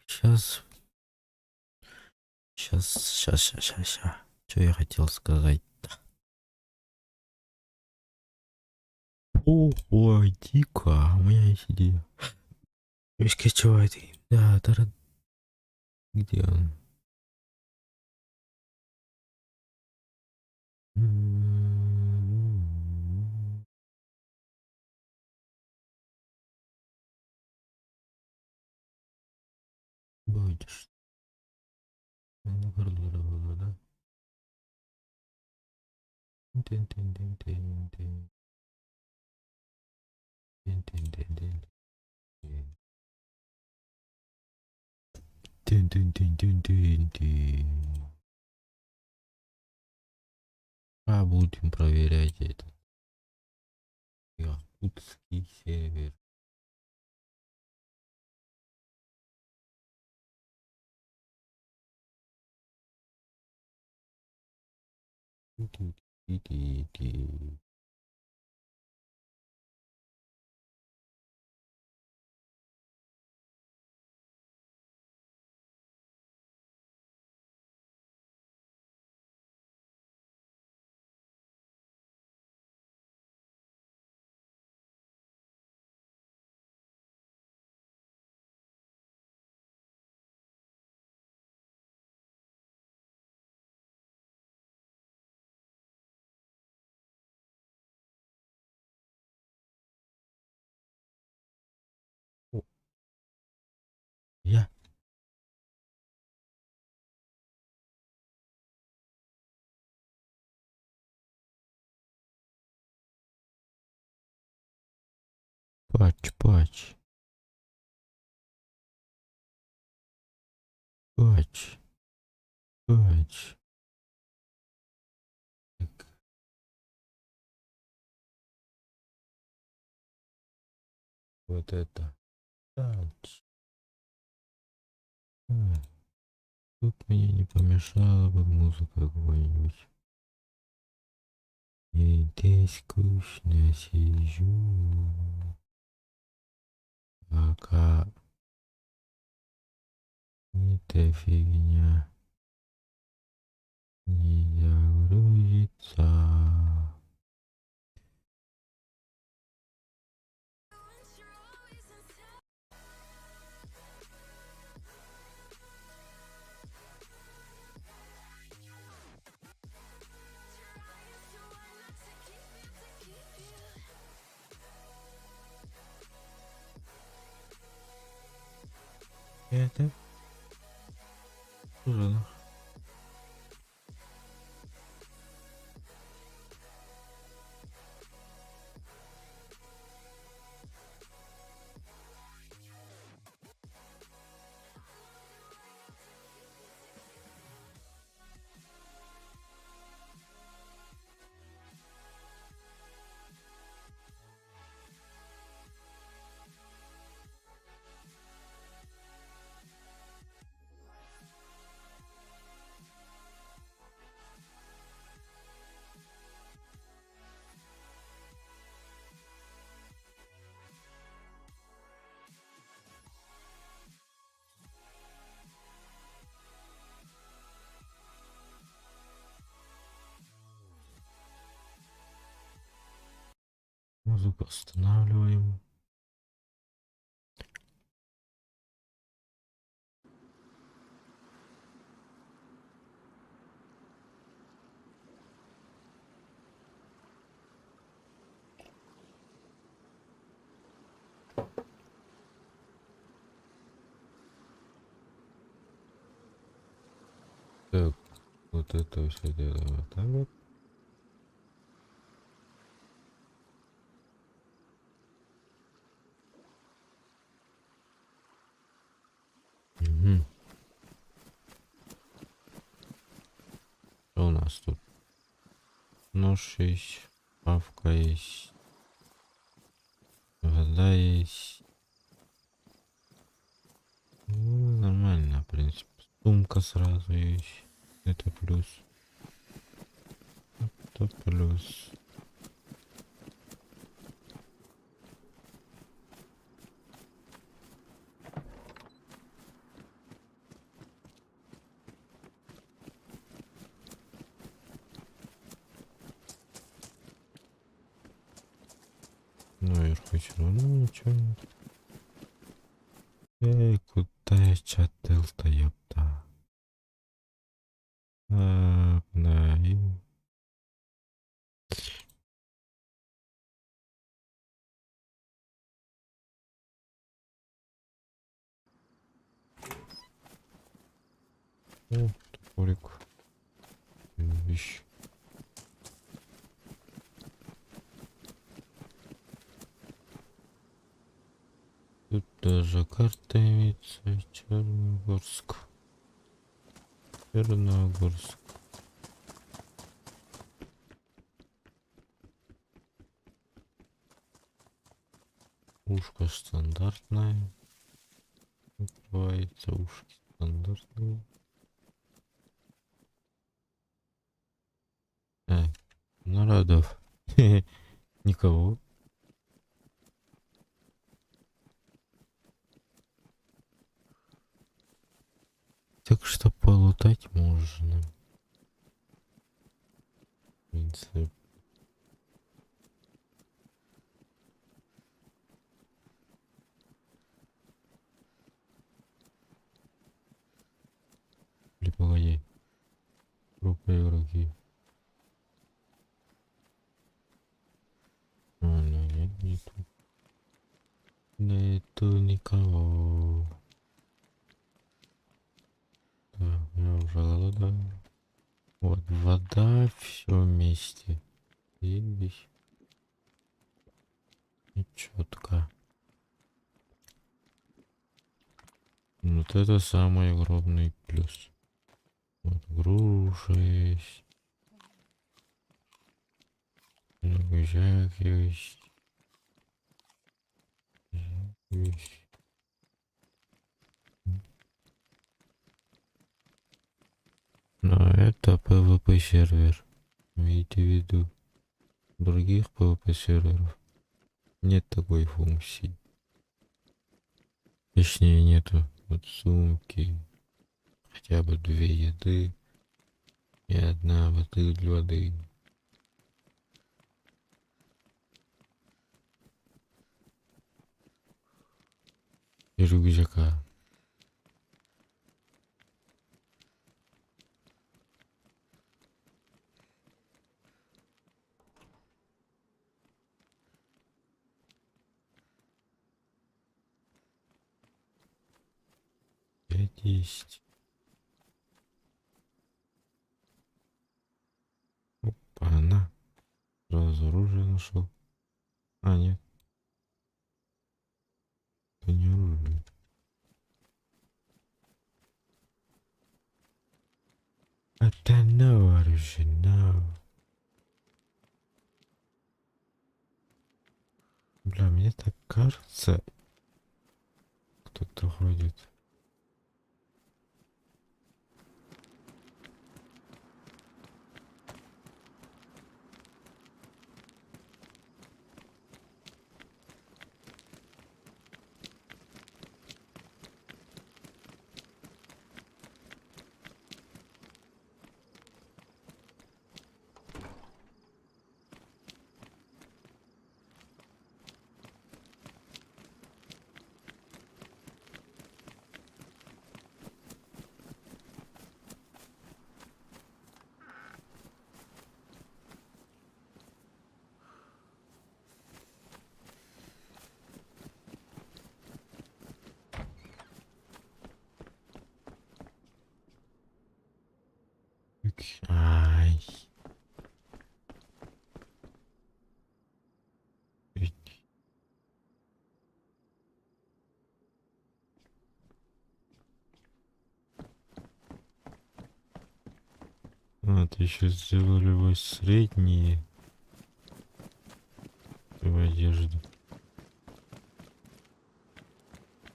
Сейчас. Сейчас. Что я хотел сказать? Ой, дико. У меня есть идея. Скачивает. Да, где он? Будешь. Да? Тин-тин-тин-тин-тин. Тин-тин-тин-тин. Тин-тин-тин-тин-тин-тин. А будем проверять это. Якутский сервер. Ти-ти-ти-ти. Я. Пач. Вот это. Танц. Тут мне не помешала бы музыка какая-нибудь. И здесь скучно сижу. Пока эта фигня не загрузится. Это? Уже. Музыку останавливаем. Так, вот это все делаем вот так вот. Угу. Что у нас тут? Нож есть, павка есть, вода есть. Ну, нормально, в принципе. Сумка сразу есть. Это плюс. Это плюс. Наверху все равно ничего нет. Эй, куда я чатыл-то, ёпта? Так, да, и... О, топорик. Вещь. Тут даже карта имеется. Черногорск. Черногорск. Ушко стандартное. Открывается ушки стандартные. Народов. Никого. Так что полутать можно. В принципе. Или погоди. Группа игроки. Нет, нету. Нету никого. Да, я уже голодаю. Вот вода, все вместе. Здесь. И четко. Вот это самый огромный плюс. Вот груша есть. Рюкзак есть. вещь. Но это PvP сервер. Имейте в виду. Других PvP серверов нет такой функции. Точнее нету вот сумки, хотя бы 2 еды и 1 бутыль воды. И рюкзака. Пять есть. Опа, она. Сразу оружие нашел. А, нет. Это не оружие. Это новое оружие, no. Бля, мне так кажется, кто-то ходит. Ай. Вот еще сделали вот средние в одежду.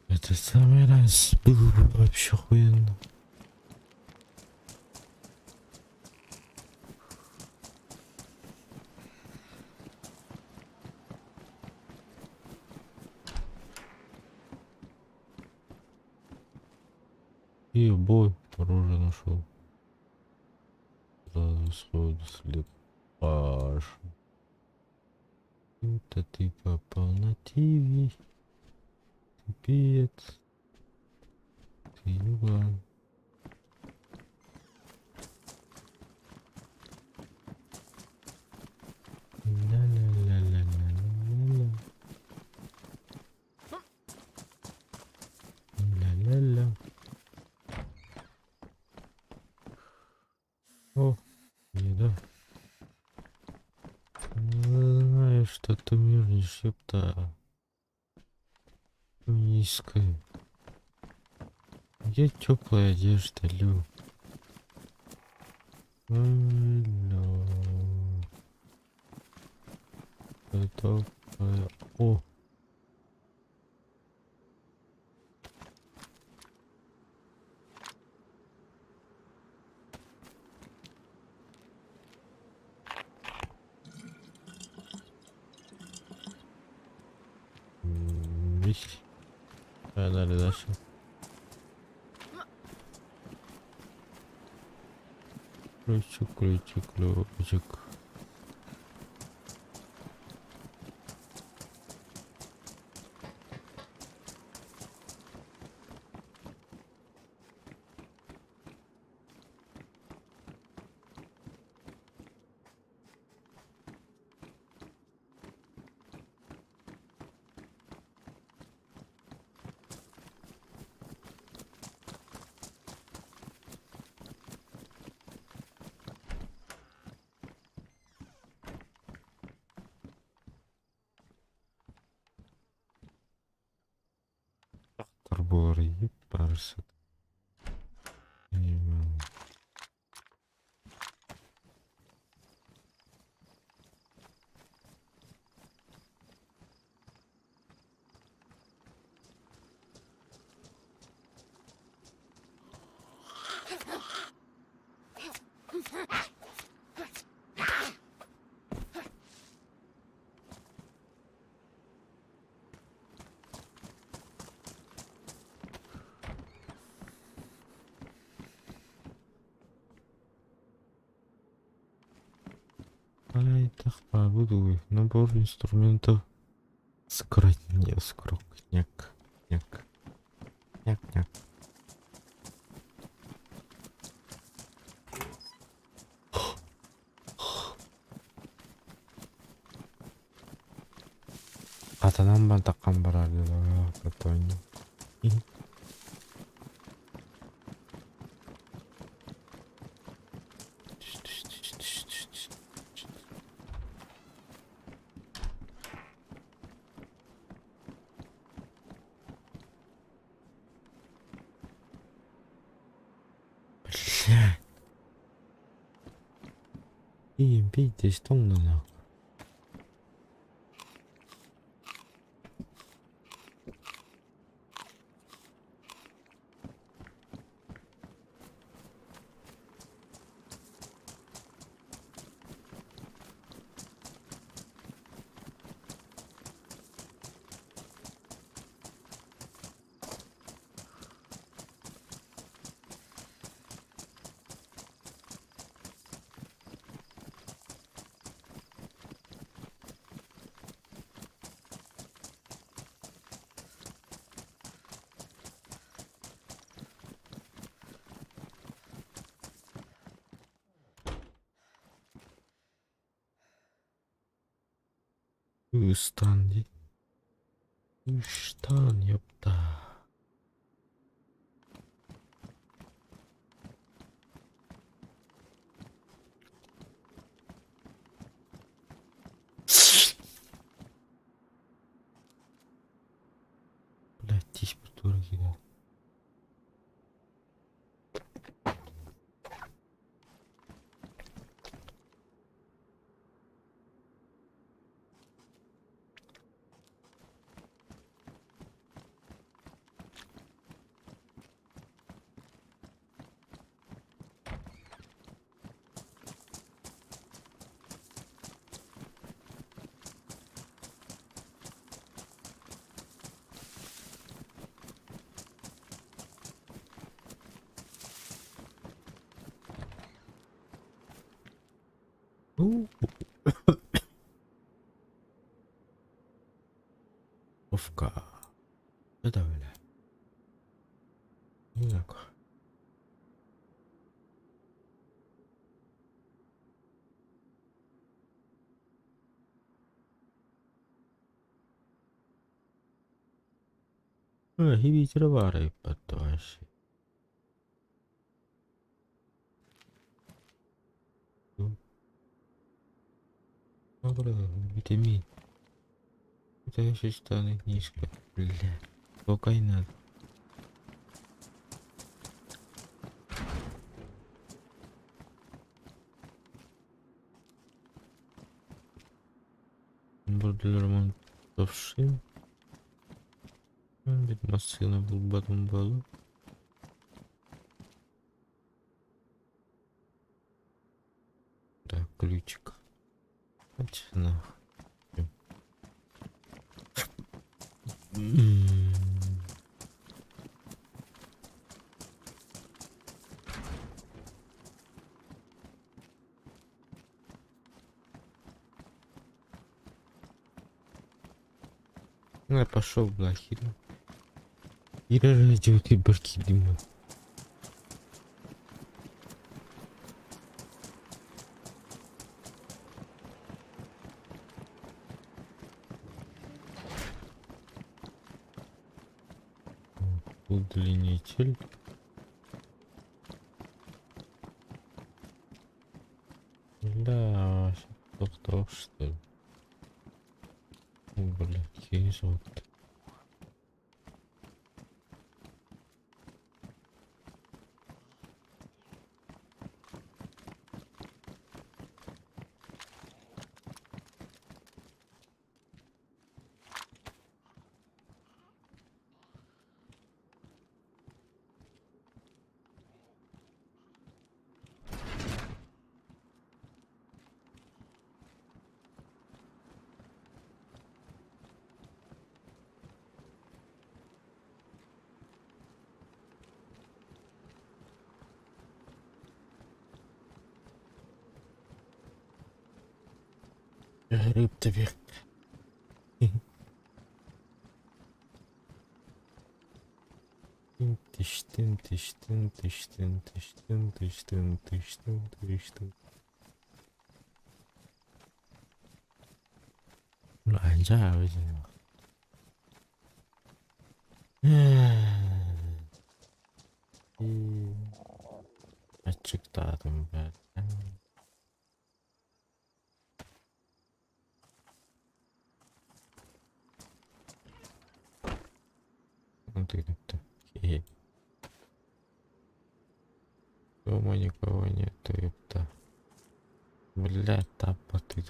Это самый раз было бы вообще охуенно. И бой оружие нашел. Сразу сходу след. Паш. Это ты попал на ТВ. Пипец. Ты юган. Ля-ля-ля-ля-ля-ля-ля. Ля-ля-ля. О, еда. Знаешь, что ты мерзнешь, ёпта. Низкая. Где теплая одежда, Лю? Алло. Это... О! Весь. Дали дальше. Ключик, ключик, ключик. Турбор, ебарься. Буду набор инструментов. Скротняк. Няк. Атанан ба таккан барады да, прикольно. Блядь. Бей, здесь тонна нахуй. Штан, ёпта. Блядь, температура кидает. Овка. Это, бля. Так. Hivi trovare fatto assi. Ma vitami. Это еще штаны книжка. Бля. Сколько и надо. Бордель ремонтов шин. Бит машина был батом балу. Так, ключик. Точно. Ну, я пошел, блахина. И радио ты башки дыму. Удлинитель. Да, кто что ли? Блядь, есть вот. рыб-то бег. Тыш тын тыш тын тыш тын тыш тын тыш тын тыш тын тыш тын. Lancar özü. Açıkladım ben. Ты. Дома никого нету, ёпта. Блядь, тапа ты.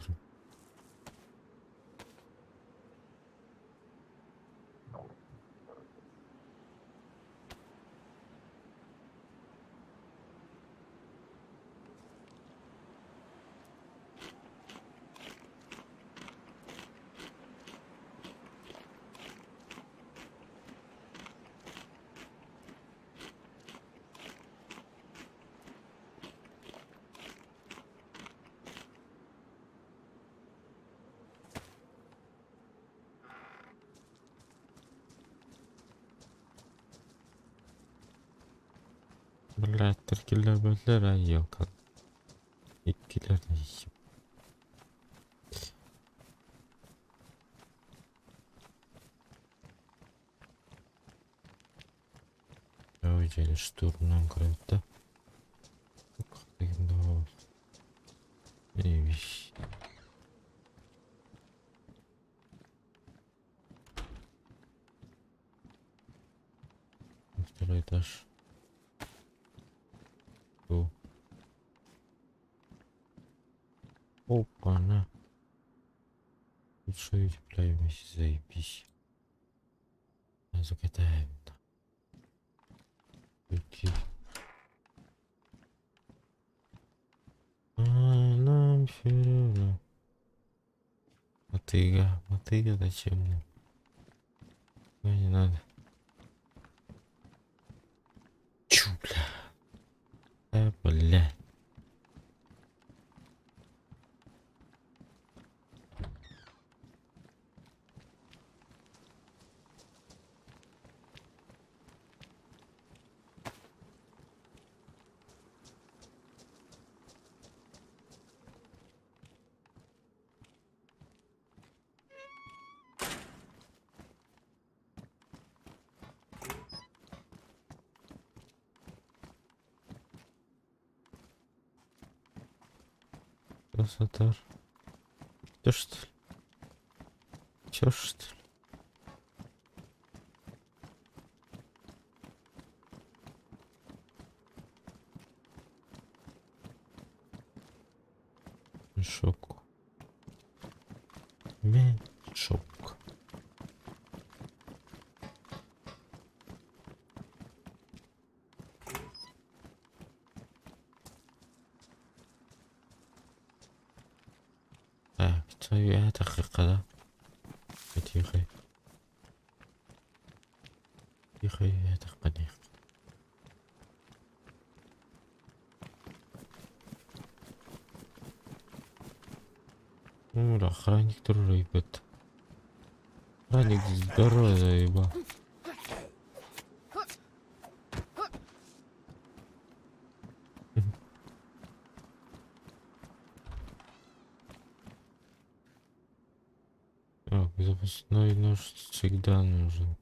Блядь, türküler böyle ay yok. İtkiler de yiyip. Öyle штурмнан кірді. Қақтығында ол. Нейвиш. Второй этаж. Опа-на. Тут что удивляемся, заебись. Закатаем. Уйти. Нам все равно. Мотыга зачем мне? Не надо. Чу, бля. Бля. Красота. Чё что ли? Чё что ли? Мешок. Мешок. Так, твоя дакыйкада. Тихо. Тихо, я так понял. Охранник тоже рыбет. Охранник здорово заебал. Так, запасной нож всегда нужен.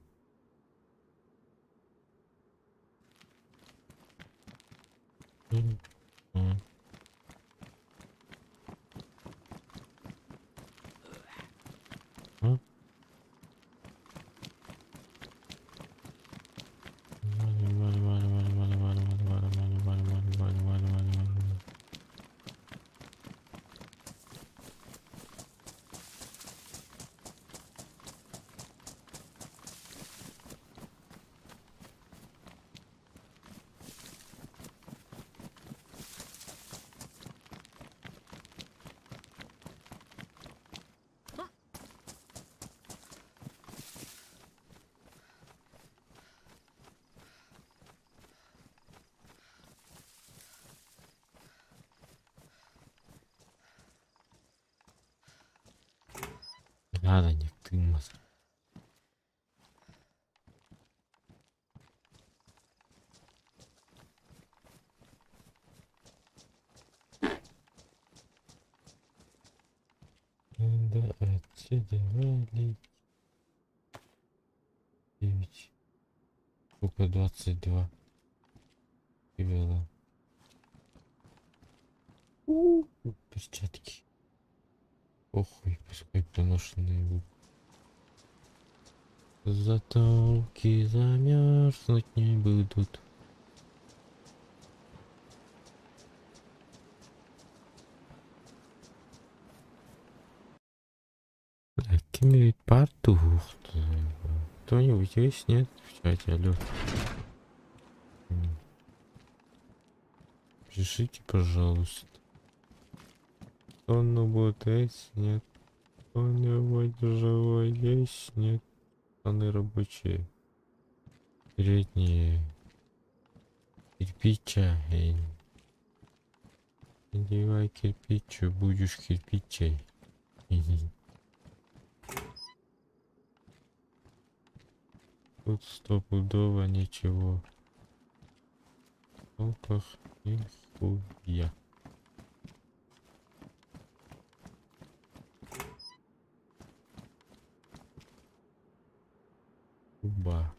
Ладно, не тымас. Да, отсюда валить. 9. Сколько? 22. Привела. Перчатки. Похуй, пускай поношенные будут. Затолки замерзнуть не будут. Кемерит партух. Кто-нибудь есть? Нет? В чате, алло. Пишите, пожалуйста. Кто-нибудь есть? Нет. Кто-нибудь живой есть? Нет. Штаны рабочие. Передние. Кирпича. Надевай кирпичу, будешь кирпичей. Тут стопудово ничего. В толках нихуя. Труба.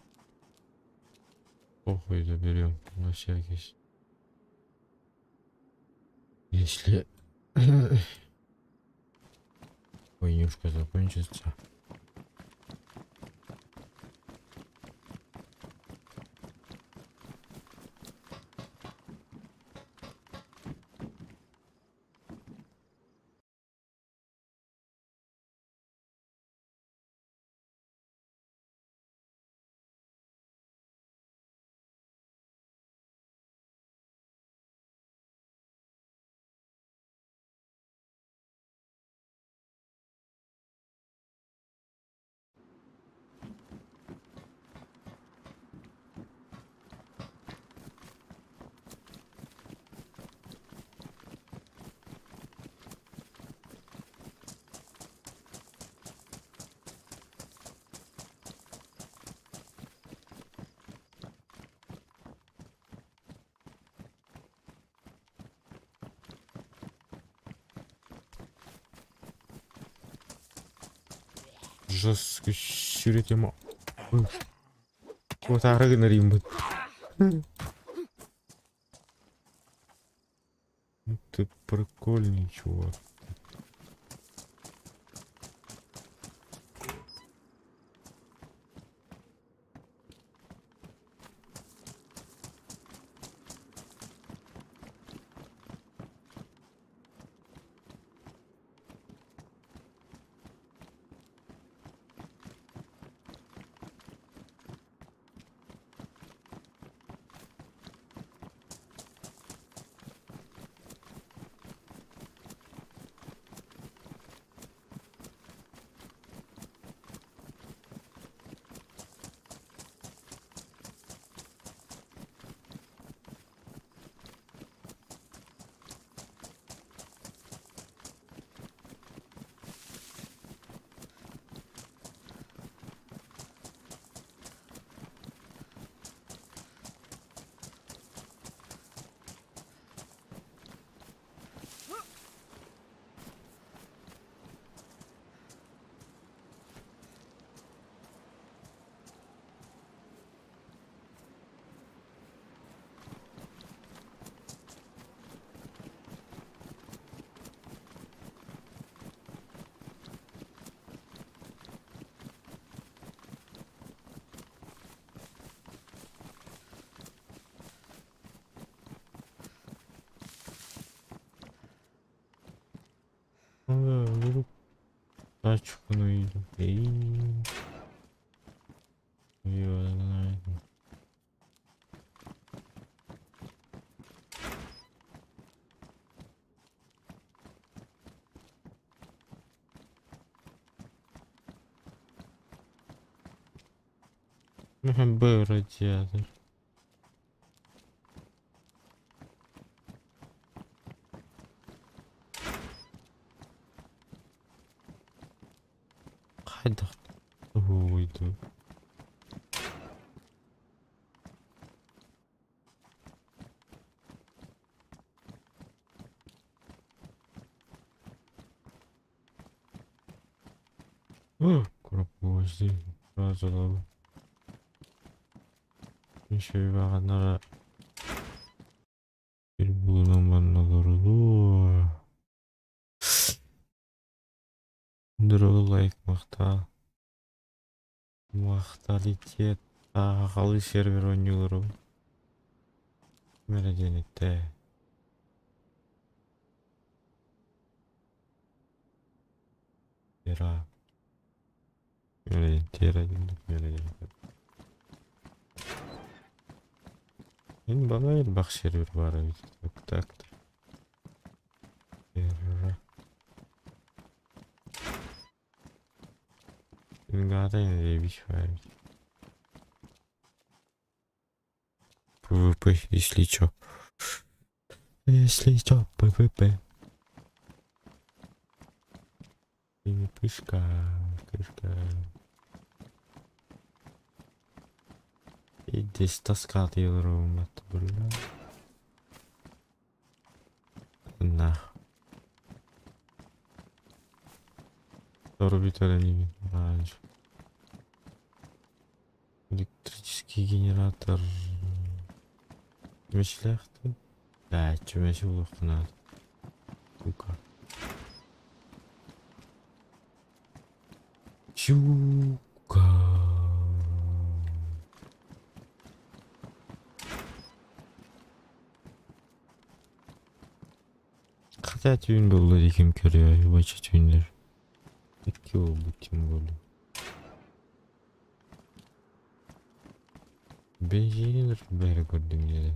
Похуй, заберем на всякий. Если хуйнюшка закончится. Жестко сюритема. Вот арыгнарим. Ты прикольный чувак. Вдруг тачку найду. Её знает. Был радиатор. 그렇고 뭐지? 그러저러. Şöyle 나라 일부는 만나더라도 дұрылайық мақталитет ағалы сервер ойнылыру мәдениетте тера мәдениет енді бағайын бақ сервер бар так Иногда я не обещаю. ПВП, если чё. Если чё, ПВП. Пышка. И здесь тоска делаем это, бля. На. Орбитали не раньше. Электрический генератор. Мечляхты? Да, чё мечу надо. Сука. Чука. Хотя тюн был диким көрөй, бача тюнлер. İki oldu kim böyle? Benzinler böyle gördüğüm yere.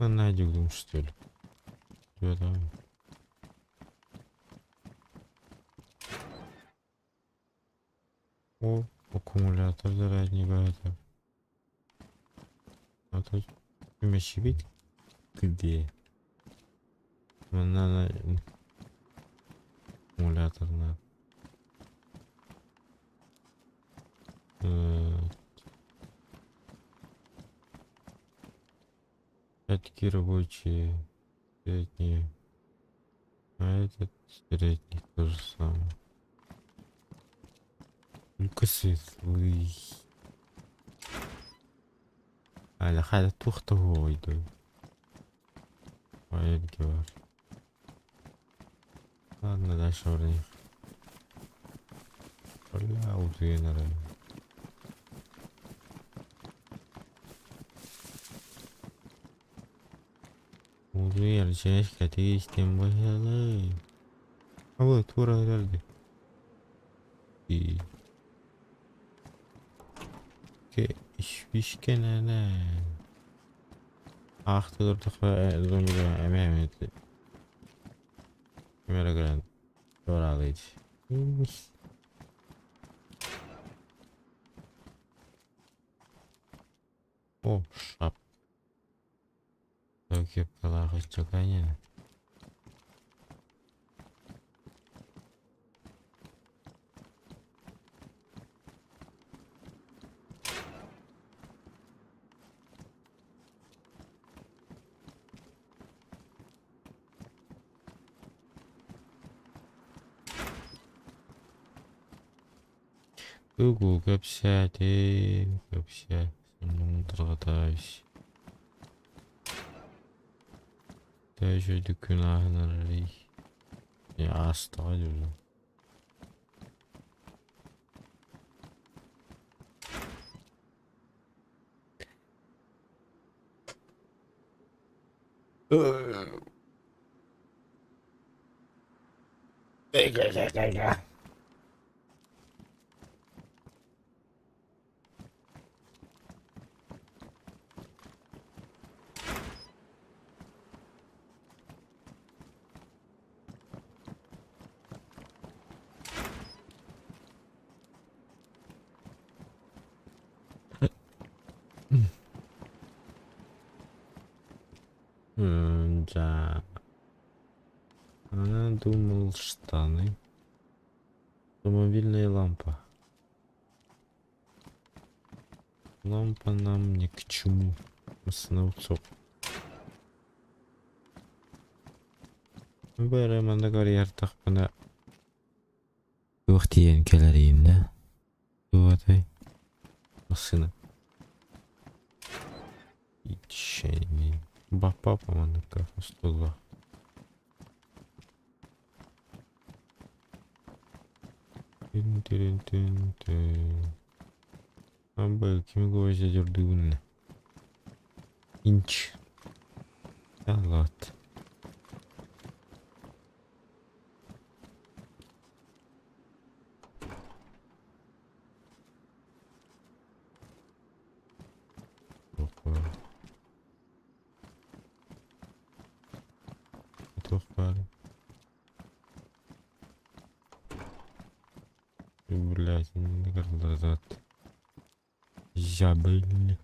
Ben найдем что ли? Да. О, аккумулятор зарядника это. А то вмещить где? Надо аккумулятор на. Пятки рабочие. Средние. А этот средний то же самое. Только светлый. Hala hala тухта ойду. Поедки var. Ладно, дальше вроде. Бля, удвинеры. Удвинер, чешка, ты с тем выхелы. А вот, тура ряды. И... İşkenene. Ahtırdık ve zombiler ememeti. Kamera grand. Doğralıydı. О, шап. Такие плохо чеканье. Google kapsiyade Sonun tırgıdaş. Даже günahları. Ya hasta diyorum. 자, думал, штаны. Автомобильная лампа. Лампа нам ни к чему. Основцов. Берем андагар яртах бана. Уhtien келеринде. Туатай. Масына. Ичени. Бапа паманыкка. Столла. Тин-тин-тин-тин. Абы кимге өзі жүрдігін. Инч. Алат. Опа. Тух пари. Блять, не как назад. Забыли.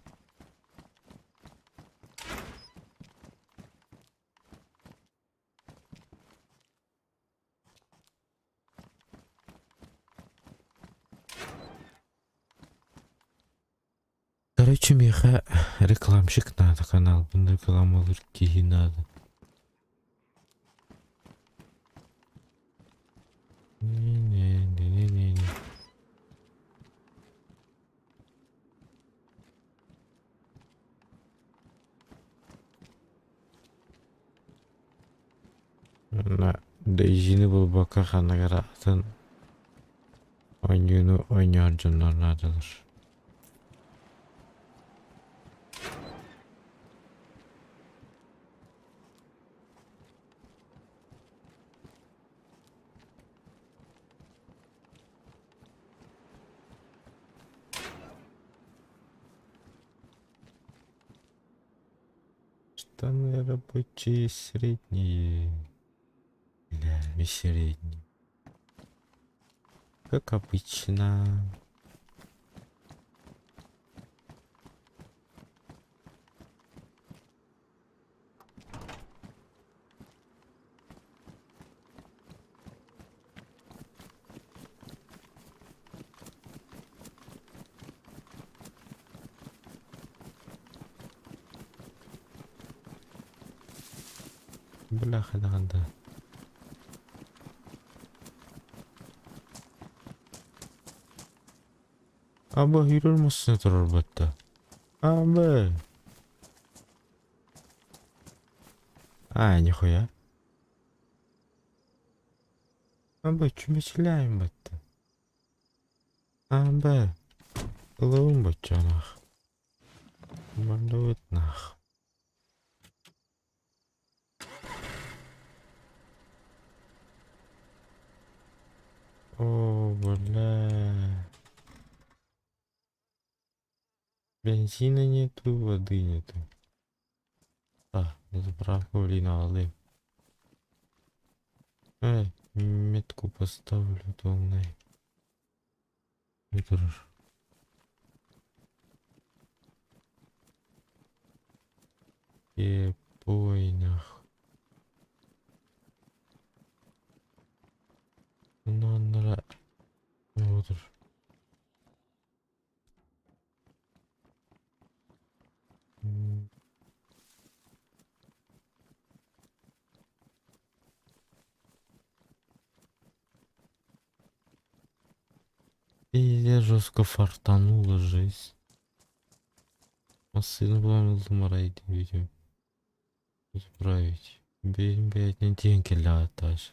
Короче, Миха, рекламщик надо, канал, реклама лурки надо. Не-не-не-не-не. На дейжini бұл бака ханагаратын oyunu oynuyor canlardadır. Штаны рабочие средние. Бля, не средние. Как обычно. Бляха надо. Абы yürür müsün turbatta? Абы. Нихуя. Абы, чумечляем батта. Абы. Лоум бачанах. Мандует нах. О, бля. Бензина нету, воды нету. А, на заправку влина алым. Метку поставлю долной. Выдержу. Епой нах. Ну, нра. Вот уж. Пиздец, жестко фартанула жизнь. Машина была на Лумарайде, видимо. Исправить. Блять, не деньги лятаж.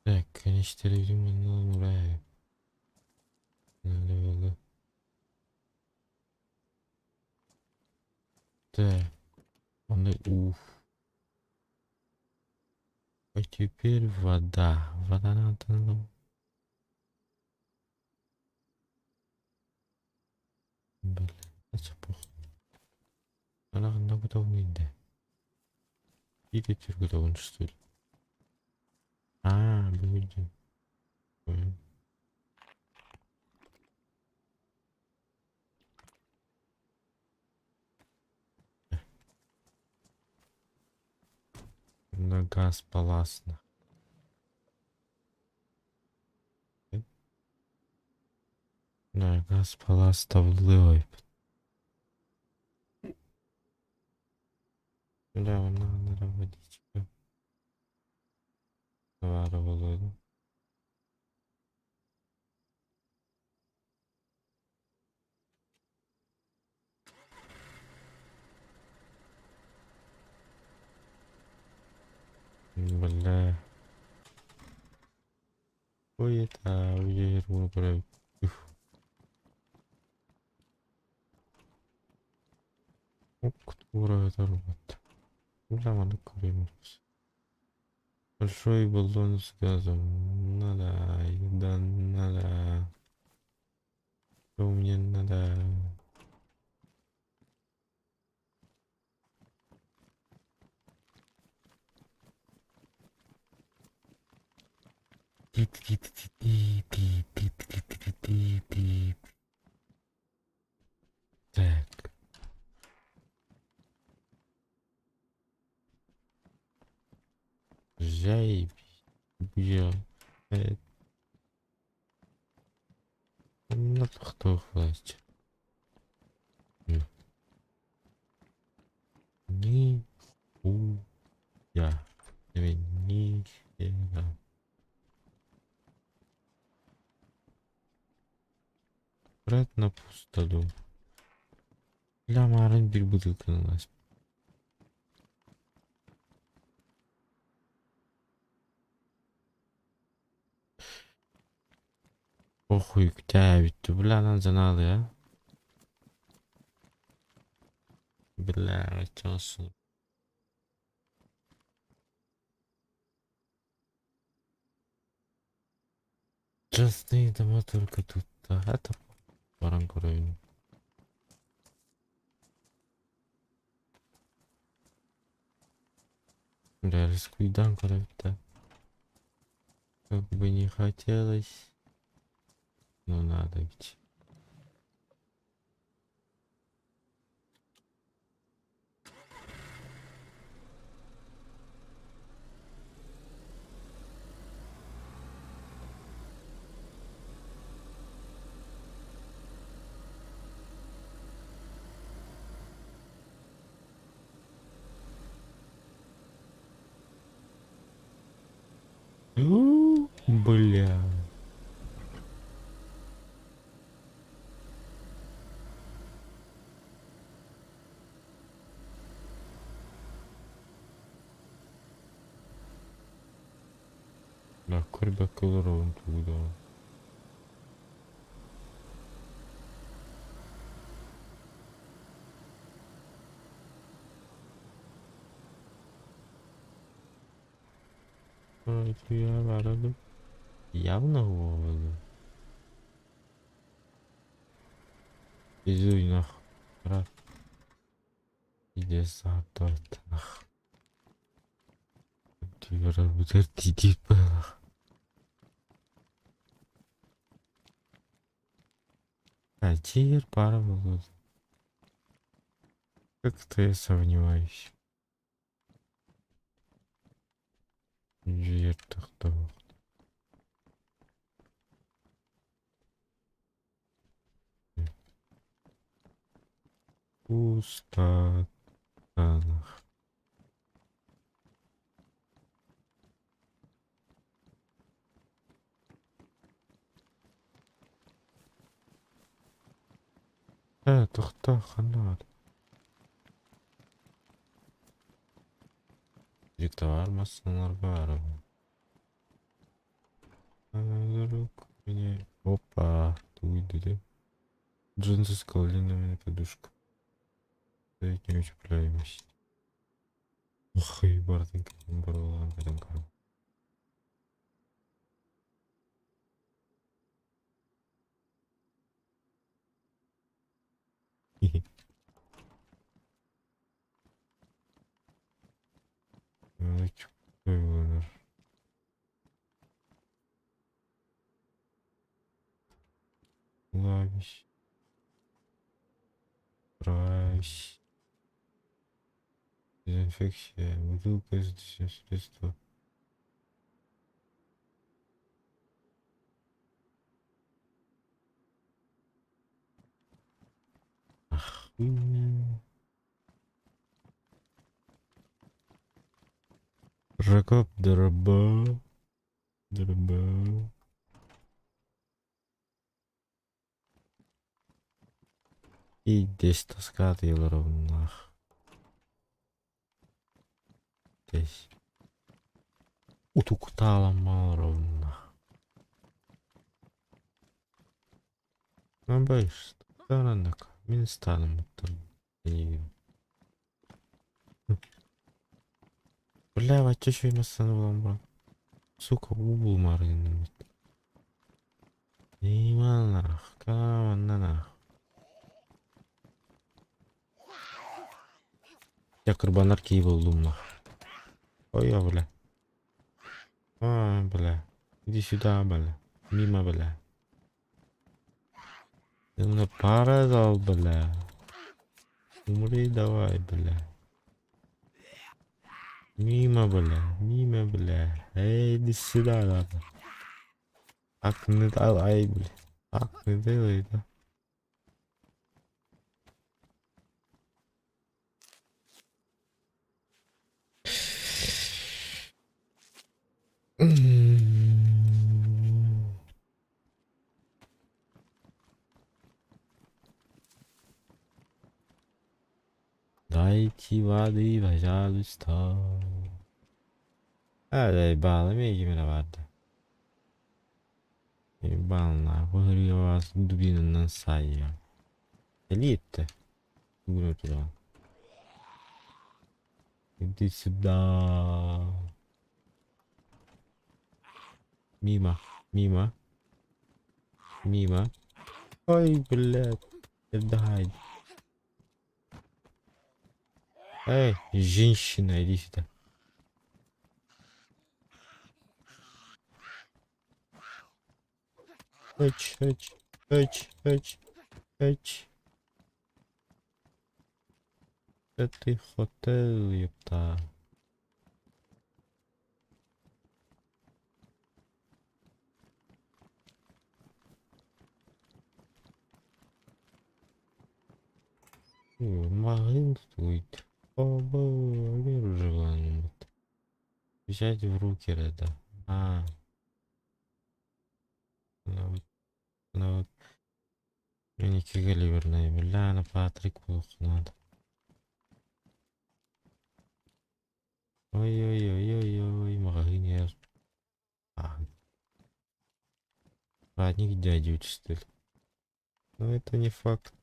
Так, конечно, видимо, на Лумарайде. Так. Уф. А теперь вода. Вода надо, ну. Блин, это плохо. Она готовненькая. Или ты готовен, что ли? Будем. Понял. на газ паласно. На газ паласта вливай. Бля, надо водичка. Заваривала. Бля. Ой, это уехал прям. Кто это робот? Бля, надо курить. Большой баллон с газом. Надо, еда надо. Что мне надо? Так. Заебись. Я. Ну, кто власть? Ни у я. Ни хера. Брат на пустоту. Ля марин bir бутылка на нас. Похуй, тебя ведь бля надо надо, а? Бля, чёрт. Частные дома только тут. А это Баранкуровин. Бля, рискуй Данкуровин-то. Как бы не хотелось. Но надо ведь. Бля. Да, корьба колорован туда. Я варады. Явно воводу. Изуй нах. Брат. Иди за тот нах. Ты работаешь, иди пах. А теперь пара волос. Как-то я сомневаюсь. Жертв того. Пустота. Тухта ханат. Диктовар массанаргаров. Друг мне. Опа. Туйдуды. Джинсы с колониной подушка. Это не учепляемость. Ох, и бартенька не брала. Лавищ. Прайс. инфекция, бутылка с средства. Охуенно. Ракоп дроба. Дроба. И здесь таскат ровнах. Здесь. Утуктала мало ровнах. Ну, боишься. Таранак. Минстаном. Бля, ва чё массан брат. Сука, убыл марин. Иманах. Камананах. Я карбонарки был думно. Ой, я, бля. А, бля. Иди сюда, бля. Мимо, бля. Ты мне пара дал, бля. Умри давай, бля. Мимо, бля. Мимо, бля. Эй, иди сюда, да. Так не давай, бля. Так не делай, да. Дайте воды, пожалуйста. Ебало, имейте меня вода. Ебал нахуй, говорю, я вас дубину насаю. Элита. Говорю туда. Иди сюда. Мимо, мимо, мимо. Ой, блядь, дай. Эй, женщина, иди сюда. Эч, эч, эч, эч, эч. Это ты хотел, ёпта. Магазин стоит. Оба, веру желание. Взять в руки это. А. Ну, мне кигаливерная, бля, на Патрик плохо надо. Ой-ой-ой-ой-ой, магазин я... Родник дяди учитель. Но это не факт.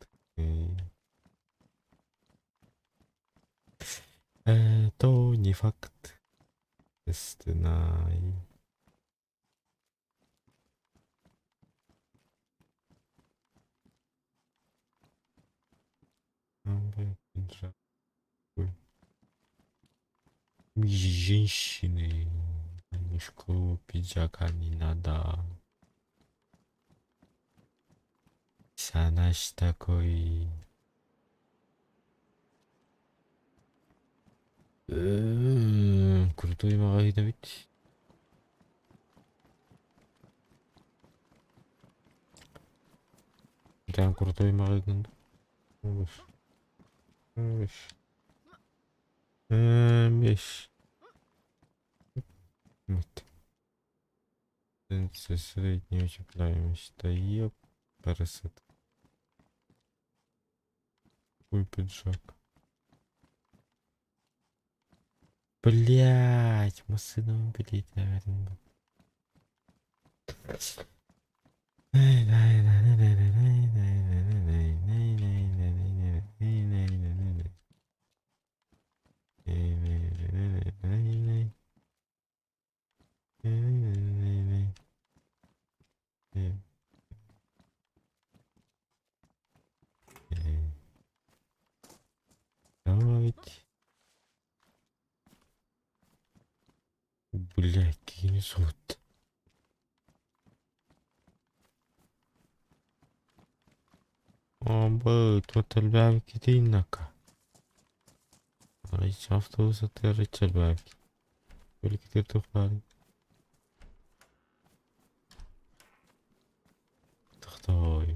Это не факт. Естественно. Женщины. Мешку пиджака не надо. Санаш такой. Крутой магазин ведь. Прям крутой магазин. Меш. Вот. Средней утепляемости. Да еб. Парасет. Какой пиджак. Блять, машину уберите, наверное. Блять, какие несут. О, быт, вот альбам китинака. Короче, автобуса тырычар бәлки. Көліктер тұқпары. Тұқтай.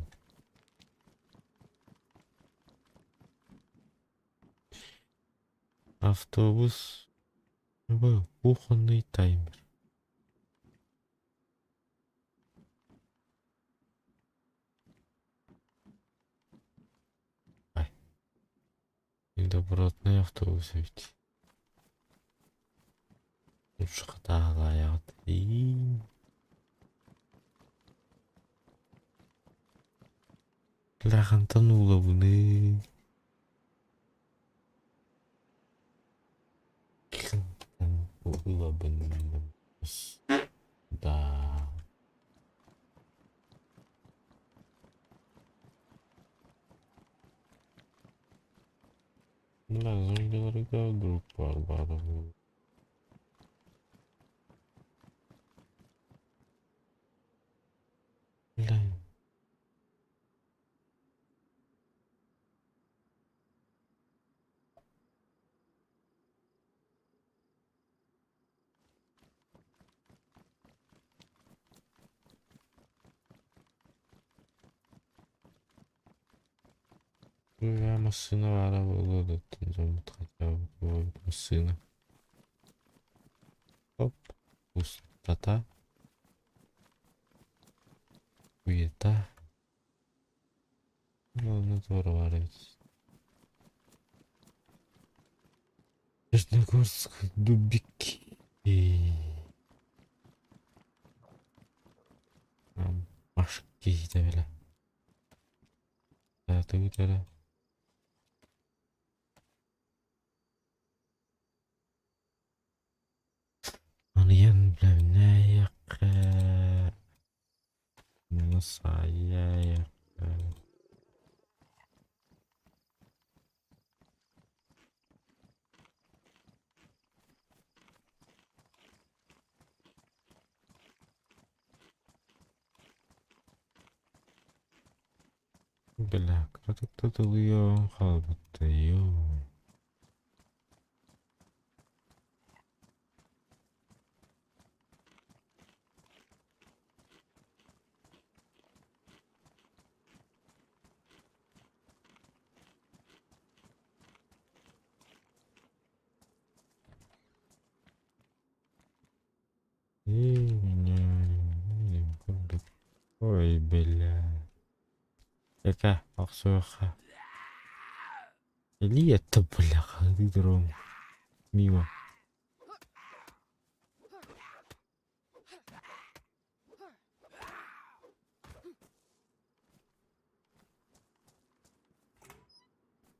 Автобус. Ой, кухонный таймер. Ай. Добротный автобус ведь. Лучше аяғыт. Ләғын танулы бұны. Было бы, да. Да, зомбиларга вдруг барбаров. Бля. Я машина вара выгода, тут хотя бы машина. Оп, пустота. Хуета. Ну, натура варить. Снежногорск, дубики. Машки бля. Да, ты бля. Onion bля, Насая. Бля, кто-то ее халбата, ё. Ой, бля. Какая аксуха. Или это, бля, дром. Мимо.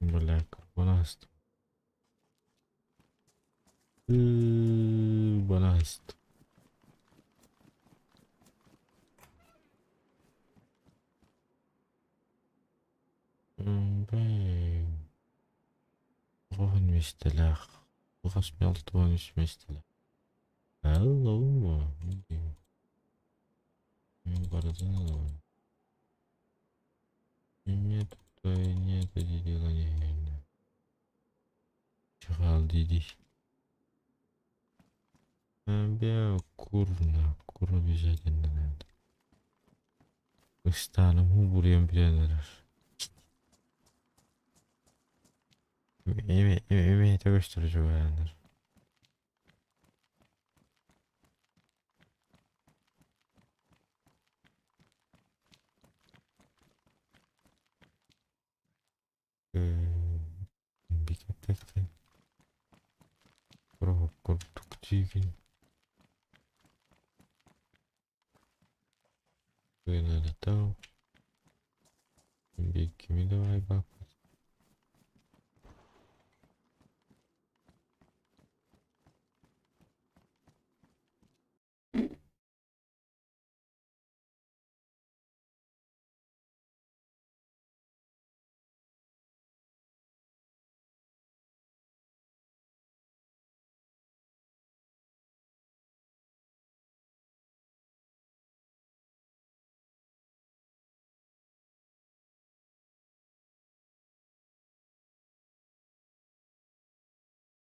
Бля, карбонаст. Карбонаст. Воған местелер. Воға смел твой местелер. Алло. Бардано. Нет, нет, это дело не. Чехал диди. Бя кур обязательно надо. Устану бурем прядешь. Имеет такой, что ли, живая даже. Бикетекте. Продуктивен. Налетал. Беги, давай, бак.